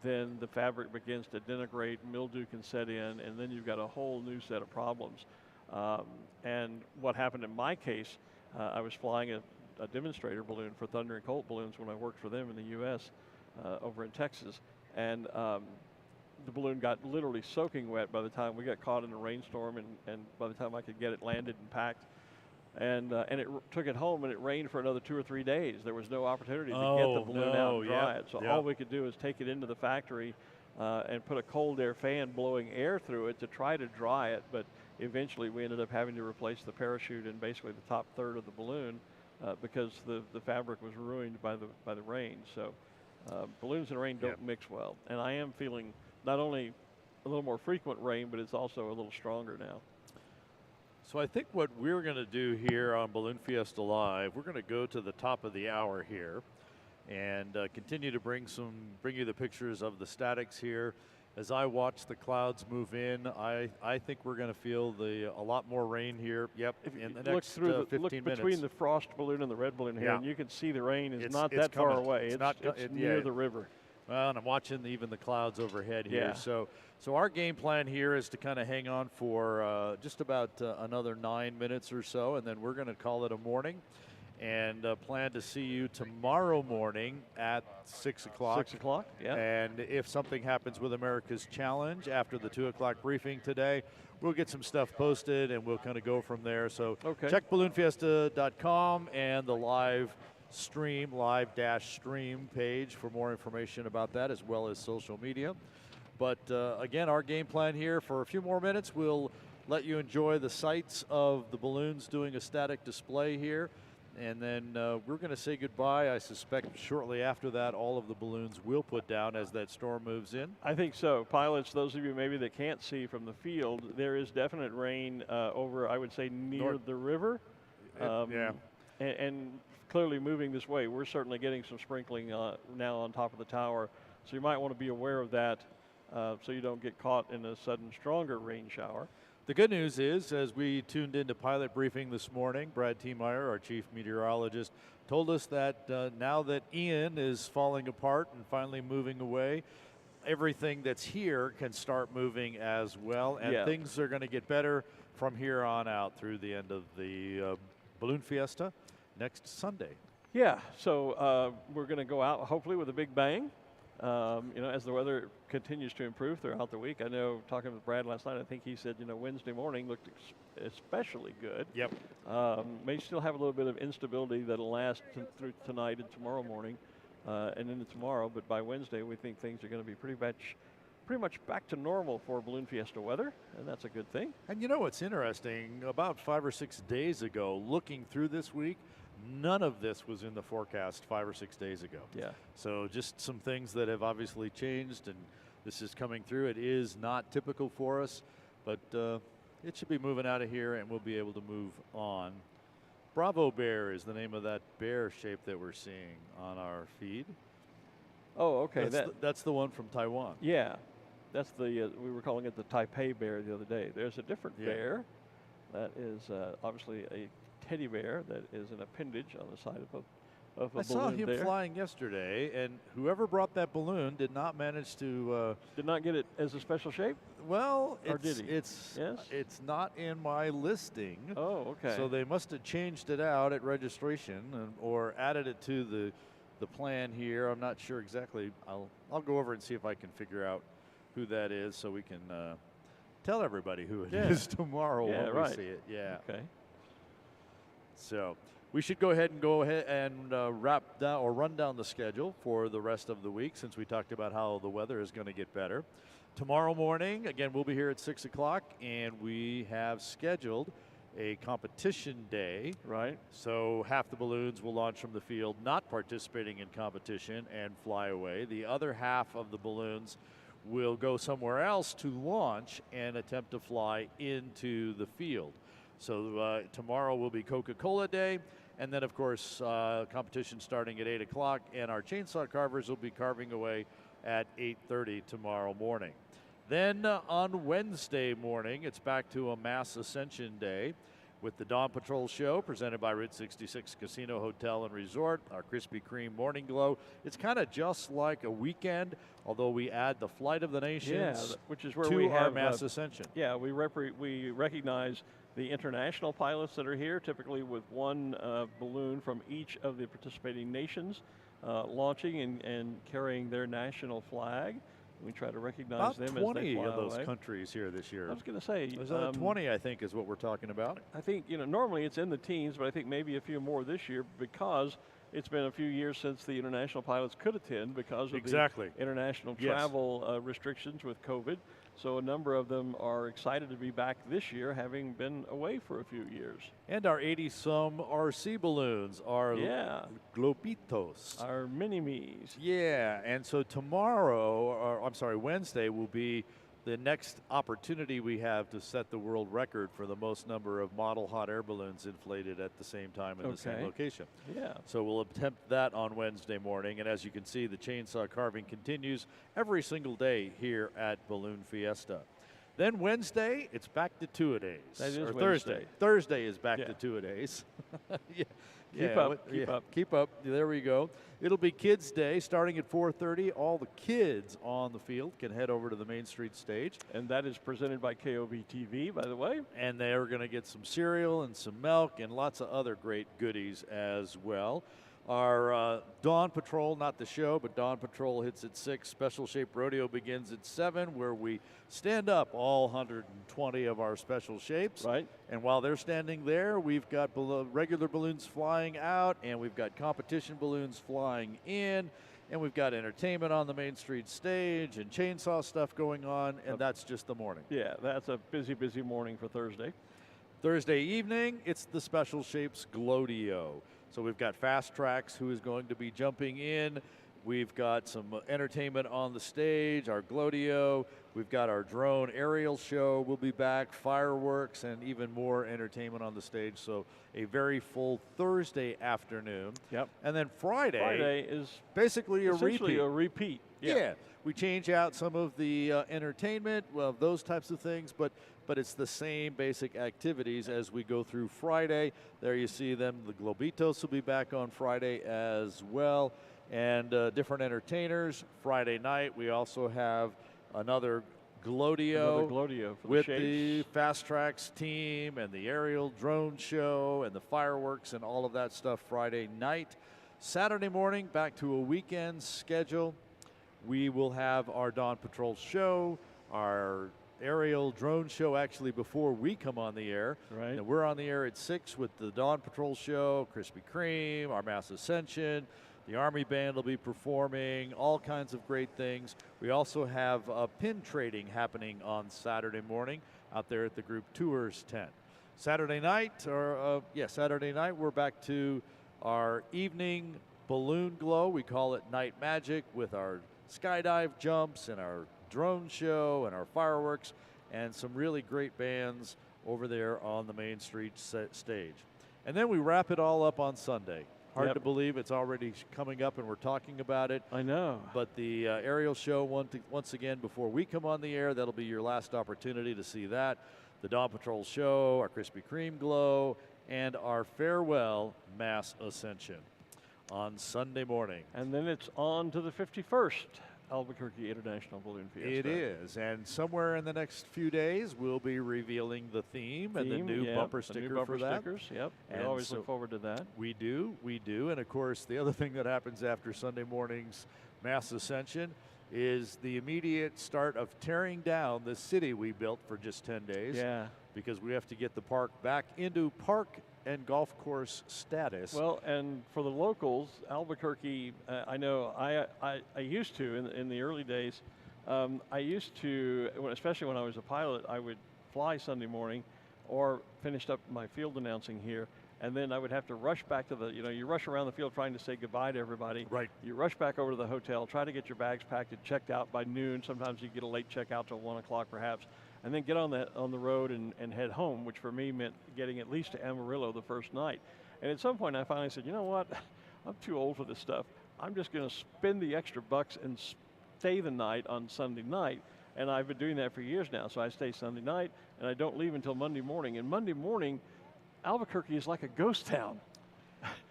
then the fabric begins to disintegrate, mildew can set in, and then you've got a whole new set of problems. And what happened in my case, I was flying a demonstrator balloon for Thunder and Colt Balloons when I worked for them in the U.S. Over in Texas, and the balloon got literally soaking wet by the time we got caught in a rainstorm, and by the time I could get it landed and packed. And it took it home, and it rained for another 2 or 3 days. There was no opportunity to get the balloon out and dry it. So all we could do is take it into the factory and put a cold air fan blowing air through it to try to dry it. But eventually we ended up having to replace the parachute and basically the top third of the balloon because the fabric was ruined by the rain. So balloons and rain don't mix well. And I am feeling not only a little more frequent rain, but it's also a little stronger now. So I think what we're going to do here on Balloon Fiesta Live, we're going to go to the top of the hour here and continue to bring you the pictures of the statics here. As I watch the clouds move in, I think we're going to feel a lot more rain here. Yep, in the next 15 minutes. Look between the frost balloon and the red balloon here, and you can see the rain is not that far away. It's near the river. Well, and I'm watching even the clouds overhead here. So our game plan here is to kind of hang on for just about another 9 minutes or so, and then we're going to call it a morning and plan to see you tomorrow morning at 6 o'clock. 6 o'clock, yeah. And if something happens with America's Challenge after the 2 o'clock briefing today, we'll get some stuff posted and we'll kind of go from there. So check balloonfiesta.com and the live-stream page for more information about that, as well as social media. But again, our game plan here for a few more minutes, we'll let you enjoy the sights of the balloons doing a static display here. And then we're going to say goodbye. I suspect shortly after that, all of the balloons will put down as that storm moves in. I think so. Pilots, those of you maybe that can't see from the field, there is definite rain over, I would say, near the river. And clearly moving this way. We're certainly getting some sprinkling now on top of the tower. So you might want to be aware of that so you don't get caught in a sudden stronger rain shower. The good news is, as we tuned into pilot briefing this morning, Brad T. Moyer, our chief meteorologist, told us that now that Ian is falling apart and finally moving away, everything that's here can start moving as well. And things are going to get better from here on out through the end of the Balloon Fiesta next Sunday. Yeah, so we're going to go out hopefully with a big bang. As the weather continues to improve throughout the week. I know, talking with Brad last night, I think he said, Wednesday morning looked especially good. Yep. May still have a little bit of instability that'll last through tonight and tomorrow morning and into tomorrow, but by Wednesday we think things are going to be pretty much back to normal for Balloon Fiesta weather, and that's a good thing. And what's interesting, about 5 or 6 days ago, looking through this week, none of this was in the forecast 5 or 6 days ago. Yeah. So just some things that have obviously changed, and this is coming through. It is not typical for us, but it should be moving out of here, and we'll be able to move on. Bravo Bear is the name of that bear shape that we're seeing on our feed. Oh, okay. That's the one from Taiwan. Yeah. That's the, we were calling it the Taipei bear the other day. There's a different bear that is obviously a teddy bear that is an appendage on the side of a balloon. I saw him flying yesterday, and whoever brought that balloon did not manage to... did not get it as a special shape? Well, or did he? It's not in my listing. Oh, okay. So they must have changed it out at registration or added it to the plan here. I'm not sure exactly. I'll go over and see if I can figure out who that is so we can tell everybody who it is tomorrow when we see it. Yeah. Okay. So we should go ahead and wrap down or run down the schedule for the rest of the week, since we talked about how the weather is going to get better. Tomorrow morning, again, we'll be here at 6 o'clock, and we have scheduled a competition day. Right. So half the balloons will launch from the field not participating in competition and fly away. The other half of the balloons will go somewhere else to launch and attempt to fly into the field. So tomorrow will be Coca-Cola Day. And then, of course, competition starting at 8 o'clock. And our chainsaw carvers will be carving away at 8:30 tomorrow morning. Then on Wednesday morning, it's back to a Mass Ascension Day with the Dawn Patrol Show presented by Route 66 Casino Hotel and Resort, our Krispy Kreme Morning Glow. It's kind of just like a weekend, although we add the Flight of the Nations which is where to we our have Mass Ascension. Yeah, we recognize the international pilots that are here, typically with one balloon from each of the participating nations, launching and carrying their national flag. We try to recognize them as they fly away. 20 of those countries here this year. I was going to say, 20, I think, is what we're talking about. I think, normally it's in the teens, but I think maybe a few more this year because it's been a few years since the international pilots could attend because of the international travel restrictions with COVID. So a number of them are excited to be back this year, having been away for a few years. And our 80-some RC balloons are globitos. Our mini-me's. Yeah, and so tomorrow, or I'm sorry, Wednesday will be the next opportunity we have to set the world record for the most number of model hot air balloons inflated at the same time in the same location. Yeah. So we'll attempt that on Wednesday morning, and as you can see, the chainsaw carving continues every single day here at Balloon Fiesta. Then Wednesday, it's back to two-a-days. That is or Wednesday. Thursday. Thursday is back to two-a-days. Keep up. There we go. It'll be Kids Day starting at 4:30. All the kids on the field can head over to the Main Street stage. And that is presented by KOB-TV, by the way. And they're going to get some cereal and some milk and lots of other great goodies as well. Our Dawn Patrol, not the show, but Dawn Patrol hits at 6. Special Shape Rodeo begins at 7, where we stand up all 120 of our special shapes. Right. And while they're standing there, we've got regular balloons flying out, and we've got competition balloons flying in, and we've got entertainment on the Main Street stage and chainsaw stuff going on, and that's just the morning. Yeah, that's a busy, busy morning for Thursday. Thursday evening, it's the Special Shapes Glodeo. So we've got Fast Tracks, who is going to be jumping in. We've got some entertainment on the stage, our Glodeo. We've got our drone aerial show. We'll be back, fireworks, and even more entertainment on the stage. So a very full Thursday afternoon. Yep. And then Friday is basically a repeat. Yeah. We change out some of the entertainment, those types of things, but it's the same basic activities as we go through Friday. There you see them. The Globitos will be back on Friday as well, and different entertainers. Friday night, we also have another Glodeo, for with the Fast Tracks team and the aerial drone show and the fireworks and all of that stuff Friday night. Saturday morning, back to a weekend schedule. We will have our Dawn Patrol show, our aerial drone show actually before we come on the air. Right. And we're on the air at 6 with the Dawn Patrol show, Krispy Kreme, our Mass Ascension. The Army Band will be performing, all kinds of great things. We also have pin trading happening on Saturday morning out there at the Group Tours tent. Saturday night, we're back to our evening balloon glow. We call it Night Magic, with our skydive jumps and our drone show and our fireworks and some really great bands over there on the Main Street stage. And then we wrap it all up on Sunday. Hard to believe it's already coming up and we're talking about it. I know. But the aerial show, once again, before we come on the air, that'll be your last opportunity to see that. The Dawn Patrol show, our Krispy Kreme glow, and our farewell Mass Ascension on Sunday morning. And then it's on to the 51st Albuquerque International Balloon Fiesta. It is, and somewhere in the next few days, we'll be revealing the theme and the new bumper sticker for that. Stickers, yep. We always look forward to that. We do, and of course, the other thing that happens after Sunday morning's Mass Ascension is the immediate start of tearing down the city we built for just 10 days. Yeah. Because we have to get the park back into park and golf course status. Well, and for the locals, Albuquerque, I know I used to, in the early days, I used to, especially when I was a pilot, I would fly Sunday morning or finished up my field announcing here, and then I would have to rush back to the, you rush around the field trying to say goodbye to everybody. Right. You rush back over to the hotel, try to get your bags packed and checked out by noon. Sometimes you get a late checkout till 1 o'clock perhaps, and then get on the road and head home, which for me meant getting at least to Amarillo the first night. And at some point I finally said, you know what, I'm too old for this stuff. I'm just going to spend the extra bucks and stay the night on Sunday night. And I've been doing that for years now. So I stay Sunday night, and I don't leave until Monday morning. And Monday morning, Albuquerque is like a ghost town.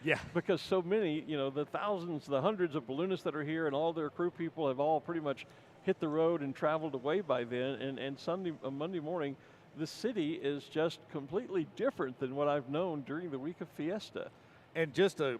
Yeah. Because so many, the thousands, the hundreds of balloonists that are here and all their crew people have all pretty much hit the road and traveled away by then. And Monday morning, the city is just completely different than what I've known during the week of Fiesta. And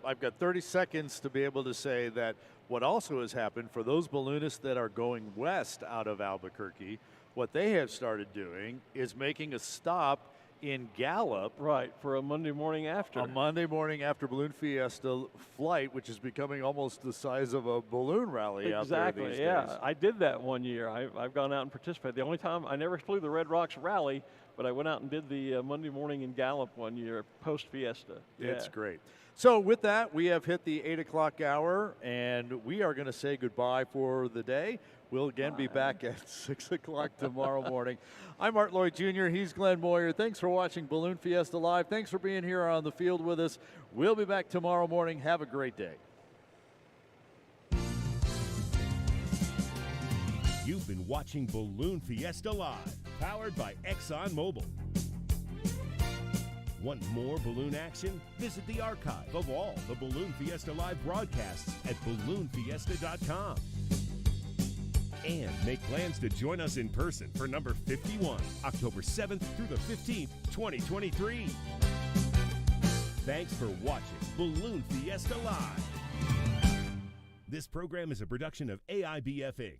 I've got 30 seconds to be able to say that what also has happened for those balloonists that are going west out of Albuquerque, what they have started doing is making a stop in Gallup. Right, for a Monday morning after. A Monday morning after Balloon Fiesta flight, which is becoming almost the size of a balloon rally out there these days. Yeah. I did that one year. I've gone out and participated. The only time I never flew the Red Rocks rally, but I went out and did the Monday morning in Gallup one year, post-Fiesta. Yeah. It's great. So with that, we have hit the 8 o'clock hour, and we are going to say goodbye for the day. We'll again be back at 6 o'clock tomorrow morning. I'm Art Lloyd Jr. He's Glen Moyer. Thanks for watching Balloon Fiesta Live. Thanks for being here on the field with us. We'll be back tomorrow morning. Have a great day. You've been watching Balloon Fiesta Live, powered by ExxonMobil. Want more balloon action? Visit the archive of all the Balloon Fiesta Live broadcasts at balloonfiesta.com. And make plans to join us in person for number 51, October 7th through the 15th, 2023. Thanks for watching Balloon Fiesta Live. This program is a production of AIBF Inc.